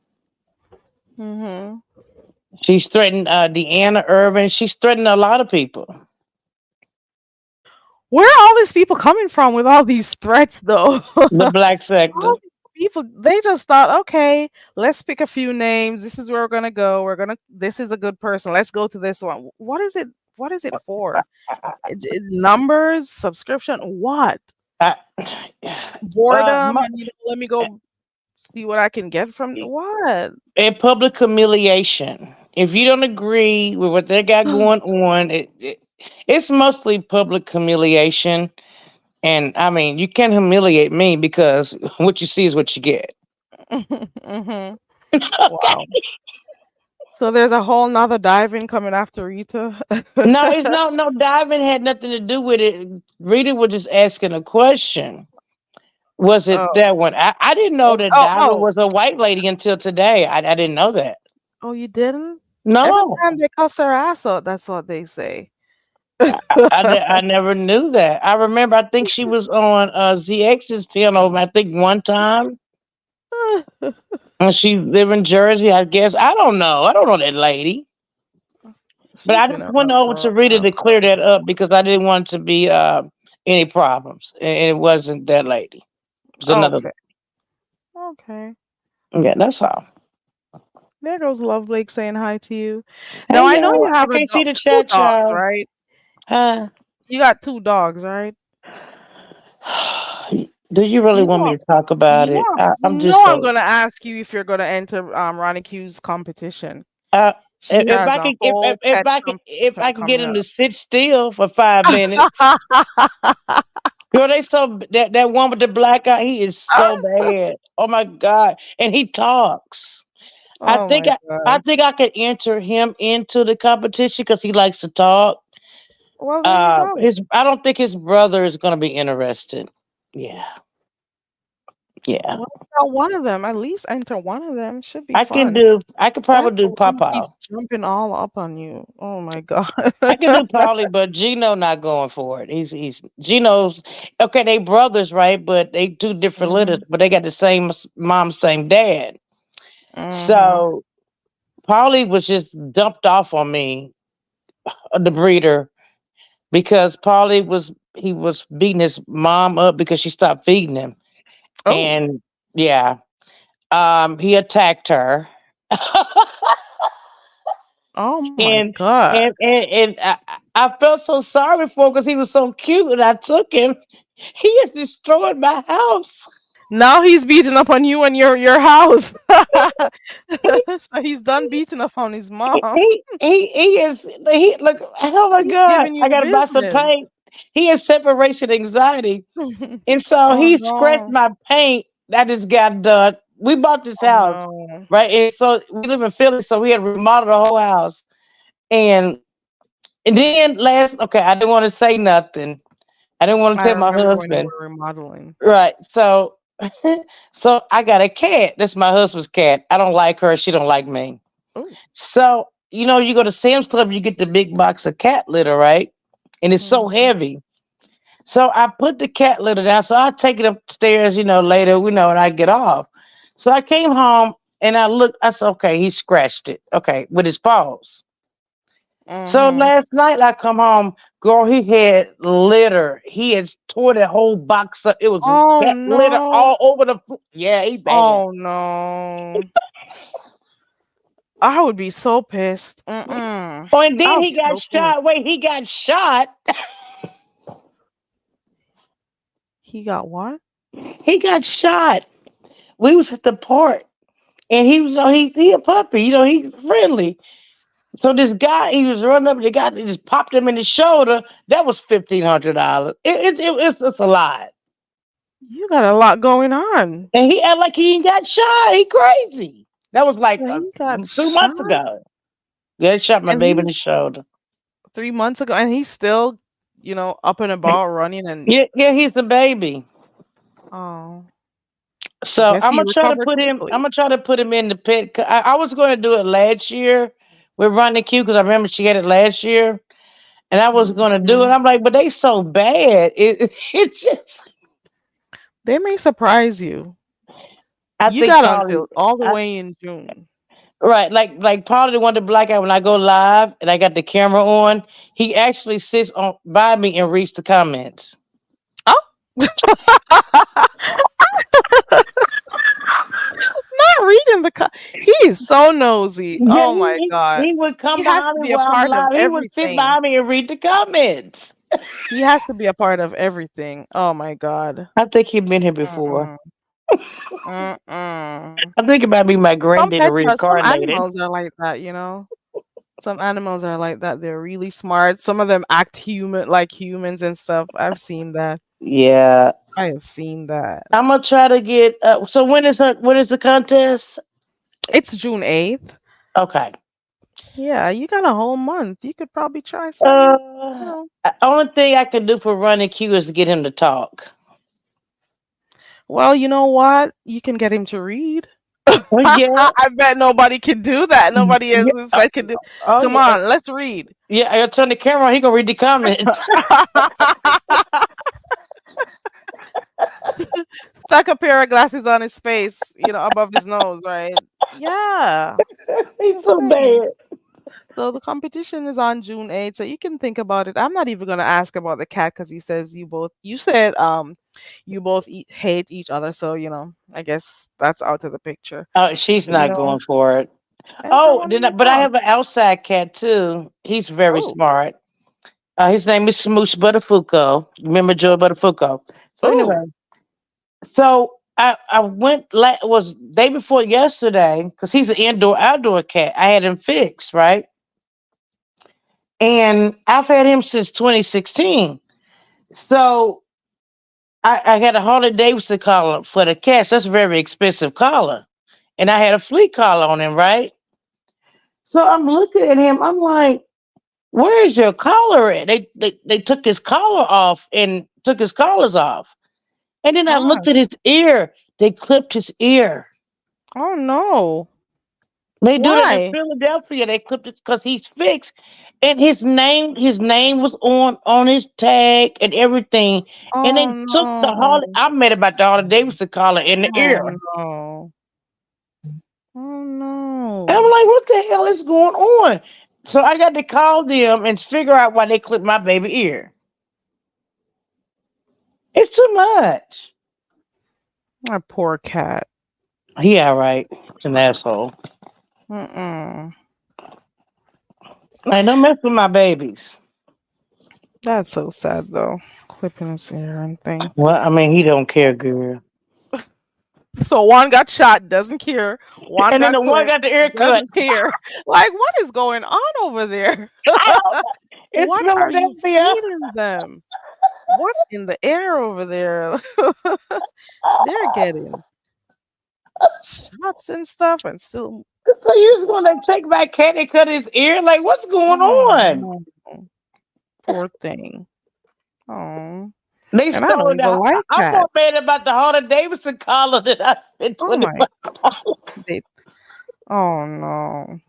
Mhm. She's threatened Deanna Irvin. She's threatened a lot of people. Where are all these people coming from with all these threats, though? The black sector. All these people, they just thought, okay, let's pick a few names. This is where we're gonna go. This is a good person. Let's go to this one. What is it? What is it for? Numbers, subscription, what? I, Boredom, my, and let me go see what I can get from what? a public humiliation. If you don't agree with what they got going on, it's mostly public humiliation. And I mean, you can't humiliate me because what you see is what you get. Mhm. Okay. Wow. So there's a whole nother diving coming after Rita. No, it's no diving had nothing to do with it. Rita was just asking a question. Was it Oh, that one? I didn't know oh, that oh, diver oh, was a white lady until today. I didn't know that. oh! You didn't? Every No, time they cuss her ass out, that's what they say. I never knew that. I remember. I think she was on ZX's piano. I think one time. And she live in Jersey, I guess. I don't know. I don't know that lady. But She's I been just went around over for to a Rita while. to clear that up because I didn't want to be any problems. And it wasn't that lady. It was another Okay, lady. okay. Yeah, that's all. There goes Love Blake saying hi to you. Now Hey I know yo, you I have can't see the two chat, dogs, child. right? Huh? You got two dogs, right? Do you really You want me know, to talk about you it? know, I'm you just know. I'm so gonna ask you if you're gonna enter Ronnie Q's competition. uh She if has I a could whole pet if competition I can get coming him to up. sit still for 5 minutes. Girl, they so that one with the black eye, he is so bad. Oh my God. And he talks. I Oh think my I, I gosh. think I could enter him into the competition because he likes to talk. Well, there you go. His I don't think his brother is gonna be interested. Yeah, yeah. Well, one of them, at least enter one of them. Should be I can fun. do I could That probably do balloon Papa. keeps jumping all up on you. Oh my god. I can do Polly, but Gino not going for it. He's Gino's okay. They brothers, right? But they two different litters, Mhm. but they got the same mom, same dad. Mhm. So Polly was just dumped off on me, the breeder, because Polly was beating his mom up because she stopped feeding him, Oh. and yeah, he attacked her. Oh my and god. I felt so sorry for him because he was so cute, and I took him. He has destroyed my house. Now he's beating up on you and your house. He So he's done beating up on his he mom. he, he is he look. Oh my He's God! giving I you gotta buy some business. paint. He has separation anxiety, and so Oh he scratched no. my paint. That just got done. We bought this Oh house, no. right? And so we live in Philly, so we had to remodel the whole house. And and then okay, I didn't want to say nothing. I didn't want to I tell my remember when you husband. were remodeling. Right. So so I got a cat. That's my husband's cat. I don't like her. She don't like me. Oh. So, you go to Sam's Club, you get the big box of cat litter, right? And it's so Mhm. heavy. So I put the cat litter down. So I take it upstairs, later, when I get off. So I came home and I looked, I said, okay, he scratched it. Okay, with his paws. So Mhm. last night I come home, girl, he had litter. He had tore that whole box up. It was Oh cat litter no. all over the floor. Yeah, he bad. Oh no. I would be so pissed. Mm-mm. Oh, and I then would he be got so pissed. shot. Wait, he got shot. He got what? He got shot. We was at the park, and he was he a puppy. He's friendly. So this guy, he was running up, and the guy he just popped him in the shoulder. That was $1,500. It's a lot. You got a lot going on. And he act like he ain't got shot. He crazy. That was like So he got 2 months shot ago. Yeah, he shot my and baby in he's the shoulder. 3 months ago and he's still, up and about running and Yeah, yeah, he's a baby. oh, I So guess he recovered I'm quickly. gonna try to put him in the pit. I was going to do it last year with Ronnie Q because I remember she had it last year, and I was gonna do it. Mhm. I'm like, but they so bad. It's just. They may surprise you. I You think got probably. until all the I, way in June. right, like probably the one the black guy when I go live and I got the camera on, he actually sits on by me and reads the comments. Oh. Not reading he is so nosy. Yeah, Oh my god. he would He come has behind to me be a while I'm part of live. He would sit everything. by me and read the comments. He has to be a part of everything. Oh my god. I think he'd been here before. Mm-mm. Mm-mm. I think it might be my granddaddy Some reincarnated. animals are like that, you know? Some animals are like that. They're really smart. Some of them act human like humans and stuff. I've seen that. Yeah, I have seen that. I'm gonna try to get. So when is the contest? It's June 8th. Okay. Yeah, you got a whole month. You could probably try some, you Uh, know. only thing I could do for running Q is to get him to talk. Well, you know what? You can get him to read. Well, yeah, I bet nobody can do that. Nobody else yeah. this bet can do. Oh Come yeah, on, let's read. yeah. I'll turn the camera on. He gonna read the comments. Stuck a pair of glasses on his face, above his nose, right? Yeah, He's I'm so saying. bad. So the competition is on June 8th, so you can think about it. I'm not even gonna ask about the cat because he says you said you both hate each other, so I guess that's out of the picture. Oh, she's But, not going for it. and don't Oh, want to move but I on. have an outside cat too. He's very Oh, smart. His name is Smooch Butterfuco. Remember Joe Butterfuco? So oh, anyway, so I went was day before yesterday because he's an indoor outdoor cat. I had him fixed right, and I've had him since 2016. So I had a Harley Davidson collar for the cats. That's a very expensive collar, and I had a flea collar on him, right? So I'm looking at him. I'm like, "Where is your collar at?" They took his collar off and took his collars off. And then I why? looked at his ear. They clipped his ear. Oh no, They do that in why? Philadelphia. They clipped it because he's fixed, and his name was on his tag and everything. And they Oh took the Harley. no, I made about the Harley Davidson collar in the ear. oh no, oh And I'm no. like, what the hell is going on? So I got to call them and figure out why they clipped my baby ear. It's too much. My poor cat. He all right. It's an asshole. Mm-mm. Like, don't mess with my babies. That's so sad though. Clipping his ear and thing. Well, I mean, he don't care, girl. So one got shot, doesn't care. One And then got the one clipped, got the ear cut. doesn't care. Like, what is going on over there? I don't know. It's What are you Philadelphia. feeding them? What's in the air over there? They're getting shots and stuff and still. So you just gonna take my cat and cut his ear? Like, what's going Oh, on? no. Poor thing. Oh. They And I don't stole even the. like I'm more cats. mad about the Harley Davidson collar that I spent Oh my. $25. They, oh no.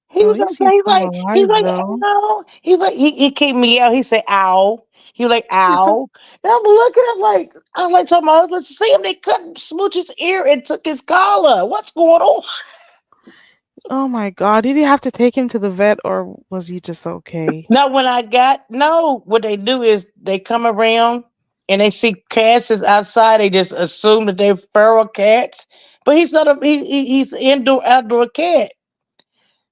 He At was least he's still he's alive like, though. ow. He's like, he kicked me out. He said, ow. He was like, ow. And I'm looking at him like, I'm like, told my husband to see him. They cut Smooch's ear and took his collar. What's going on? Oh my god. Did you have to take him to the vet or was he just okay? Now, when I got, no, what they do is they come around and they see cats is outside. They just assume that they're feral cats. But he's not he's an indoor, outdoor cat.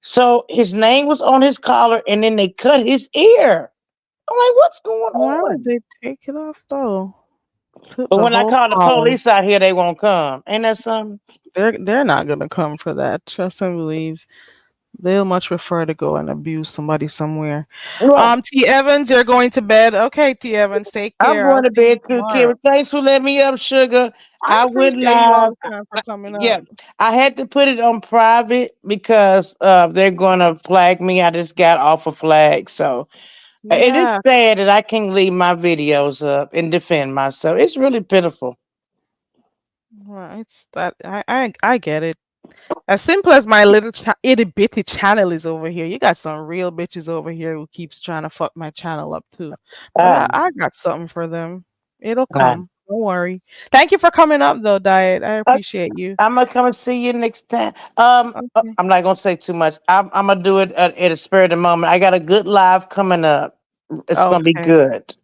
So his name was on his collar and then they cut his ear. I'm like, what's going Why would on? they take it off though? Took But the when I whole call the collar. police out here, they won't come. Ain't that something? They're not gonna come for that. Trust and believe. They'll much prefer to go and abuse somebody somewhere. Right. T Evans, you're going to bed. Okay, T Evans, take I'm care. I'll going to see you bed too, tomorrow. Karen. Thanks for letting me up, sugar. I I went appreciate you all live. the time for coming Yeah, up. I had to put it on private because they're going to flag me. I just got off a flag. So it is Yeah, sad that I can't leave my videos up and defend myself. It's really pitiful. well, it's that I get it. As simple as my little itty bitty channel is over here, you got some real bitches over here who keeps trying to fuck my channel up too. But Uh, I got something for them. It'll uh, come. Don't worry. Thank you for coming up though, Diet. I appreciate you. I'm gonna come and see you next time. Okay. I'm not gonna say too much. I'm gonna do it at a spur of the moment. I got a good live coming up. It's gonna be Okay. good.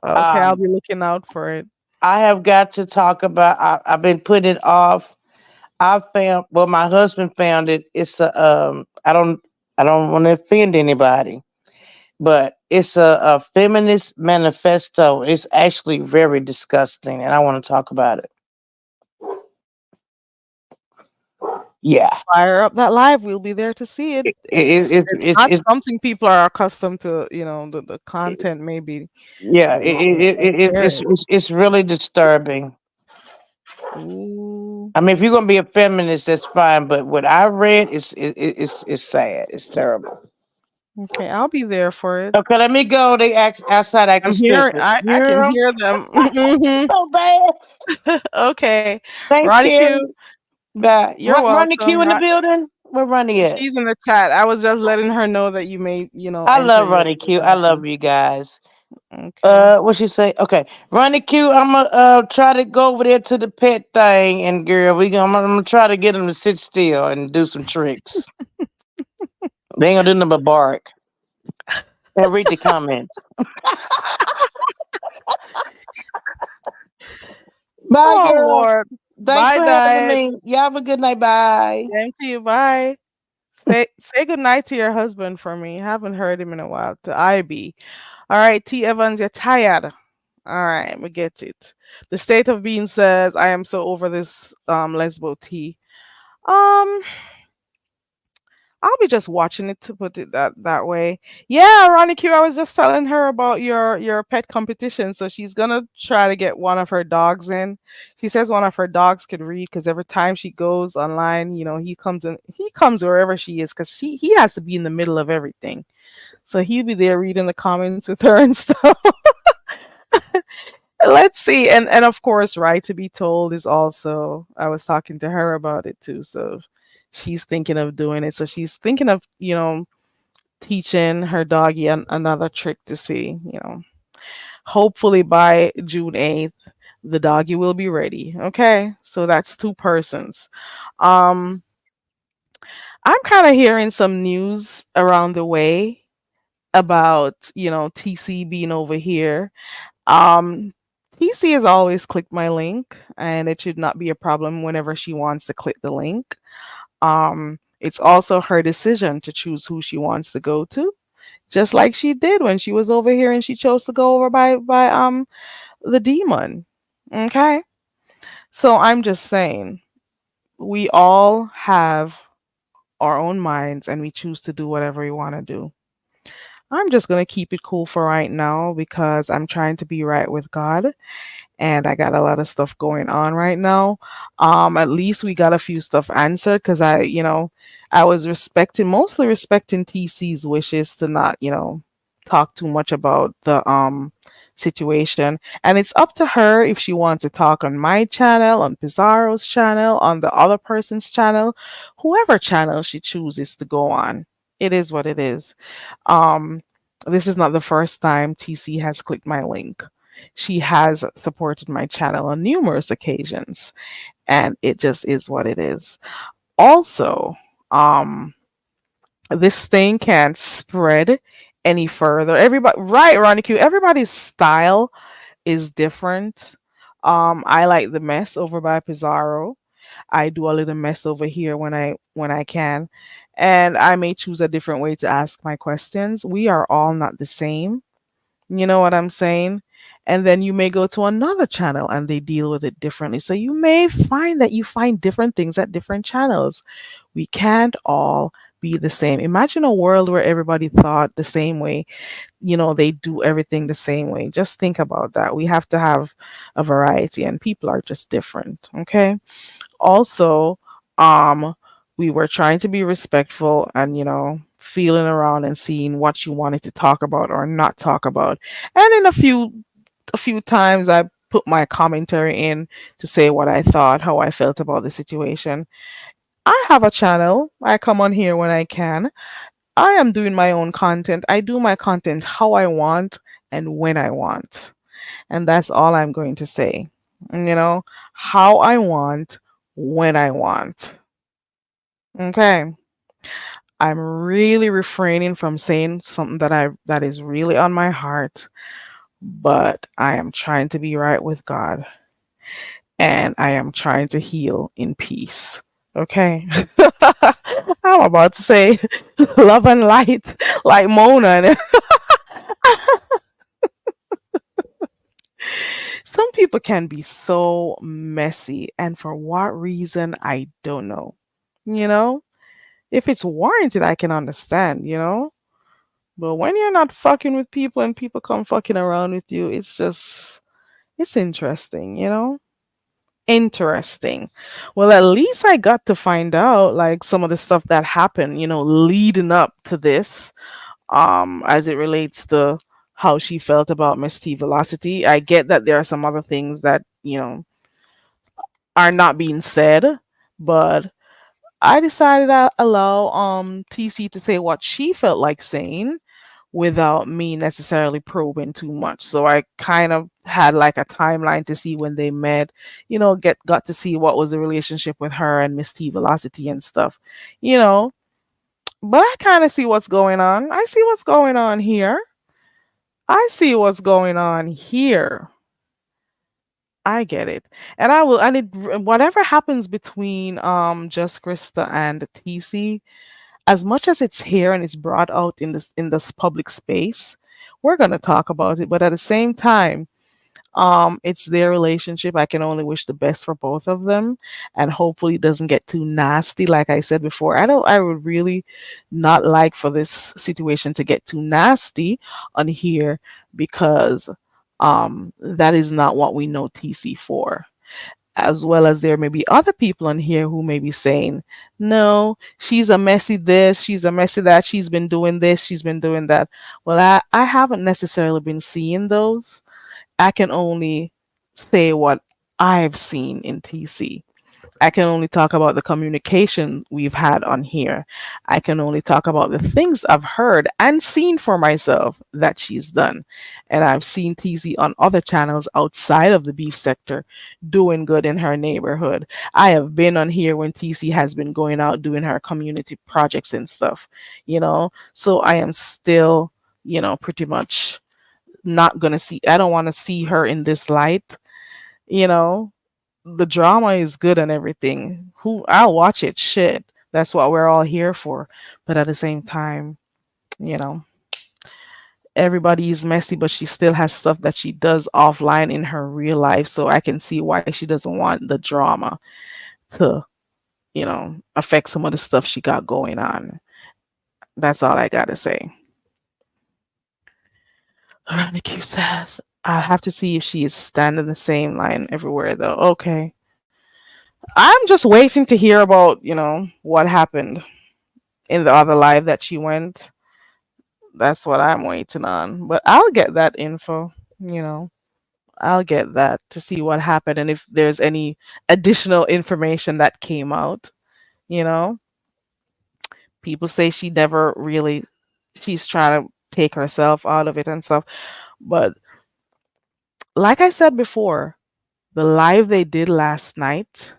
Okay. I'll Um, be looking out for it. I have got to talk about. I've been putting it off. I found. Well, my husband found it. It's a. I don't. I don't want to offend anybody, but it's a feminist manifesto. It's actually very disgusting, and I want to talk about it. Yeah. Fire up that live. We'll be there to see it. It's not It's something people are accustomed to. The content maybe yeah, sharing. it's really disturbing. Ooh. I mean, if you're gonna be a feminist, that's fine. But what I read is sad. It's terrible. Okay, I'll be there for it. Okay, let me go. They act outside acting I'm here. stupid. I You can hear 'em? hear them. Mhm. So bad. Okay. Thanks, Ronnie Q, Carrie. Bye. you're Run the welcome. queue in the building. Where Ronnie at? She's in the chat. I was just letting her know that you may, I enter love your Ronnie Q. I lobby. love you guys. Okay. What she say? Okay, Ronnie Q. I'm gonna try to go over there to the pet thing, and girl, I'm gonna try to get him to sit still and do some tricks. They ain't gonna do nothing but bark and read the comments. Bye, Oh girl. Lord. Thanks Bye, for having Diet. me. You have a good night. Bye. Same to you. Bye. Say good night to your husband for me. Haven't heard him in a while. To IB. All right, T Evans, you're tired. All right, we get it. The state of being says, I am so over this lesbo tea. Um, I'll be just watching it to put it that way. Yeah, Ronnie Q, I was just telling her about your pet competition, so she's gonna try to get one of her dogs in. She says one of her dogs could read because every time she goes online, he comes wherever she is because he has to be in the middle of everything. So he'll be there reading the comments with her and stuff. Let's see. And of course, right to be told is also I was talking to her about it too. So she's thinking of doing it. So she's thinking of, teaching her doggy another trick to see, hopefully by June 8th, the doggy will be ready. Okay. So that's two persons. Um, I'm kind of hearing some news around the way about, TC being over here. Um, TC has always clicked my link, and it should not be a problem whenever she wants to click the link. It's also her decision to choose who she wants to go to, just like she did when she was over here and she chose to go over by the demon. Okay, so I'm just saying we all have our own minds, and we choose to do whatever we want to do. I'm just gonna keep it cool for right now because I'm trying to be right with God and I got a lot of stuff going on right now. At least we got a few stuff answered because I was mostly respecting TC's wishes to not, talk too much about the situation. And it's up to her if she wants to talk on my channel, on Pizarro's channel, on the other person's channel, whoever channel she chooses to go on. It is what it is. Um, this is not the first time TC has clicked my link. She has supported my channel on numerous occasions, and it just is what it is. Also, um, this thing can't spread any further. Everybody, right, Ronnie Q, everybody's style is different. I like the mess over by Pizarro. I do a little mess over here when I can, and I may choose a different way to ask my questions. We are all not the same. You know what I'm saying? And then you may go to another channel and they deal with it differently. So you may find that you find different things at different channels. We can't all be the same. Imagine a world where everybody thought the same way. They do everything the same way. Just think about that. We have to have a variety, and people are just different. Okay. Also, um, we were trying to be respectful and, feeling around and seeing what you wanted to talk about or not talk about. And in a few times I put my commentary in to say what I thought, how I felt about the situation. I have a channel. I come on here when I can. I am doing my own content. I do my content how I want and when I want. And that's all I'm going to say. You know, how I want, when I want. Okay. I'm really refraining from saying something that is really on my heart, but I am trying to be right with God and I am trying to heal in peace. Okay. I'm about to say love and light like Mona. Some people can be so messy, and for what reason, I don't know. You know, if it's warranted, I can understand, But when you're not fucking with people and people come fucking around with you, it's interesting. Interesting. Well, at least I got to find out like some of the stuff that happened, leading up to this, as it relates to how she felt about Miss T Velocity. I get that there are some other things that, are not being said, but I decided to allow TC to say what she felt like saying without me necessarily probing too much. So I kind of had like a timeline to see when they met, got to see what was the relationship with her and Miss T Velocity and stuff, you know. But I kind of see what's going on. I see what's going on here. I see what's going on here. I get it. And I will and it whatever happens between Just Krista and TC, as much as it's here and it's brought out in this public space, we're gonna talk about it. But at the same time, it's their relationship. I can only wish the best for both of them, and hopefully it doesn't get too nasty. Like I said before, I would really not like for this situation to get too nasty on here because that is not what we know TC for. As well as there may be other people on here who may be saying, no, she's a messy this, she's a messy that, she's been doing this, she's been doing that. Well, I haven't necessarily been seeing those. I can only say what I've seen in TC. I can only talk about the communication we've had on here. I can only talk about the things I've heard and seen for myself that she's done. And I've seen TC on other channels outside of the beef sector doing good in her neighborhood. I have been on here when TC has been going out doing her community projects and stuff, So I am still, pretty much not gonna see I don't want to see her in this light, you know. The drama is good and everything. Who I'll watch it, shit. That's what we're all here for. But at the same time, you know, everybody is messy, but she still has stuff that she does offline in her real life. So I can see why she doesn't want the drama to, affect some of the stuff she got going on. That's all I gotta say. Veronica Q says, I have to see if she is standing the same line everywhere though. Okay. I'm just waiting to hear about, what happened in the other live that she went. That's what I'm waiting on. But I'll get that info, you know. I'll get that to see what happened and if there's any additional information that came out, you know. People say she never really she's trying to take herself out of it and stuff. But like I said before, the live they did last night,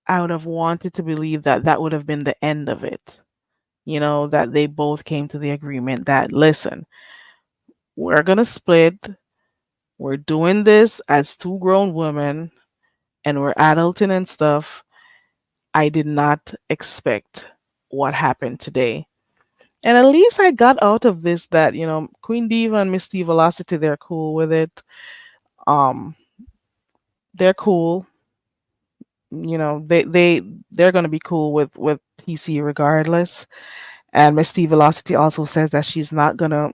I would have wanted to believe that that would have been the end of it. That they both came to the agreement that, listen, we're going to split. We're doing this as two grown women and we're adulting and stuff. I did not expect what happened today. And at least I got out of this that, Queen Diva and Miss T Velocity, they're cool with it. Um, they're cool. They're gonna be cool with TC regardless. And Miss T Velocity also says that she's not gonna,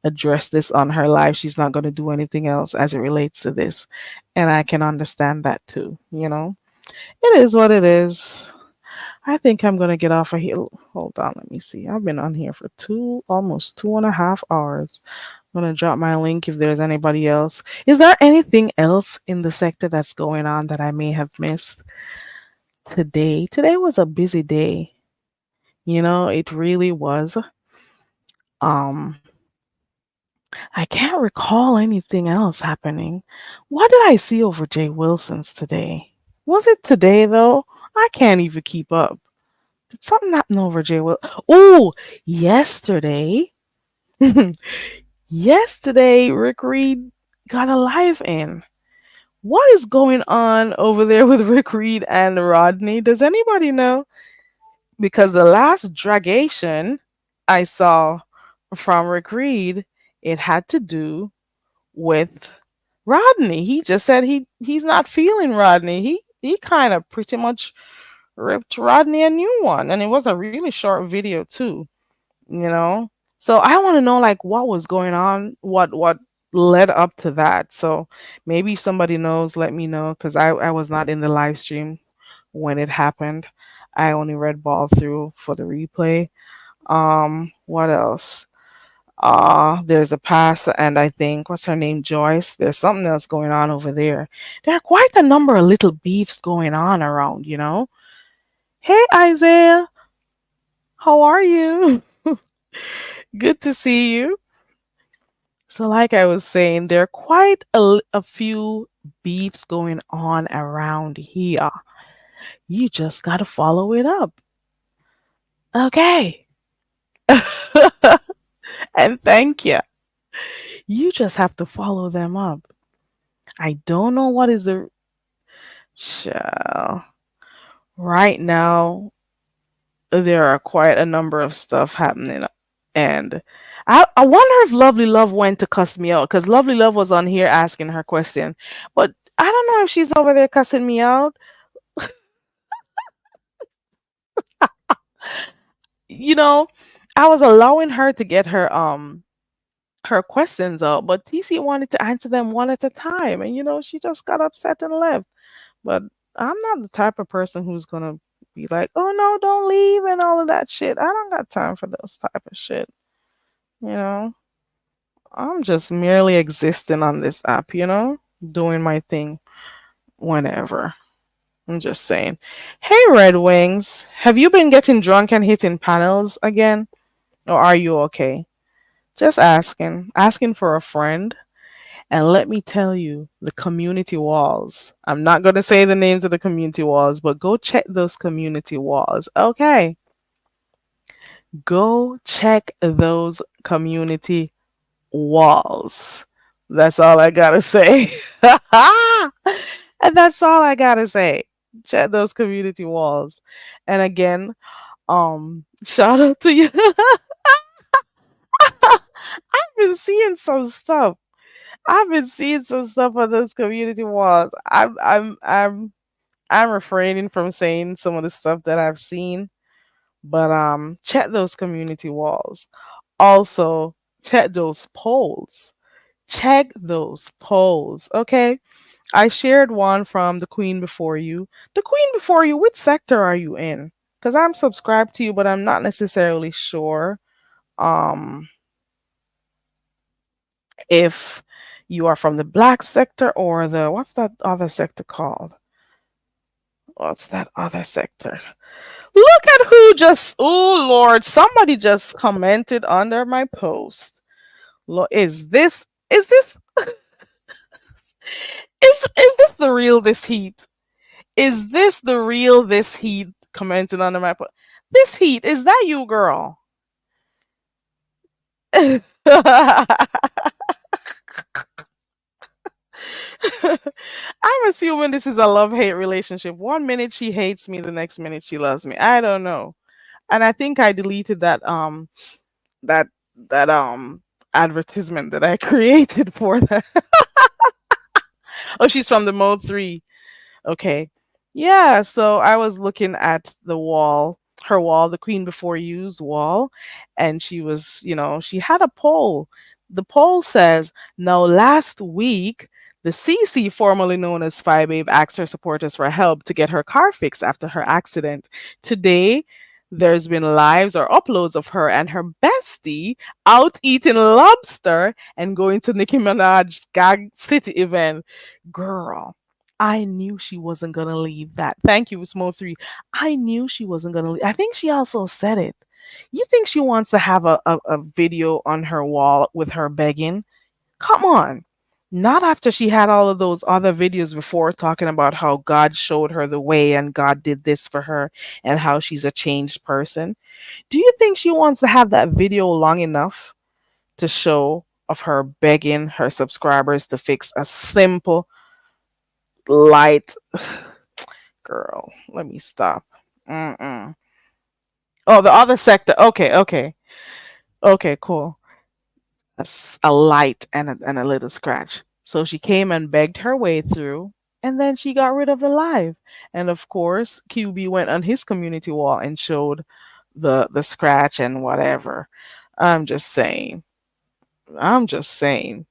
address this on her live. She's not gonna do anything else as it relates to this. And I can understand that too. It is what it is. I think I'm gonna get off of here. Hold on, let me see. I've been on here for almost 2.5 hours. I'm gonna drop my link if there's anybody else. Is there anything else in the sector that's going on that I may have missed? Today was a busy day. It really was. Um, I can't recall anything else happening. What did I see over Jay Wilson's today? Was it today though? I can't even keep up. Did something happen over Jay Wilson? Oh, yesterday. Yesterday, Rick Reed got a live in. What is going on over there with Rick Reed and Rodney? Does anybody know? Because the last dragation I saw from Rick Reed, it had to do with Rodney. He just said he's not feeling Rodney. He kind of pretty much ripped Rodney a new one, and it was a really short video too. You know, so I want to know like what was going on, what led up to that. So maybe if somebody knows, let me know because I was not in the live stream when it happened. I only read ball through for the replay. What else? There's a pass, and I think what's her name, Joyce. There's something else going on over there. There are quite a number of little beefs going on around. Hey, Isaiah, how are you? Good to see you. So, like I was saying, there are quite a few beefs going on around here. You just gotta follow it up. Okay. And thank you. You just have to follow them up. I don't know what is the Child. Right now. There are quite a number of stuff happening, and I wonder if Lovely Love went to cuss me out because Lovely Love was on here asking her question, but I don't know if she's over there cussing me out. You know, I was allowing her to get her questions out, but TC wanted to answer them one at a time, and she just got upset and left. But I'm not the type of person who's gonna be like, "Oh no, don't leave" and all of that shit. I don't got time for those type of shit. You know, I'm just merely existing on this app, doing my thing whenever. I'm just saying. Hey, Red Wings, have you been getting drunk and hitting panels again? Or are you okay? Just asking for a friend. And let me tell you, the community walls. I'm not going to say the names of the community walls, but go check those community walls. Okay. Go check those community walls. That's all I gotta say. And that's all I gotta say. Check those community walls. And again, shout out to you. I've been seeing some stuff. I've been seeing some stuff on those community walls. I'm refraining from saying some of the stuff that I've seen, but check those community walls. Also, check those polls. Check those polls, okay? I shared one from the Queen Before You. The Queen Before You, which sector are you in? Because I'm subscribed to you, but I'm not necessarily sure um, if you are from the black sector or what's that other sector called? What's that other sector? Look at who just, oh Lord, somebody just commented under my post. Is this the real this heat? Is this the real this heat commenting under my post? This heat, is that you, girl? I'm assuming this is a love-hate relationship. One minute she hates me, the next minute she loves me. I don't know. And I think I deleted that that advertisement that I created for that. Oh, she's from the Mode 3. Okay. Yeah, so I was looking at the wall, her wall, the Queen Before You's wall, and she had a poll. The poll says, now last week, the CC, formerly known as Spy Babe, asked her supporters for help to get her car fixed after her accident. Today, there's been lives or uploads of her and her bestie out eating lobster and going to Nicki Minaj's Gag City event. Girl, I knew she wasn't gonna leave that. Thank you, Smo 3. I knew she wasn't gonna leave. I think she also said it. You think she wants to have a video on her wall with her begging? Come on. Not after she had all of those other videos before talking about how God showed her the way and God did this for her and how she's a changed person. Do you think she wants to have that video long enough to show of her begging her subscribers to fix a simple light? Girl, let me stop. Mm-mm. Oh, the other sector. Okay, okay. Okay, cool. A light and a little scratch. So she came and begged her way through, and then she got rid of the live. And of course, QB went on his community wall and showed the scratch and whatever. I'm just saying. I'm just saying.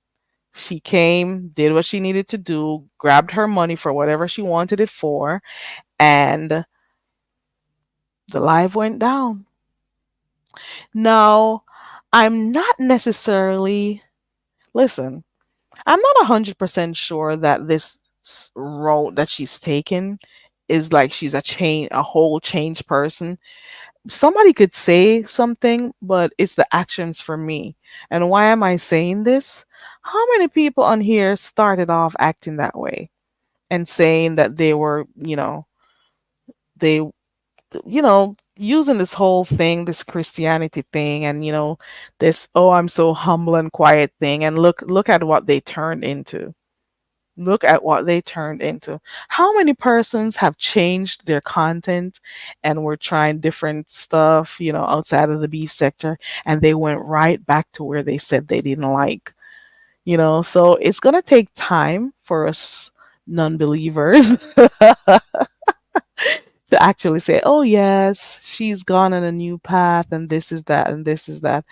She came, did what she needed to do, grabbed her money for whatever she wanted it for, and the live went down. Now, I'm not necessarily, listen, I'm not 100% sure that this road that she's taken is like she's a whole changed person. Somebody could say something, but it's the actions for me. And why am I saying this? How many people on here started off acting that way and saying that they were, they, using this whole thing, this Christianity thing, and this, oh, I'm so humble and quiet thing, and look at what they turned into. Look at what they turned into. How many persons have changed their content and were trying different stuff, outside of the beef sector, and they went right back to where they said they didn't like, So it's going to take time for us non believers to actually say, oh, yes, she's gone on a new path, and this is that, and this is that.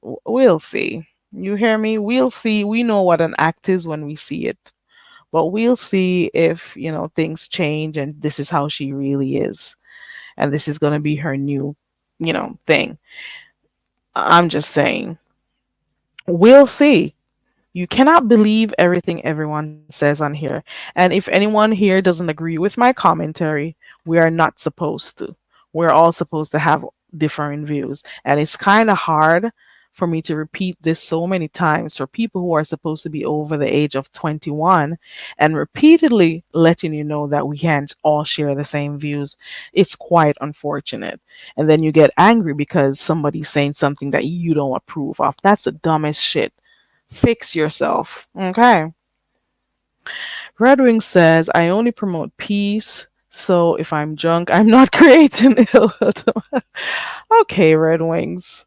We'll see. You hear me? We'll see. We know what an act is when we see it. But we'll see if, things change and this is how she really is. And this is going to be her new, thing. I'm just saying. We'll see. You cannot believe everything everyone says on here. And if anyone here doesn't agree with my commentary, we are not supposed to. We're all supposed to have different views. And it's kind of hard for me to repeat this so many times for people who are supposed to be over the age of 21 and repeatedly letting you know that we can't all share the same views. It's quite unfortunate. And then you get angry because somebody's saying something that you don't approve of. That's the dumbest shit. Fix yourself. Okay. Red Wing says, I only promote peace. So if I'm drunk, I'm not creating ill will. Okay, Red Wings.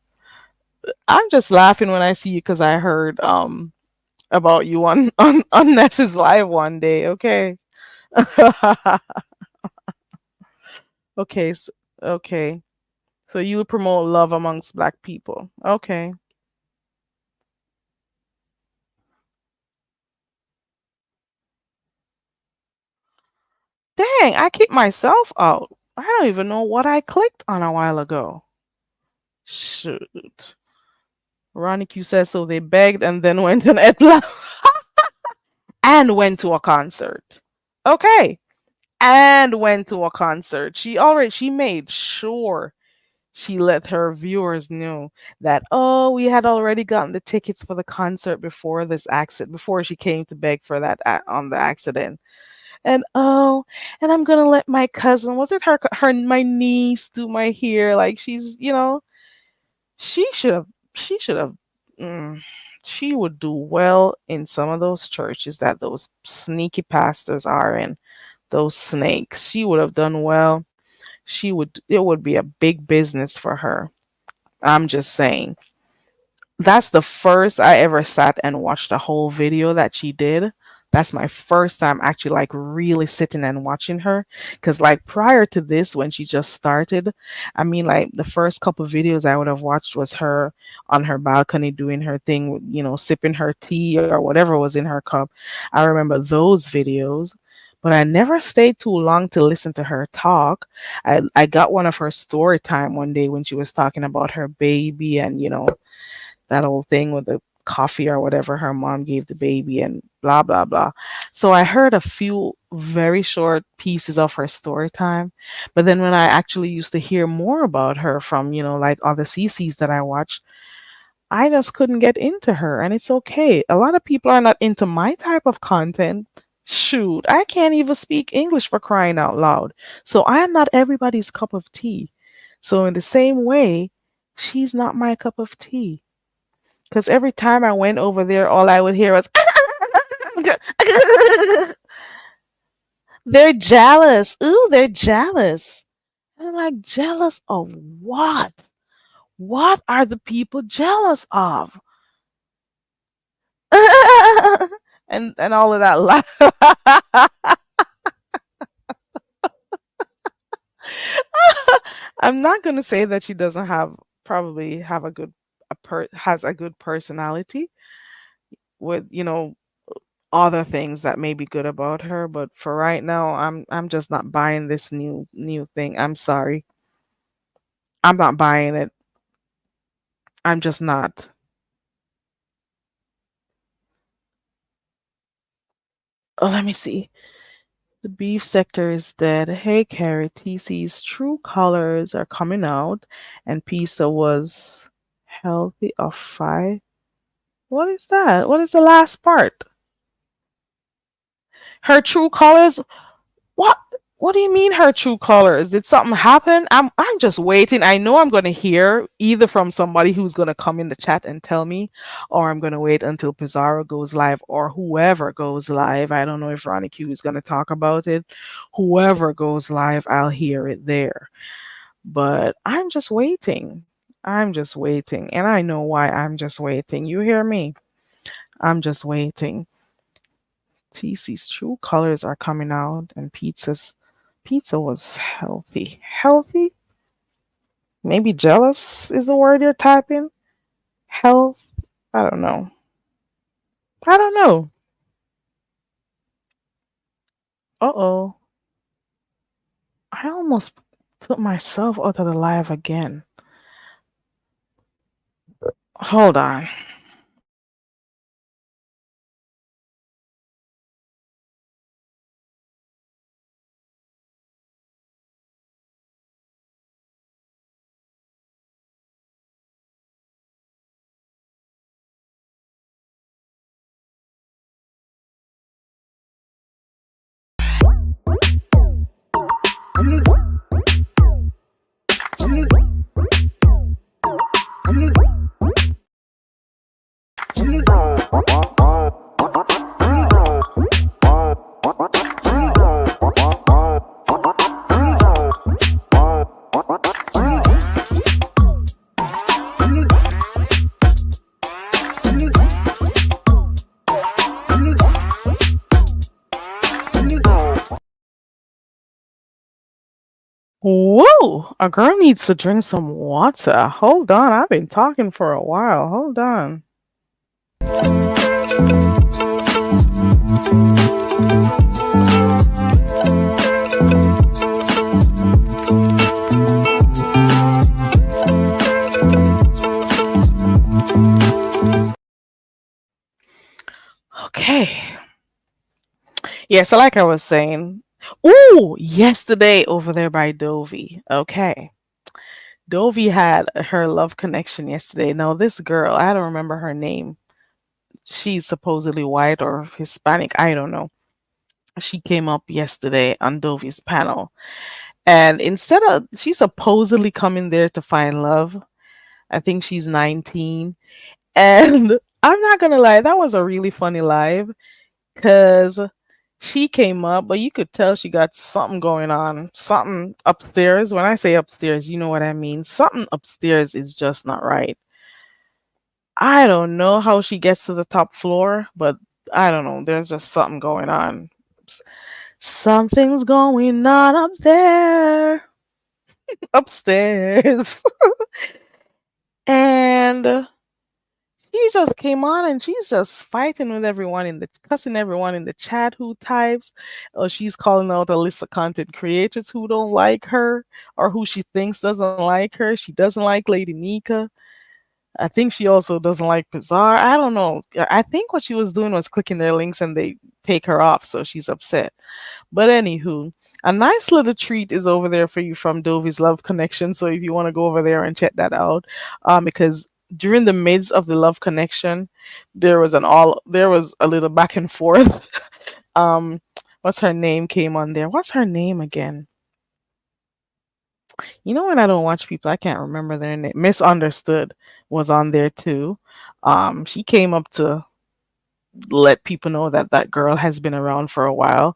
I'm just laughing when I see you because I heard about you on Ness's live one day. Okay. Okay. Okay. So you promote love amongst black people. Okay. Dang, I keep myself out. I don't even know what I clicked on a while ago. Shoot. Ronnie Q says so they begged and then went on Edla and went to a concert. Okay. And went to a concert. She made sure she let her viewers know that, oh, we had already gotten the tickets for the concert before this accident, before she came to beg for that on the accident. And oh, and I'm gonna let my cousin, was it my niece, do my hair? Like she's, she should have, she should have, mm, she would do well in some of those churches that those sneaky pastors are in, those snakes. She would have done well. It would be a big business for her. I'm just saying. That's the first I ever sat and watched a whole video that she did. That's my first time actually like really sitting and watching her. Cause like prior to this, when she just started, I mean like the first couple videos I would have watched was her on her balcony doing her thing, sipping her tea or whatever was in her cup. I remember those videos. But I never stayed too long to listen to her talk. I got one of her story time one day when she was talking about her baby and that old thing with the coffee or whatever her mom gave the baby and blah blah blah. So I heard a few very short pieces of her story time, but then when I actually used to hear more about her from, like other CCs that I watch, I just couldn't get into her, and it's okay. A lot of people are not into my type of content. Shoot, I can't even speak English for crying out loud. So I am not everybody's cup of tea. So in the same way, she's not my cup of tea. Because every time I went over there, all I would hear was, they're jealous. Ooh, they're jealous. And I'm like, jealous of what? What are the people jealous of? And all of that laugh. I'm not gonna say that she doesn't probably have has a good personality with other things that may be good about her, but for right now, I'm just not buying this new thing. I'm sorry, I'm not buying it. I'm just not. Oh, let me see. The beef sector is dead. Hey, Carrie, TC's true colors are coming out, and pizza was healthy of five. What is that? What is the last part? Her true colors. What? What do you mean her true colors? Did something happen? I'm just waiting. I know I'm gonna hear either from somebody who's gonna come in the chat and tell me, or I'm gonna wait until Pizarro goes live or whoever goes live. I don't know if Ronnie Q is gonna talk about it. Whoever goes live, I'll hear it there. But I'm just waiting. I'm just waiting. And I know why I'm just waiting. You hear me? I'm just waiting. TC's true colors are coming out, and pizza was healthy. Healthy? Maybe jealous is the word you're typing. Health? I don't know. I don't know. Uh-oh. I almost took myself out of the live again. Hold on. Whoa! A girl needs to drink some water. Hold on. I've been talking for a while. Hold on. Okay. Yeah, so like I was saying, ooh, yesterday over there by Dovey. Okay. Dovey had her love connection yesterday. Now, this girl, I don't remember her name. She's supposedly white or Hispanic. I don't know. She came up yesterday on Dovey's panel. And instead of, she's supposedly coming there to find love. I think she's 19. And I'm not going to lie, that was a really funny live because she came up, but you could tell she got something going on, something upstairs. When I say upstairs, you know what I mean. Something upstairs is just not right. I don't know how she gets to the top floor, but I don't know. There's just something going on. Something's going on up there, upstairs. And she just came on and she's just fighting with everyone cussing everyone in the chat who types, or she's calling out a list of content creators who don't like her or who she thinks doesn't like her. She doesn't like Lady Nika. I think she also doesn't like Bizarre. I don't know. I think what she was doing was clicking their links and they take her off, so she's upset. But anywho, a nice little treat is over there for you from Dovi's Love Connection. So if you want to go over there and check that out, because during the midst of the Love Connection, there was a little back and forth. um, what's her name came on there? What's her name again? You know when I don't watch people, I can't remember their name. Misunderstood was on there too. She came up to let people know that that girl has been around for a while.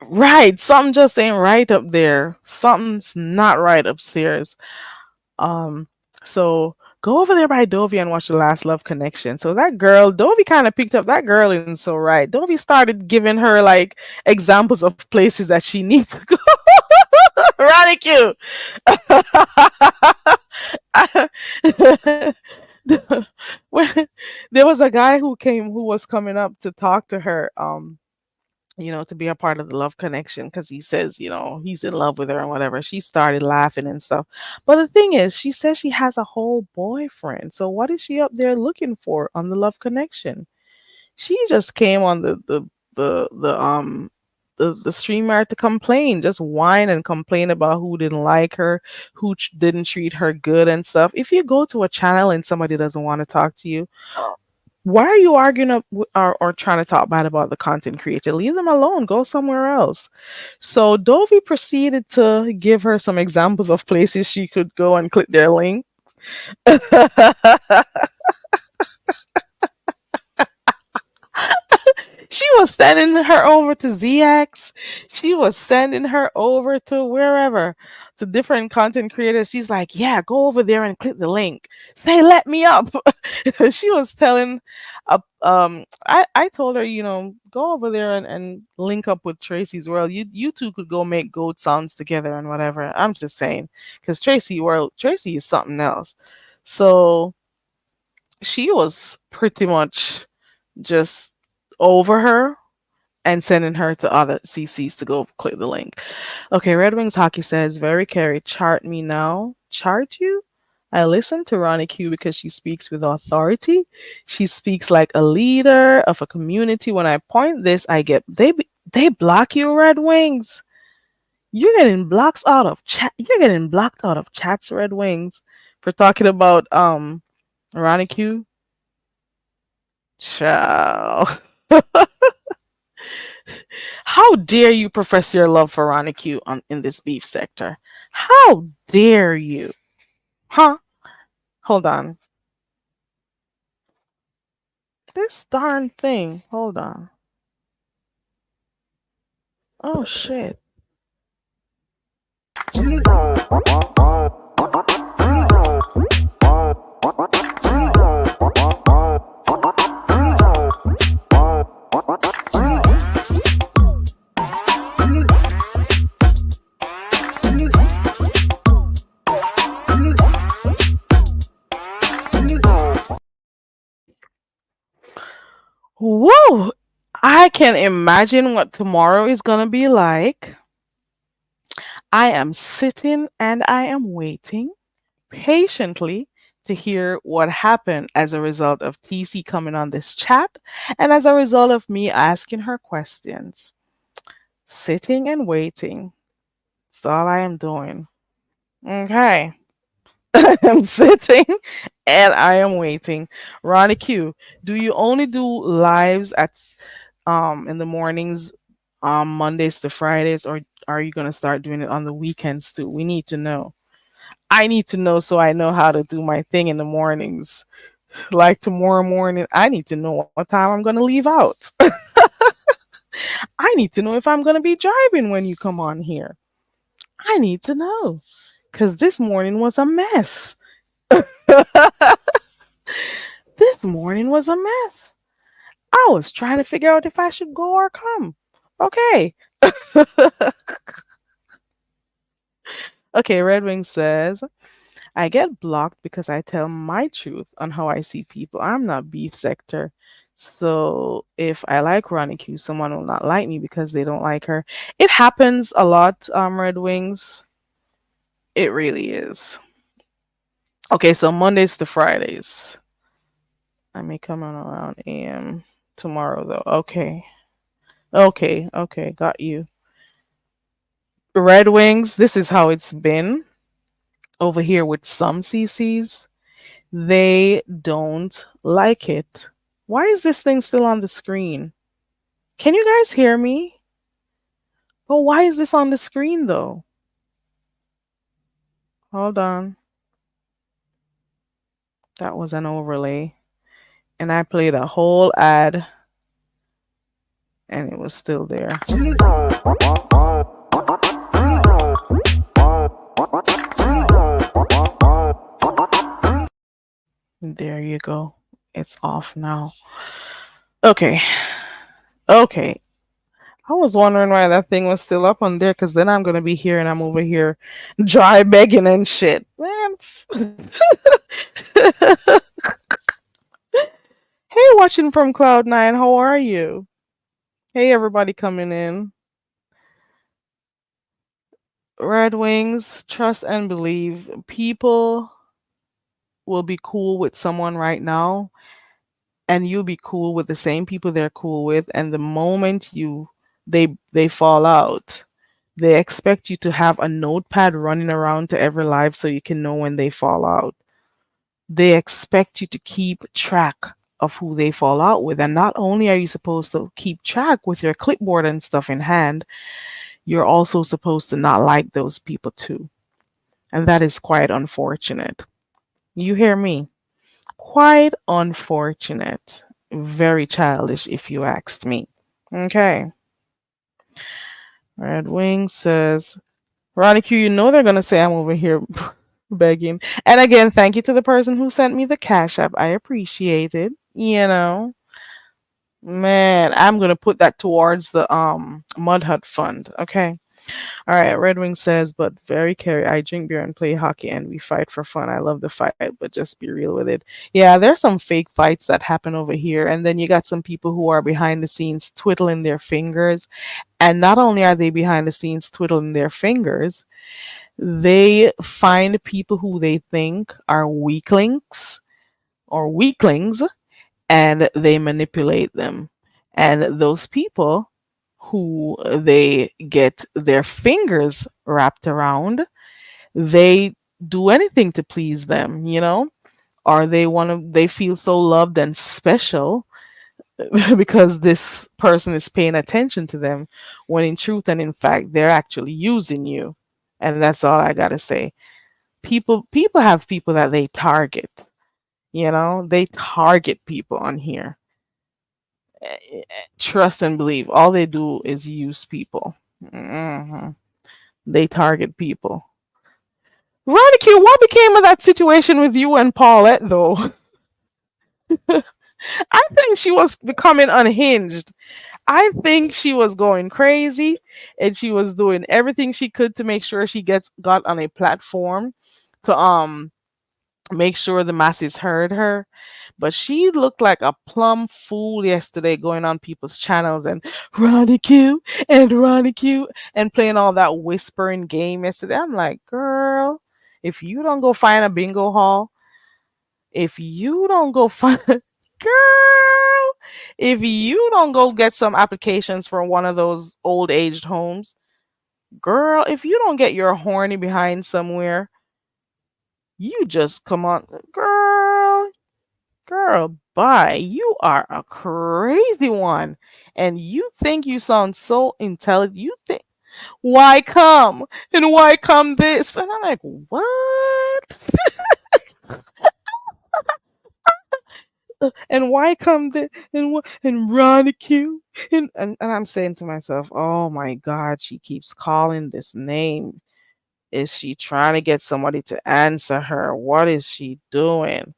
Right, something just ain't right up there. Something's not right upstairs. Um, so go over there by Dovey and watch the last Love Connection. So that girl, Dovey kind of picked up that girl isn't so right. Dovey started giving her like examples of places that she needs to go. Ronnie Q. When- there was a guy who was coming up to talk to her. To be a part of the love connection because he says, he's in love with her and whatever. She started laughing and stuff. But the thing is, she says she has a whole boyfriend. So what is she up there looking for on the love connection? She just came on the streamer to complain, just whine and complain about who didn't like her, who didn't treat her good and stuff. If you go to a channel and somebody doesn't want to talk to you, why are you arguing or trying to talk bad about the content creator? Leave them alone. Go somewhere else. So Dovey proceeded to give her some examples of places she could go and click their link. She was sending her over to ZX. She was sending her over to wherever, to different content creators. She's like, yeah, go over there and click the link. Say, let me up. She was telling, I told her, go over there and link up with Tracy's World. You two could go make goat sounds together and whatever. I'm just saying, because Tracy is something else. So she was pretty much just over her and sending her to other CCs to go click the link. Okay, Red Wings Hockey says, very Carrie, chart me now. Chart you? I listen to Ronnie Q because she speaks with authority. She speaks like a leader of a community. When I point this, they block you, Red Wings. You're getting blocks out of chat. You're getting blocked out of chats, Red Wings, for talking about Ronnie Q. Ciao. How dare you profess your love for Ronnie Q in this beef sector? How dare you? Huh? Hold on. This darn thing. Hold on. Oh shit. Whoa! I can imagine what tomorrow is gonna be like. I am sitting and I am waiting patiently to hear what happened as a result of TC coming on this chat and as a result of me asking her questions. Sitting and waiting. That's all I am doing. Okay. I'm sitting and I am waiting. Ronnie Q, do you only do lives at in the mornings, Mondays to Fridays, or are you gonna start doing it on the weekends too? We need to know. I need to know so I know how to do my thing in the mornings. Like tomorrow morning, I need to know what time I'm gonna leave out. I need to know if I'm gonna be driving when you come on here. I need to know. Cause this morning was a mess. This morning was a mess. I was trying to figure out if I should go or come. Okay. Okay, Red Wing says, I get blocked because I tell my truth on how I see people. I'm not beef sector. So if I like Ronnie Q, someone will not like me because they don't like her. It happens a lot, Red Wings. It really is. Okay, so Mondays to Fridays. I may come on around AM tomorrow though. Okay. Okay, okay, got you. Red Wings, this is how it's been over here with some CCs. They don't like it. Why is this thing still on the screen? Can you guys hear me? But why is this on the screen though? Hold on. That was an overlay. And I played a whole ad and it was still there. There you go. It's off now. Okay. Okay. I was wondering why that thing was still up on there because then I'm going to be here and I'm over here dry begging and shit. Man. Hey, watching from Cloud9, how are you? Hey, everybody coming in. Red Wings, trust and believe. People will be cool with someone right now, and you'll be cool with the same people they're cool with. And the moment they fall out, they expect you to have a notepad running around to every live so you can know when they fall out. They expect you to keep track of who they fall out with. And not only are you supposed to keep track with your clipboard and stuff in hand, you're also supposed to not like those people too. And that is quite unfortunate. You hear me? Quite unfortunate. Very childish, if you asked me. Okay. Red Wing says, Veronica, you know they're going to say I'm over here begging. And again, thank you to the person who sent me the Cash App. I appreciate it. You know, man, I'm going to put that towards the Mud Hut Fund. Okay. All right, Red Wing says, but very carry. I drink beer and play hockey and we fight for fun. I love the fight, but just be real with it. Yeah, there's some fake fights that happen over here. And then you got some people who are behind the scenes twiddling their fingers. And not only are they behind the scenes twiddling their fingers, they find people who they think are weaklings and they manipulate them. And those people who they get their fingers wrapped around, they do anything to please them, you know? Or they feel so loved and special because this person is paying attention to them when in truth and in fact they're actually using you. And that's all I got to say. People have people that they target, you know? They target people on here. Trust and believe. All they do is use people. They target people. Veronica, what became of that situation with you and Paulette, though? I think she was becoming unhinged. I think she was going crazy, and she was doing everything she could to make sure she got on a platform to make sure the masses heard her. But she looked like a plum fool yesterday going on people's channels and Ronnie Q and Ronnie Q and playing all that whispering game yesterday. I'm like, girl, if you don't go find a bingo hall, if you don't go find girl, if you don't go get some applications for one of those old aged homes, girl, if you don't get your horny behind somewhere, you just come on, girl, bye. You are a crazy one. And you think you sound so intelligent. You think, why come? And why come this? And I'm like, what? And why come this? And Ronnie Q? And I'm saying to myself, oh my God, she keeps calling this name. Is she trying to get somebody to answer her? What is she doing?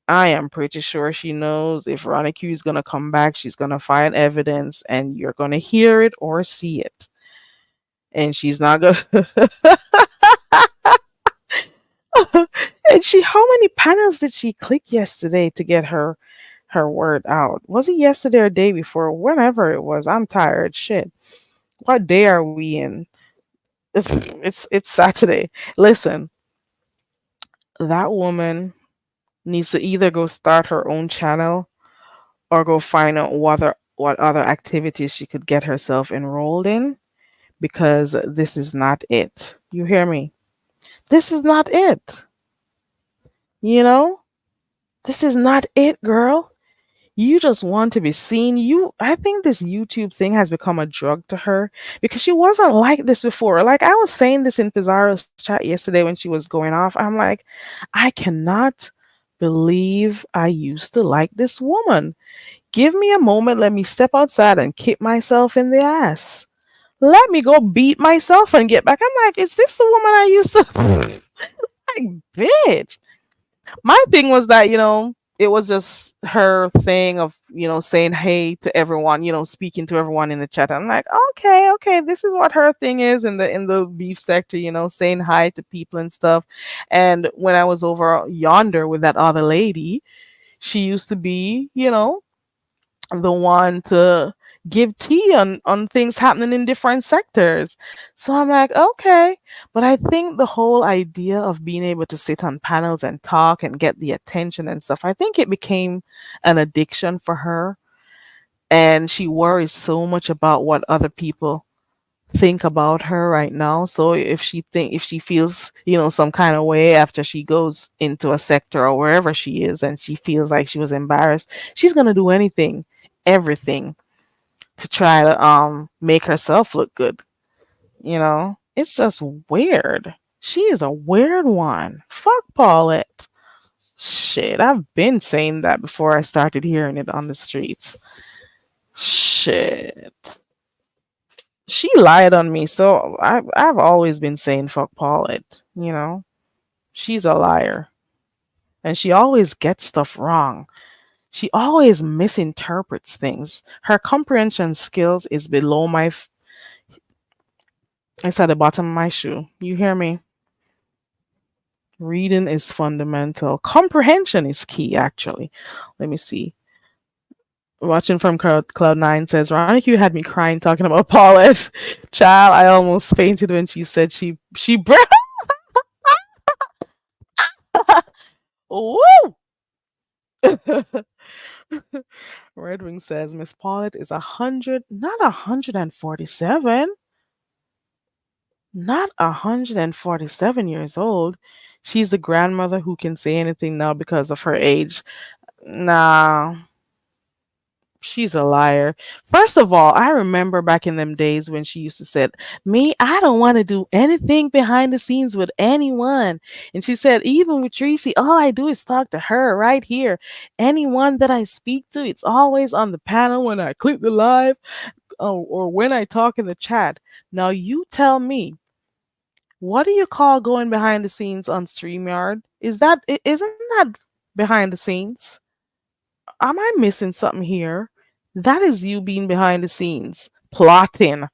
I am pretty sure she knows if Ronica is going to come back, she's going to find evidence and you're going to hear it or see it. And she's not going to. And how many panels did she click yesterday to get her word out? Was it yesterday or day before? Whenever it was. I'm tired. Shit. What day are we in? It's Saturday. Listen, That woman needs to either go start her own channel or go find out what other activities she could get herself enrolled in, because this is not it. You hear me? This is not it. You know? This is not it, girl. You just want to be seen. I think this YouTube thing has become a drug to her, because she wasn't like this before. Like, I was saying this in Pizarro's chat yesterday when she was going off. I'm like, I cannot believe I used to like this woman. Give me a moment, let me step outside and kick myself in the ass. Let me go beat myself and get back. I'm like, is this the woman I used to like, bitch? My thing was that, it was just her thing of, saying hey to everyone, speaking to everyone in the chat. I'm like, okay, okay, this is what her thing is in the beef sector, saying hi to people and stuff. And when I was over yonder with that other lady, she used to be, the one to give tea on things happening in different sectors. So I'm like, okay. But I think the whole idea of being able to sit on panels and talk and get the attention and stuff, I think it became an addiction for her. And she worries so much about what other people think about her right now. So if she feels, some kind of way after she goes into a sector or wherever she is, and she feels like she was embarrassed, she's gonna do anything, everything, to try to make herself look good. It's just weird. She is a weird one. Fuck Paulette. Shit, I've been saying that before I started hearing it on the streets. Shit. She lied on me, so I've always been saying fuck Paulette. She's a liar, and she always gets stuff wrong. She always misinterprets things. Her comprehension skills is below it's at the bottom of my shoe. You hear me? Reading is fundamental. Comprehension is key, actually. Let me see. Watching from Cloud9 says, Veronica, you had me crying talking about Paulette. Child, I almost fainted when she said she Woo! Red Wing says Miss Paulette is 100, not 147, not 147 years old. She's a grandmother who can say anything now because of her age. Nah, she's a liar. First of all, I remember back in them days when she used to say, me, I don't want to do anything behind the scenes with anyone. And she said, even with Tracy, all I do is talk to her right here. Anyone that I speak to, it's always on the panel when I click the live, or when I talk in the chat. Now you tell me, what do you call going behind the scenes on StreamYard? Isn't that behind the scenes? Am I missing something here? That is you being behind the scenes, plotting,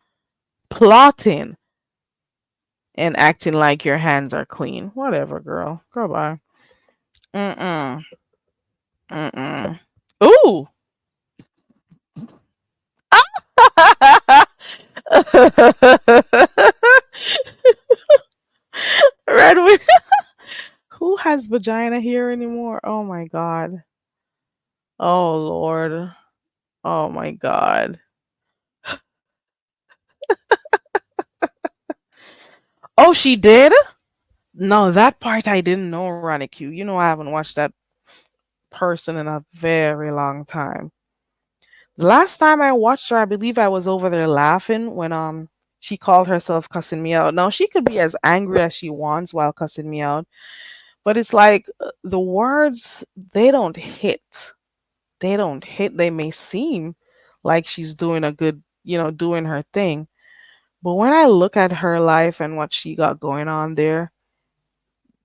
and acting like your hands are clean. Whatever, girl. Girl, bye. Mm-mm. Mm-mm. Ooh. Red Wing. Who has vagina here anymore? Oh my god. Oh Lord. Oh my god. Oh, she did? No, that part I didn't know, Ronnie Q. I haven't watched that person in a very long time. The last time I watched her, I believe I was over there laughing when she called herself cussing me out. Now she could be as angry as she wants while cussing me out, but it's like the words, they don't hit. They don't hit. They may seem like she's doing a good, doing her thing, but when I look at her life and what she got going on there,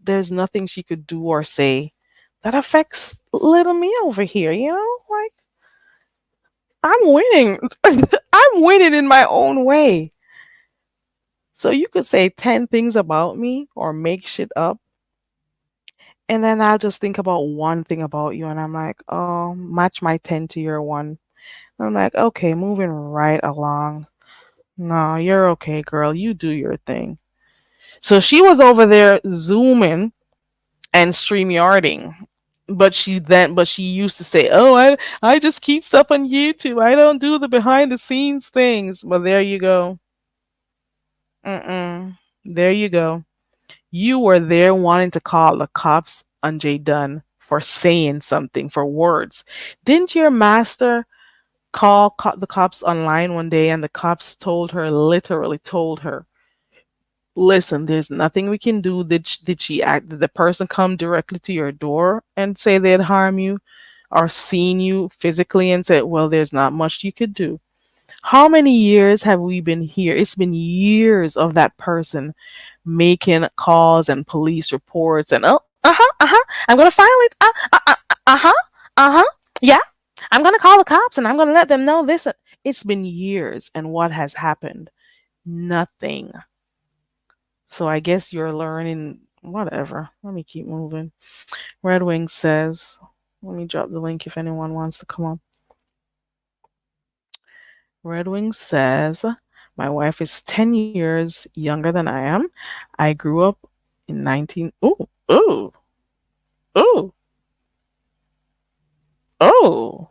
there's nothing she could do or say that affects little me over here, like, I'm winning. I'm winning in my own way. So you could say 10 things about me or make shit up, and then I'll just think about one thing about you, and I'm like, oh, match my 10 to your one. And I'm like, okay, moving right along. No, you're okay, girl. You do your thing. So she was over there zooming and StreamYarding. But she used to say, "Oh, I just keep stuff on YouTube. I don't do the behind the scenes things." But there you go. Mm-mm. There you go. You were there wanting to call the cops on Jay Dunn for saying something, for words. Didn't your master the cops online one day, and the cops told her, literally told her, listen, there's nothing we can do. Did the person come directly to your door and say they'd harm you, or seen you physically and said, well, there's not much you could do? How many years have we been here? It's been years of that person making calls and police reports and, oh, I'm gonna file it. Uh huh, yeah, I'm gonna call the cops and I'm gonna let them know this. It's been years, and what has happened? Nothing. So I guess you're learning. Whatever. Let me keep moving. Red Wing says, let me drop the link if anyone wants to come up. Red Wing says, my wife is 10 years younger than I am. I grew up in 19. Oh, oh, oh, oh.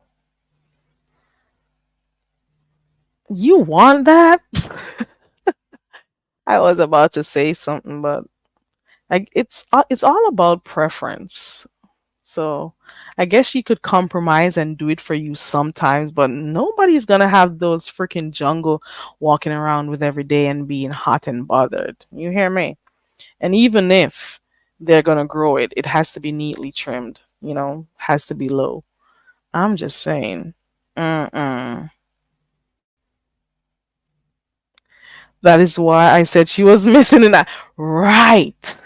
You want that? I was about to say something, but it's all about preference. So I guess you could compromise and do it for you sometimes, but nobody's gonna have those freaking jungle walking around with every day and being hot and bothered. You hear me? And even if they're gonna grow it, it has to be neatly trimmed. Has to be low. I'm just saying. Mm-mm. That is why I said she was missing in that. Right.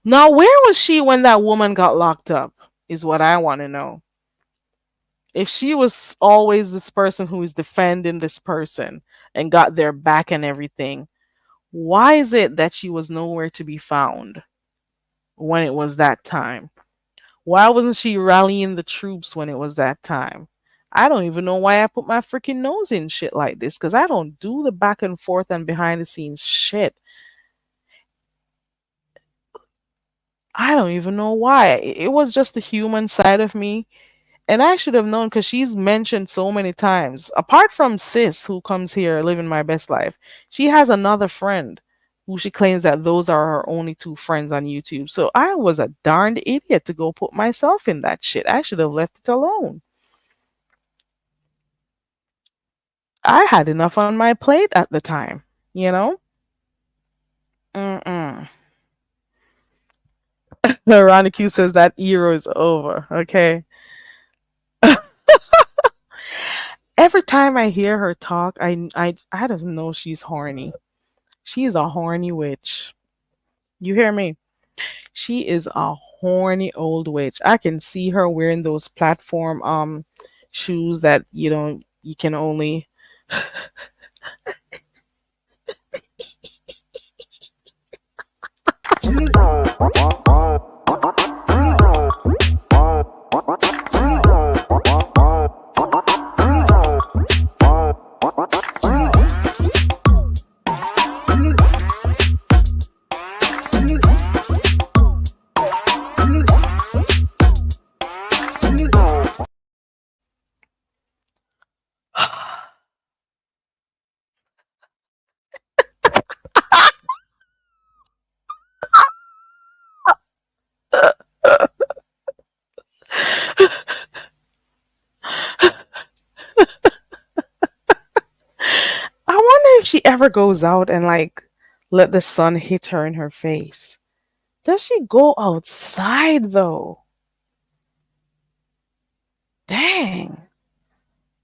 Now, where was she when that woman got locked up? Is what I want to know. If she was always this person who is defending this person and got their back and everything, why is it that she was nowhere to be found when it was that time? Why wasn't she rallying the troops when it was that time? I don't even know why I put my freaking nose in shit like this, because I don't do the back and forth and behind the scenes shit. I don't even know why. It was just the human side of me. And I should have known, because she's mentioned so many times. Apart from Sis, who comes here living my best life, she has another friend who she claims that those are her only two friends on YouTube. So I was a darned idiot to go put myself in that shit. I should have left it alone. I had enough on my plate at the time, you know? Mm-mm. Veronica Q says that era is over. Okay. Every time I hear her talk, I just know she's horny. She's a horny witch. You hear me? She is a horny old witch. I can see her wearing those platform shoes that you can only I wonder if she ever goes out and like let the sun hit her in her face. Does she go outside though? Dang.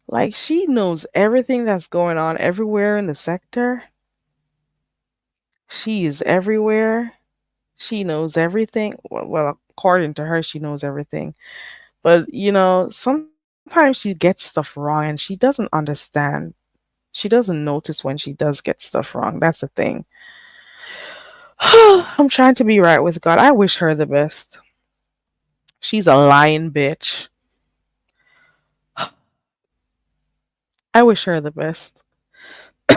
Like she knows everything that's going on everywhere in the sector. She is everywhere. She knows everything. Well, according to her, she knows everything. But sometimes she gets stuff wrong and she doesn't understand. She doesn't notice when she does get stuff wrong. That's the thing. I'm trying to be right with God. I wish her the best. She's a lying bitch. I wish her the best. I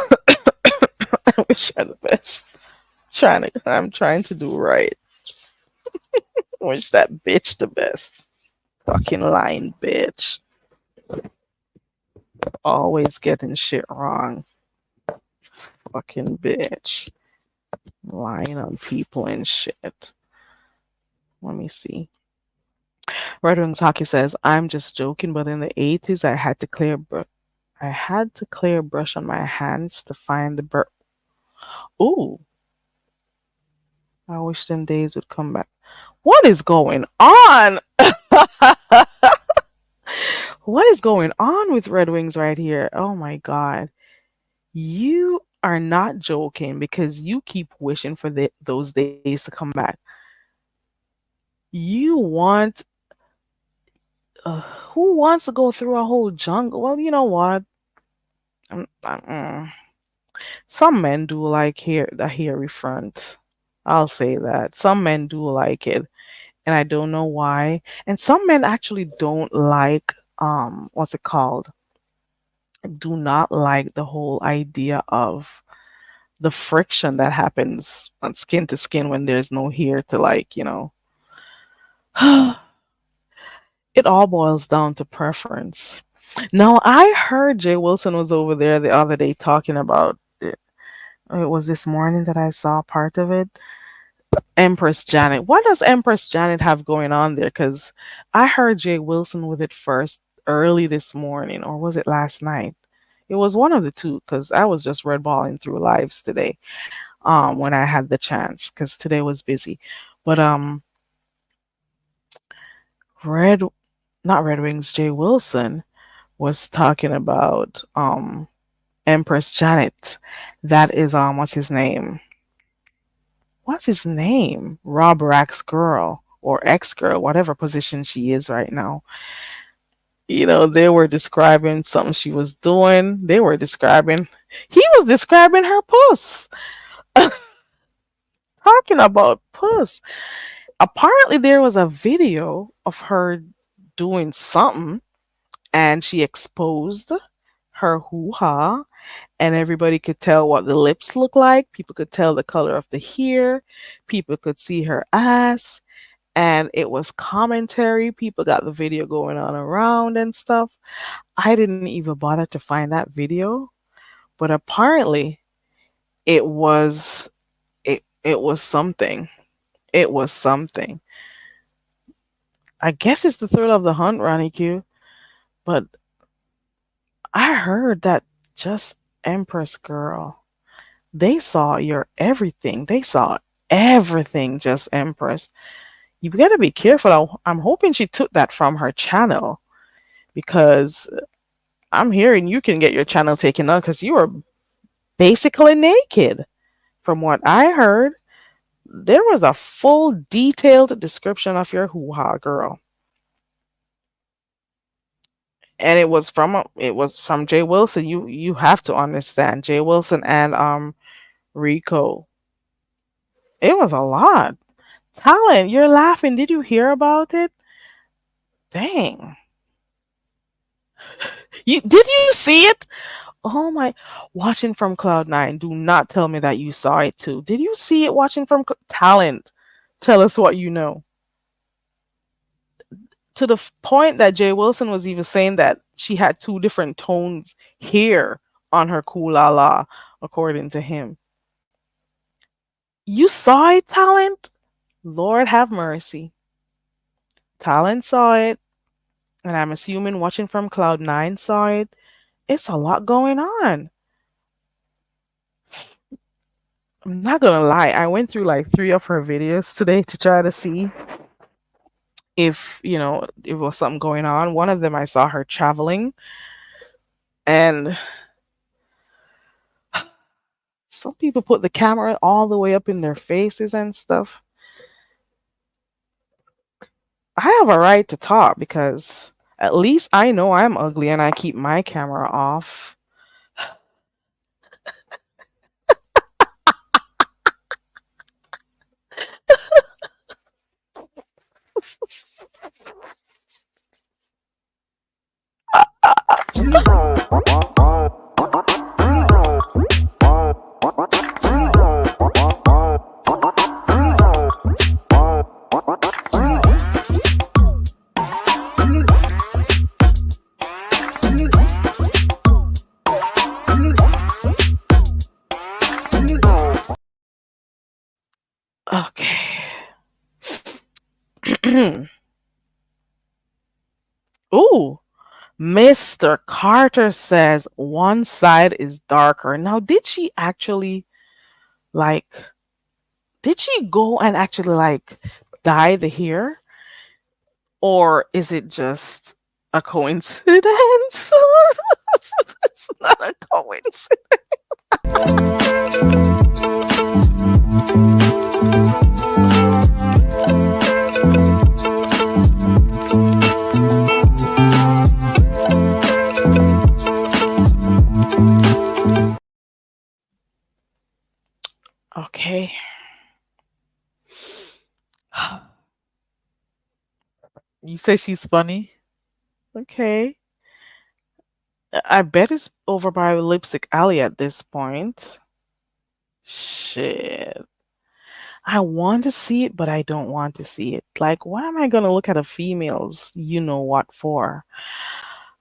wish her the best. I'm trying to do right. Wish that bitch the best. Fucking lying bitch. Always getting shit wrong. Fucking bitch. Lying on people and shit. Let me see. Red Wings Hockey says, I'm just joking, but in the 80s, I had to clear brush on my hands to find the bird. Ooh, I wish them days would come back. What is going on? What is going on with Red Wings right here? Oh my God. You are not joking because you keep wishing for those days to come back. You want. Who wants to go through a whole jungle? Well, you know what? Some men do like the hairy front. I'll say that. Some men do like it, and I don't know why. And some men actually don't like what's it called? Do not like the whole idea of the friction that happens on skin to skin when there's no hair to it all boils down to preference. Now, I heard Jay Wilson was over there the other day talking about it. It was this morning that I saw part of it. Empress Janet. What does Empress Janet have going on there? Because I heard Jay Wilson with it first early this morning, or was it last night? It was one of the two because I was just redballing through lives today when I had the chance because today was busy. But Red not Red Wings, Jay Wilson was talking about Empress Janet. That is what's his name? What's his name? Rob Rack's girl or ex girl, whatever position she is right now. They were describing something she was doing. He was describing her puss. Talking about puss. Apparently there was a video of her doing something and she exposed her hoo-ha and everybody could tell what the lips look like. People could tell the color of the hair. People could see her ass. And it was commentary. People got the video going on around and stuff. I didn't even bother to find that video. But apparently it was something. It was something. I guess it's the thrill of the hunt, Ronnie Q. But I heard that just Empress girl. They saw your everything. They saw everything, just Empress. You gotta be careful. I'm hoping she took that from her channel because I'm hearing you can get your channel taken down because you are basically naked. From what I heard, there was a full detailed description of your hoo-ha, girl. And it was from Jay Wilson. You have to understand Jay Wilson and Rico. It was a lot. Talent, you're laughing. Did you hear about it? Dang. Did you see it? Oh my, watching from Cloud9. Do not tell me that you saw it too. Did you see it watching from Talent? Tell us what you know. To the point that Jay Wilson was even saying that she had two different tones here on her Kulala, according to him. You saw it, Talent? Lord have mercy. Talent saw it, and I'm assuming watching from Cloud9 saw it. It's a lot going on. I'm not gonna lie, I went through like 3 of her videos today to try to see if it was something going on. One of them I saw her traveling, and some people put the camera all the way up in their faces and stuff. I have a right to talk because at least I know I'm ugly and I keep my camera off. Ooh, Mr. Carter says one side is darker. Now, did she actually like? Did she go and actually like dye the hair, or is it just a coincidence? It's not a coincidence. Okay. You say she's funny? Okay. I bet it's over by Lipstick Alley at this point. Shit. I want to see it, but I don't want to see it. Like, why am I gonna look at a female's you know what for?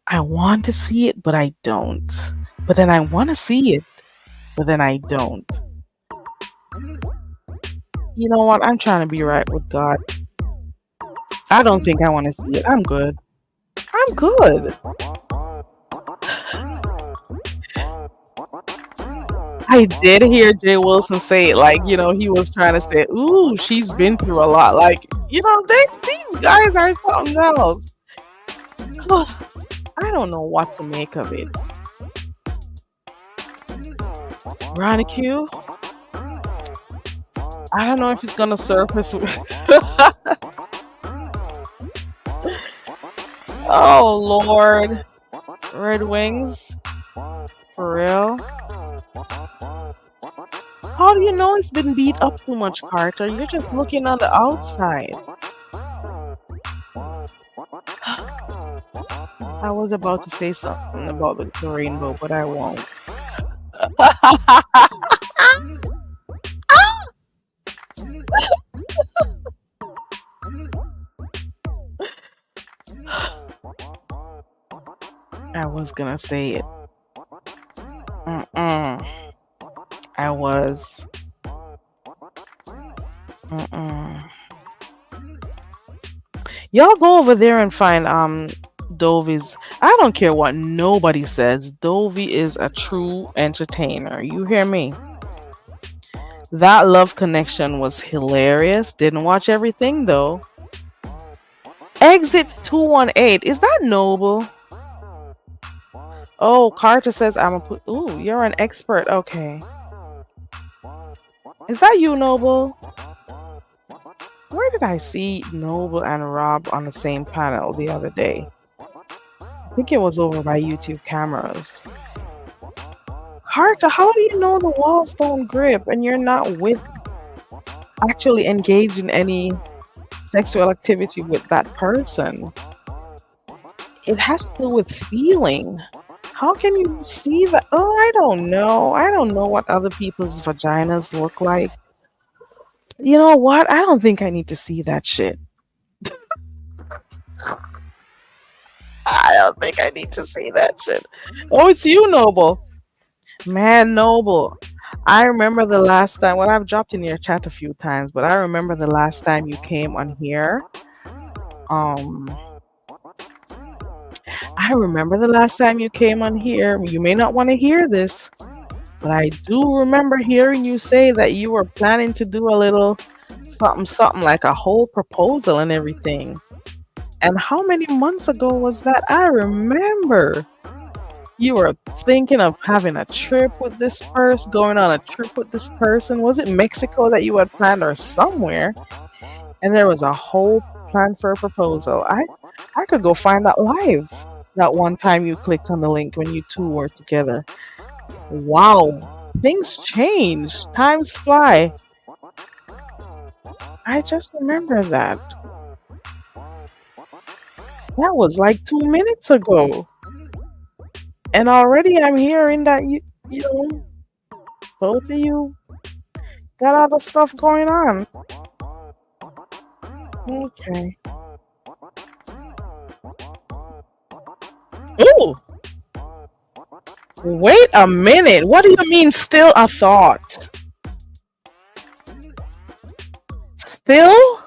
I want to see it, but I don't. But then I want to see it, but then I don't. You know what? I'm trying to be right with God. I don't think I want to see it. I'm good. I'm good. I did hear Jay Wilson say it, like, he was trying to say, ooh, she's been through a lot. Like, these guys are something else. I don't know what to make of it. Ronnie Q, I don't know if it's gonna surface. Oh Lord, Red Wings, for real? How do you know it's been beat up too much, Carter? You're just looking on the outside. I was about to say something about the rainbow, but I won't. I was gonna say it. I was. Y'all go over there and find Dovey's. I don't care what nobody says. Dovey is a true entertainer. You hear me? That love connection was hilarious. Didn't watch everything though. Exit 218. Is that Noble? Oh, Carter says I'm a. Ooh, you're an expert. Okay. Is that you, Noble? Where did I see Noble and Rob on the same panel the other day? I think it was over by YouTube cameras. Carter, how do you know the walls don't grip and you're not actually engaged in any sexual activity with that person? It has to do with feeling. How can you see that? Oh, I don't know. I don't know what other people's vaginas look like. You know what? I don't think I need to see that shit. I don't think I need to see that shit. Oh, it's you, Noble. Man, Noble. I remember the last time, well, I've dropped in your chat a few times, but I remember the last time you came on here. I remember the last time you came on here. You may not want to hear this, but I do remember hearing you say that you were planning to do a little something like a whole proposal and everything. And how many months ago was that? I remember you were thinking of having a trip with this person, going on a trip with this person. Was it Mexico that you had planned or somewhere? And there was a whole plan for a proposal. I could go find that live. That one time you clicked on the link when you two were together. Wow, things change. Times fly. I just remember that. That was like 2 minutes ago. And already I'm hearing that you know, both of you got other stuff going on. Okay. Ooh. Wait a minute. What do you mean still a thought? Still?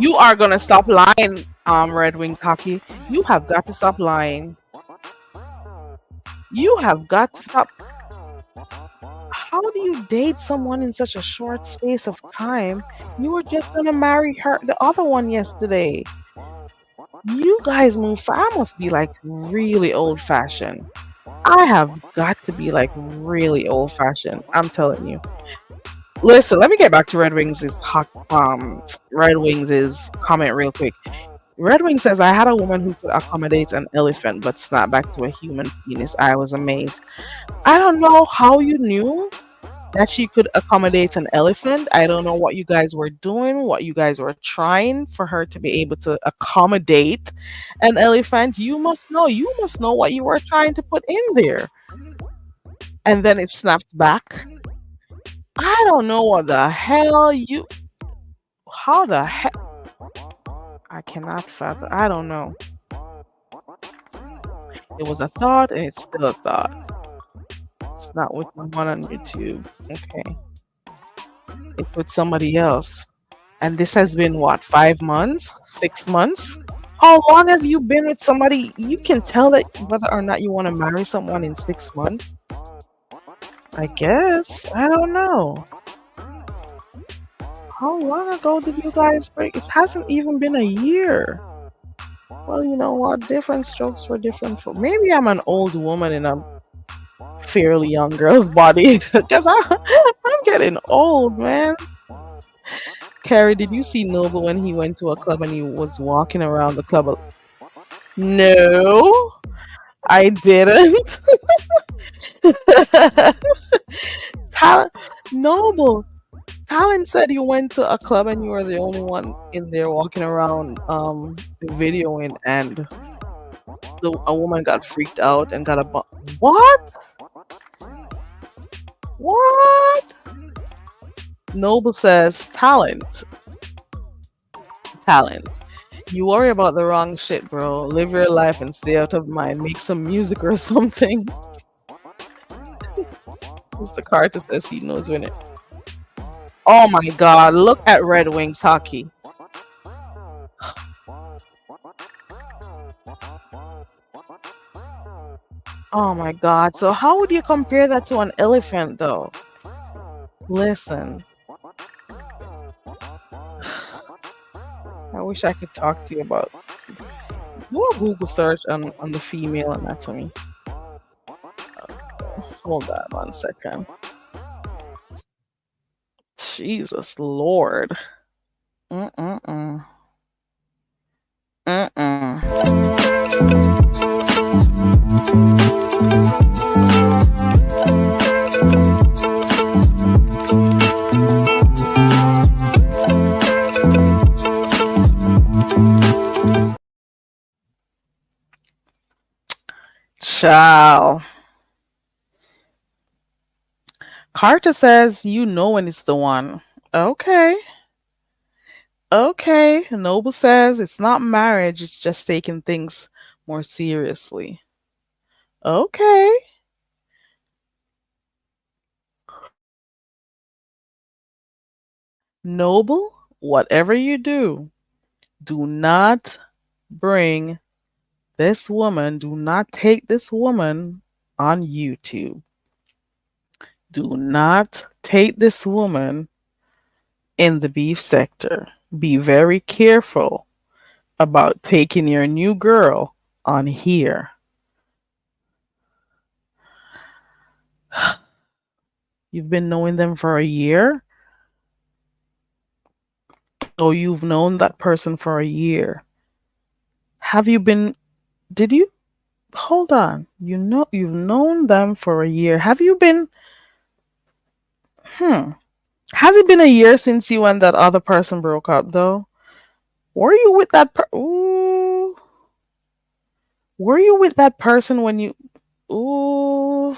You are gonna stop lying, Red Wings hockey. You have got to stop lying. You have got to stop. How do you date someone in such a short space of time? You were just gonna marry her, the other one, yesterday. You guys move. I must be like really old fashioned. I have got to be like really old fashioned. I'm telling you. Listen, let me get back to Red Wings' Red Wings' comment real quick. Red Wing says, I had a woman who could accommodate an elephant but snap back to a human penis. I was amazed. I don't know how you knew that she could accommodate an elephant. I don't know what you guys were doing, what you guys were trying for her to be able to accommodate an elephant. You must know. You must know what you were trying to put in there. And then it snapped back. I don't know what the hell you. How the hell? I cannot fathom. I don't know. It was a thought and it's still a thought. It's not with the one on YouTube. Okay. It's with somebody else. And this has been what, 5 months? 6 months? How long have you been with somebody? You can tell that whether or not you want to marry someone in 6 months. I guess. I don't know. How long ago did you guys break? It hasn't even been a year. Well, you know what? Different strokes for different folks. Maybe I'm an old woman in a fairly young girl's body. Because I'm getting old, man. Carrie, did you see Noble when he went to a club and he was walking around the club? No, I didn't. Talent, Noble. Talent said you went to a club and you were the only one in there walking around videoing, and a woman got freaked out and got a what? What? Noble says talent. You worry about the wrong shit, bro. Live your life and stay out of mine. Make some music or something. Mr. Carter says he knows when it. Oh my god, look at Red Wings hockey. Oh my god. So how would you compare that to an elephant though? Listen. I wish I could talk to you about. Do a Google search on the female anatomy. Hold on 1 second. Jesus Lord. Mm-mm-mm. Mm-mm. Ciao. Carter says you know when it's the one. Okay. Okay. Noble says it's not marriage, it's just taking things more seriously. Okay. Noble, whatever you do not bring this woman, do not take this woman on YouTube. Do not take this woman in the beef sector. Be very careful about taking your new girl on here. You've been knowing them for a year? Oh, you've known that person for a year. Have you been, did you? Hold on. You've known them for a year. Have you been, has it been a year since you and that other person broke up though? Were you with that Ooh. Were you with that person when you Ooh.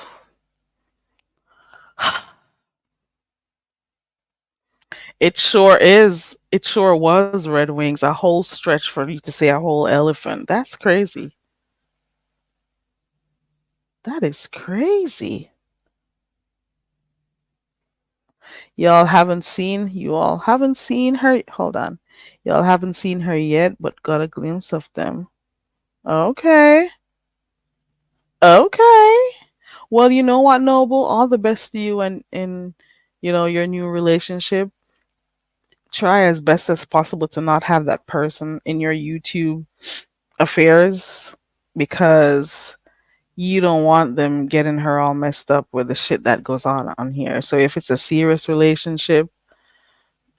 It sure is. It sure was Red Wings. A whole stretch for you to say a whole elephant. That's crazy. That is crazy. You all haven't seen her. Hold on. Y'all haven't seen her yet, but got a glimpse of them. Okay. Okay. Well, you know what, Noble? All the best to you and in your new relationship. Try as best as possible to not have that person in your YouTube affairs because you don't want them getting her all messed up with the shit that goes on here. So if it's a serious relationship,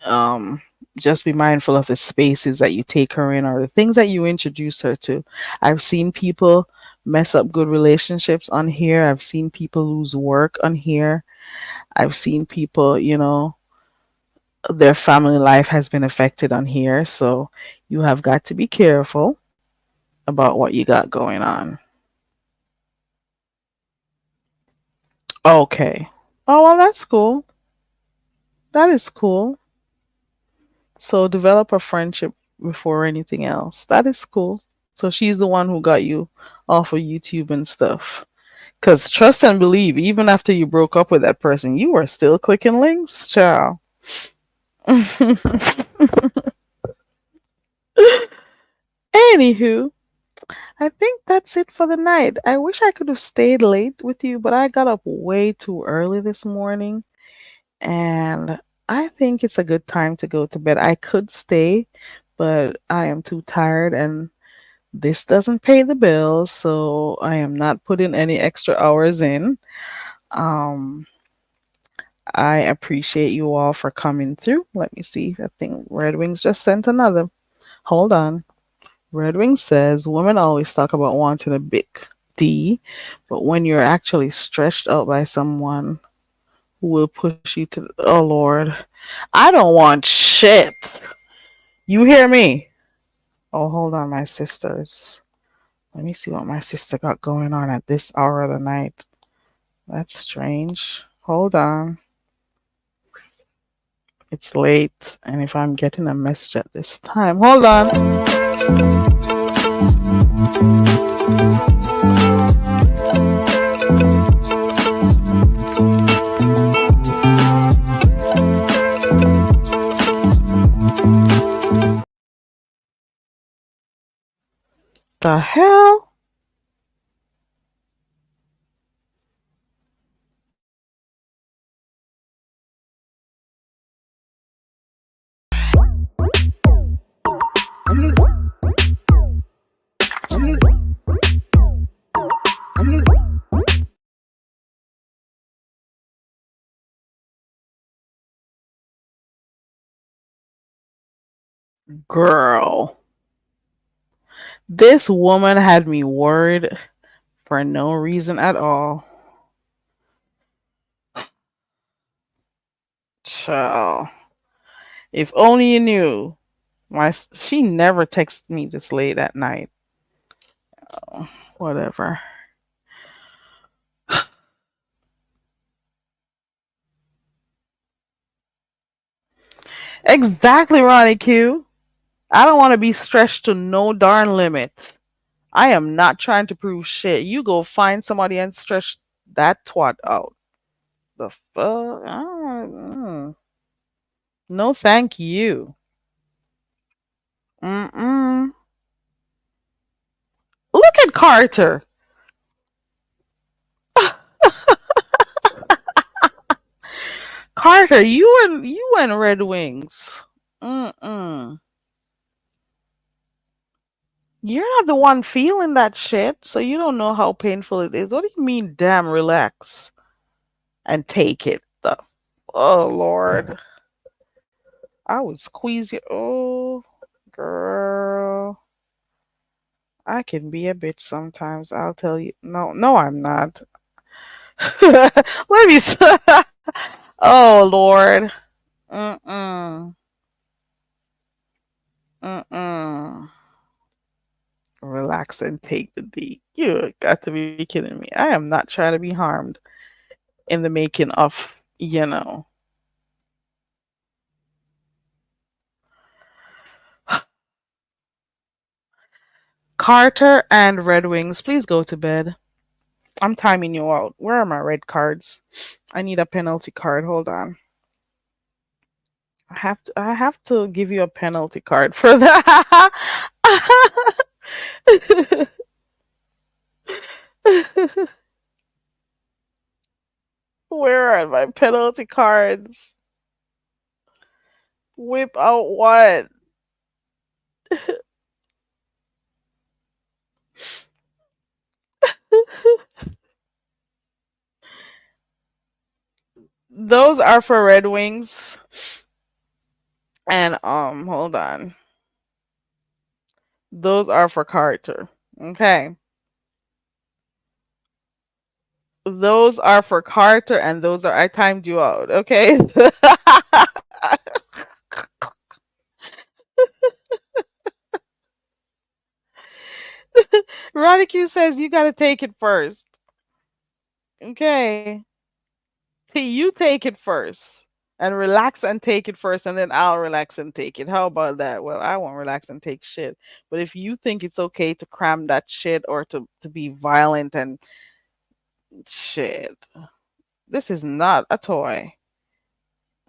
um just be mindful of the spaces that you take her in or the things that you introduce her to. I've seen people mess up good relationships on here. I've seen people lose work on here. I've seen people, their family life has been affected on here. So you have got to be careful about what you got going on. Okay. Oh, well, that's cool. That is cool. So develop a friendship before anything else. That is cool. So she's the one who got you off of YouTube and stuff. Because trust and believe, even after you broke up with that person, you were still clicking links, child. Anywho, I think that's it for the night. I wish I could have stayed late with you, but I got up way too early this morning. And I think it's a good time to go to bed. I could stay, but I am too tired and this doesn't pay the bills, so I am not putting any extra hours in. Um, I appreciate you all for coming through. Let me see. I think Red Wings just sent another. Hold on. Red Wings says women always talk about wanting a big D, but when you're actually stretched out by someone who will push you to, oh Lord, I don't want shit. You hear me? Oh, hold on, my sisters. Let me see what my sister got going on at this hour of the night. That's strange. Hold on. It's late, and if I'm getting a message at this time, hold on. The hell? Girl. This woman had me worried for no reason at all. Child. If only you knew. She never texts me this late at night. Oh, whatever. Exactly, Ronnie Q. I don't want to be stretched to no darn limit. I am not trying to prove shit. You go find somebody and stretch that twat out. The fuck? No, thank you. Mm-mm. Look at Carter. Carter, you and Red Wings. Mm-mm. You're not the one feeling that shit, so you don't know how painful it is. What do you mean, damn, relax and take it? Oh, Lord. I would squeeze you. Oh, girl. I can be a bitch sometimes. I'll tell you. No, no, I'm not. Let me. Oh, Lord. Mm-mm. Mm-mm. Relax and take the D. You got to be kidding me. I am not trying to be harmed in the making of. Carter and Red Wings, please go to bed. I'm timing you out. Where are my red cards? I need a penalty card. Hold on. I have to give you a penalty card for that. Where are my penalty cards? Whip out what? Those are for Red Wings. And hold on. Those are for Carter. Okay. Those are for Carter and those are I timed you out. Okay. Ronnie Q says you gotta take it first. Okay. You take it first. And relax and take it first, and then I'll relax and take it. How about that? Well, I won't relax and take shit. But if you think it's okay to cram that shit or to be violent and shit, this is not a toy.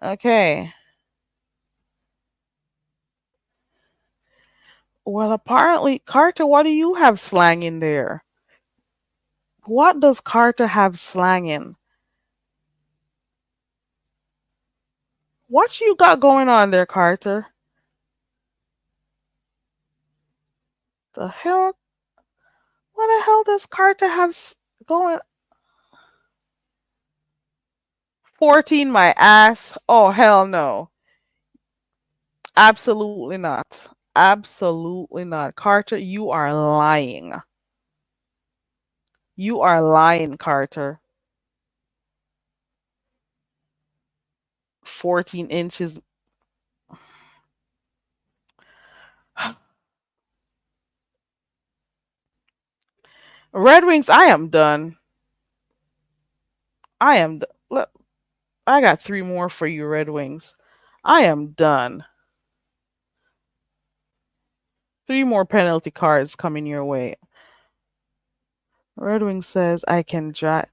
Okay. Well, apparently, Carter, what do you have slang in there? What does Carter have slang in? What you got going on there, Carter? The hell? What the hell does Carter have going? 14 my ass. Oh, hell no. Absolutely not. Absolutely not. Carter, you are lying. You are lying, Carter. 14 inches. Red Wings, I am done. I am. Look, I got three more for you, Red Wings. I am done. Three more penalty cards coming your way. Red Wing says, I can drive.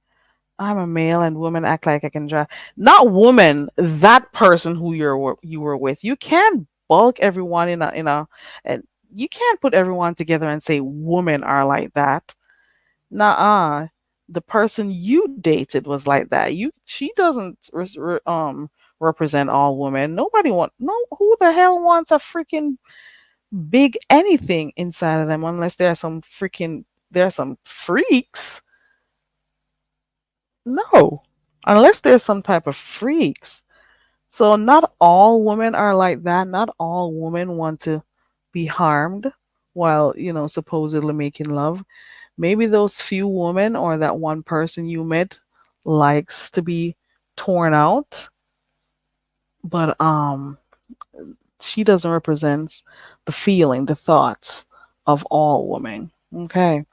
I'm a male and women act like I can drive. Not woman, that person who you were with. You can't bulk everyone and you can't put everyone together and say women are like that. Nah, the person you dated was like that. She doesn't represent all women. Nobody want no who the hell wants a freaking big anything inside of them unless there are some freaks. No, unless there's some type of freaks. So not all women are like that. Not all women want to be harmed while, supposedly making love. Maybe those few women or that one person you met likes to be torn out, but she doesn't represent the feeling, the thoughts of all women. Okay?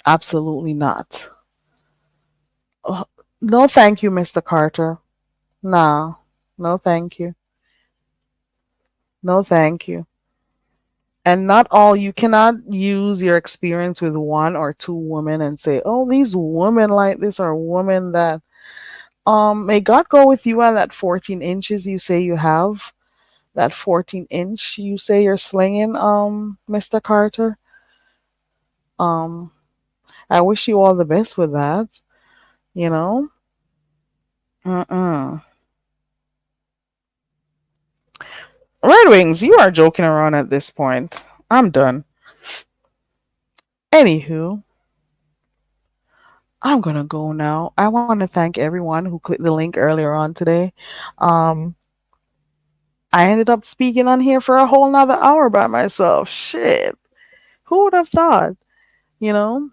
Absolutely not. Uh, no, thank you, Mr. Carter. No, no, thank you. No, thank you. And not all, you cannot use your experience with one or two women and say, oh, these women like this are women that, may God go with you on that 14 inches you say you have. That 14-inch you say you're slinging, Mr. Carter. Um, I wish you all the best with that, you know? Mm-mm. Red Wings, you are joking around at this point. I'm done. Anywho, I'm gonna go now. I want to thank everyone who clicked the link earlier on today. Um, I ended up speaking on here for a whole nother hour by myself. Shit, who would have thought? You know,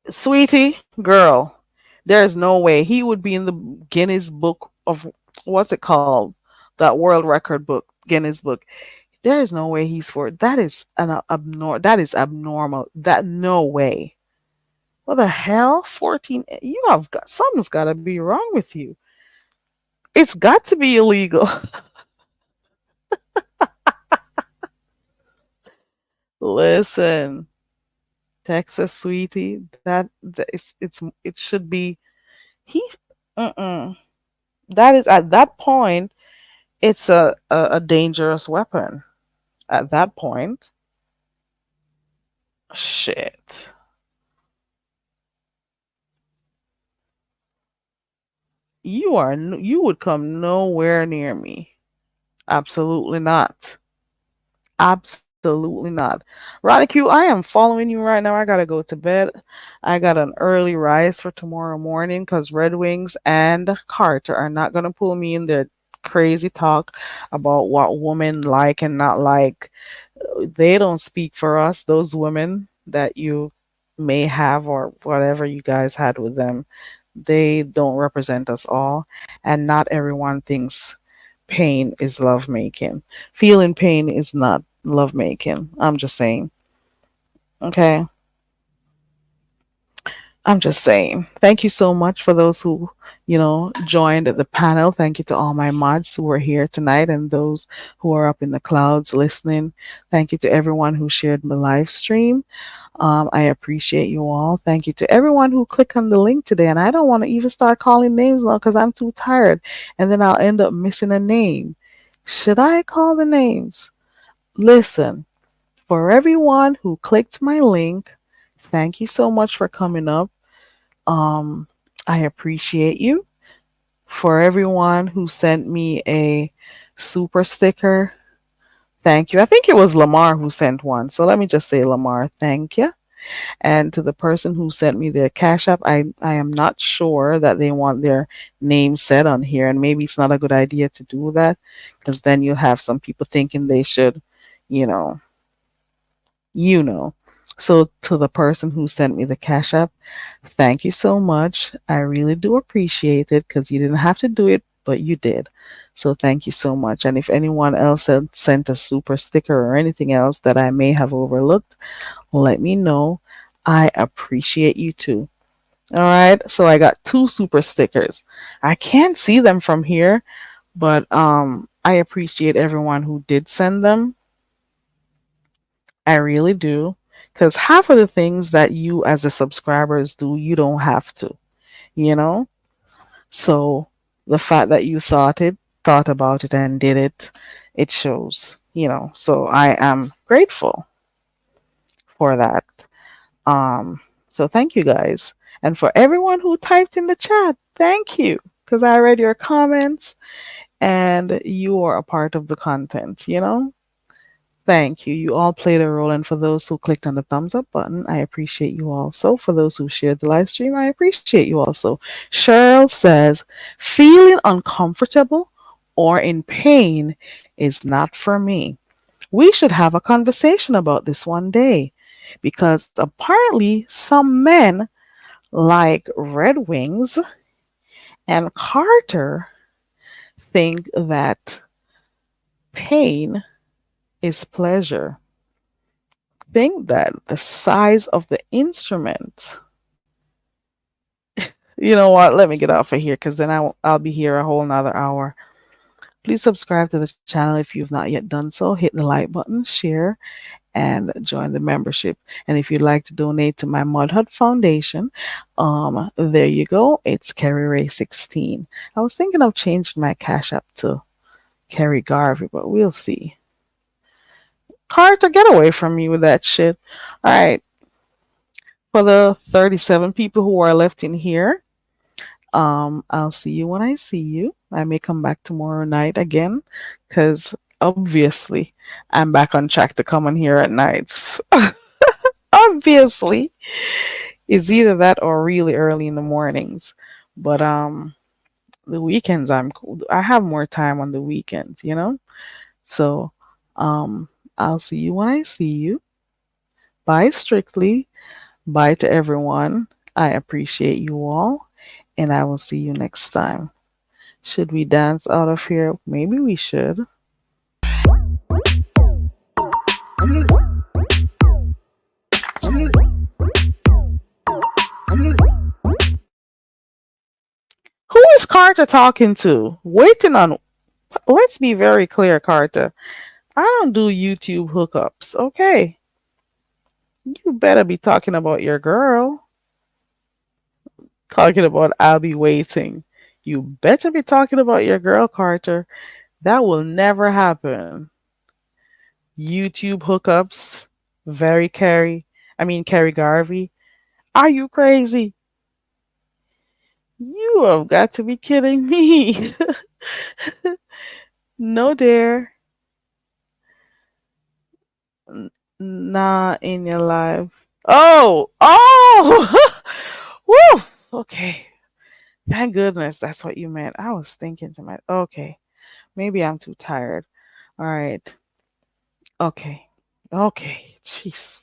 sweetie, girl, there's no way he would be in the Guinness Book of what's it called? That world record book, Guinness Book. There is no way he's for that is an abnormal. That is abnormal. That no way. What the hell? 14. You have got something's got to be wrong with you. It's got to be illegal. Listen, Texas sweetie, that it should be he. Uh-uh. That is at that point, it's a dangerous weapon. At that point, shit. You would come nowhere near me. Absolutely not. Absolutely not. Ronnie Q, I am following you right now. I gotta go to bed. I got an early rise for tomorrow morning because Red Wings and Carter are not gonna pull me in their crazy talk about what women like and not like. They don't speak for us, those women that you may have or whatever you guys had with them. They don't represent us all, and not everyone thinks pain is lovemaking. Feeling pain is not lovemaking. I'm just saying. Okay. I'm just saying. Thank you so much for those who, joined the panel. Thank you to all my mods who are here tonight and those who are up in the clouds listening. Thank you to everyone who shared my live stream. I appreciate you all. Thank you to everyone who clicked on the link today. And I don't want to even start calling names now because I'm too tired. And then I'll end up missing a name. Should I call the names? Listen, for everyone who clicked my link, thank you so much for coming up. Um, I appreciate you. For everyone who sent me a super sticker, thank you. I think it was Lamar who sent one. So let me just say, Lamar, thank you. And to the person who sent me their Cash App, I am not sure that they want their name said on here. And maybe it's not a good idea to do that because then you'll have some people thinking they should, you know, you know. So to the person who sent me the Cash App, thank you so much. I really do appreciate it because you didn't have to do it, but you did. So thank you so much. And if anyone else had sent a super sticker or anything else that I may have overlooked, let me know. I appreciate you too. All right. So I got two super stickers. I can't see them from here, but I appreciate everyone who did send them. I really do. Because half of the things that you as the subscribers do, you don't have to, you know? So the fact that you thought about it and did it, it shows, you know. So I am grateful for that. Um, so thank you guys. And for everyone who typed in the chat, thank you. Because I read your comments and you are a part of the content, you know? Thank you. You all played a role. And for those who clicked on the thumbs up button, I appreciate you also. For those who shared the live stream, I appreciate you also. Cheryl says, feeling uncomfortable or in pain is not for me. We should have a conversation about this one day because apparently some men like Red Wings and Carter think that pain is pleasure. Think that the size of the instrument. You know what? Let me get off of here because then I'll be here a whole nother hour. Please subscribe to the channel if you've not yet done so. Hit the like button, share, and join the membership. And if you'd like to donate to my Mud Hut Foundation, there you go. It's Kerry Ray 16. I was thinking of changing my Cash App to Kerry Garvey, but we'll see. Carter, get away from me with that shit. All right. For the 37 people who are left in here, I'll see you when I see you. I may come back tomorrow night again because obviously I'm back on track to come on here at nights. Obviously, it's either that or really early in the mornings. But the weekends I'm cool. I have more time on the weekends, you know? So I'll see you when I see you. Bye strictly. Bye to everyone. I appreciate you all and I will see you next time. Should we dance out of here? Maybe we should. Who is Carter talking to? Waiting on. Let's be very clear, Carter. I don't do YouTube hookups, okay? You better be talking about your girl. Talking about I'll be waiting. You better be talking about your girl, Carter. That will never happen. YouTube hookups. Very Carrie. I mean, Carrie Garvey. Are you crazy? You have got to be kidding me. No, dear. N- Not in your life. Oh, oh, woo. Okay. Thank goodness that's what you meant. I was thinking to myself, okay, maybe I'm too tired. All right. Okay. Okay. Jeez.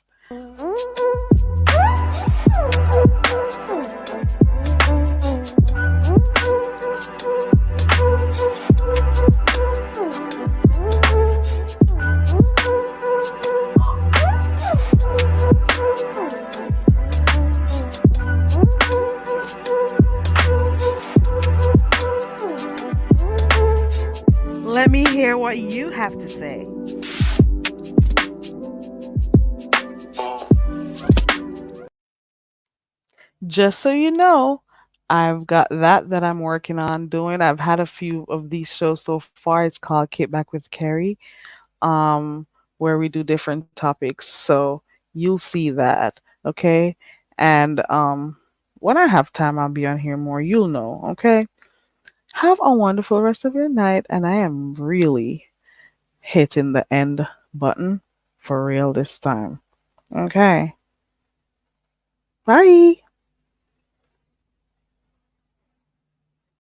Let me hear what you have to say. Just so you know, I've got that I'm working on doing. I've had a few of these shows so far. It's called Kick Back with Carrie, um, where we do different topics. So you'll see that, okay? And when I have time, I'll be on here more. You'll know, okay? Have a wonderful rest of your night, and I am really hitting the end button for real this time. Okay. Bye.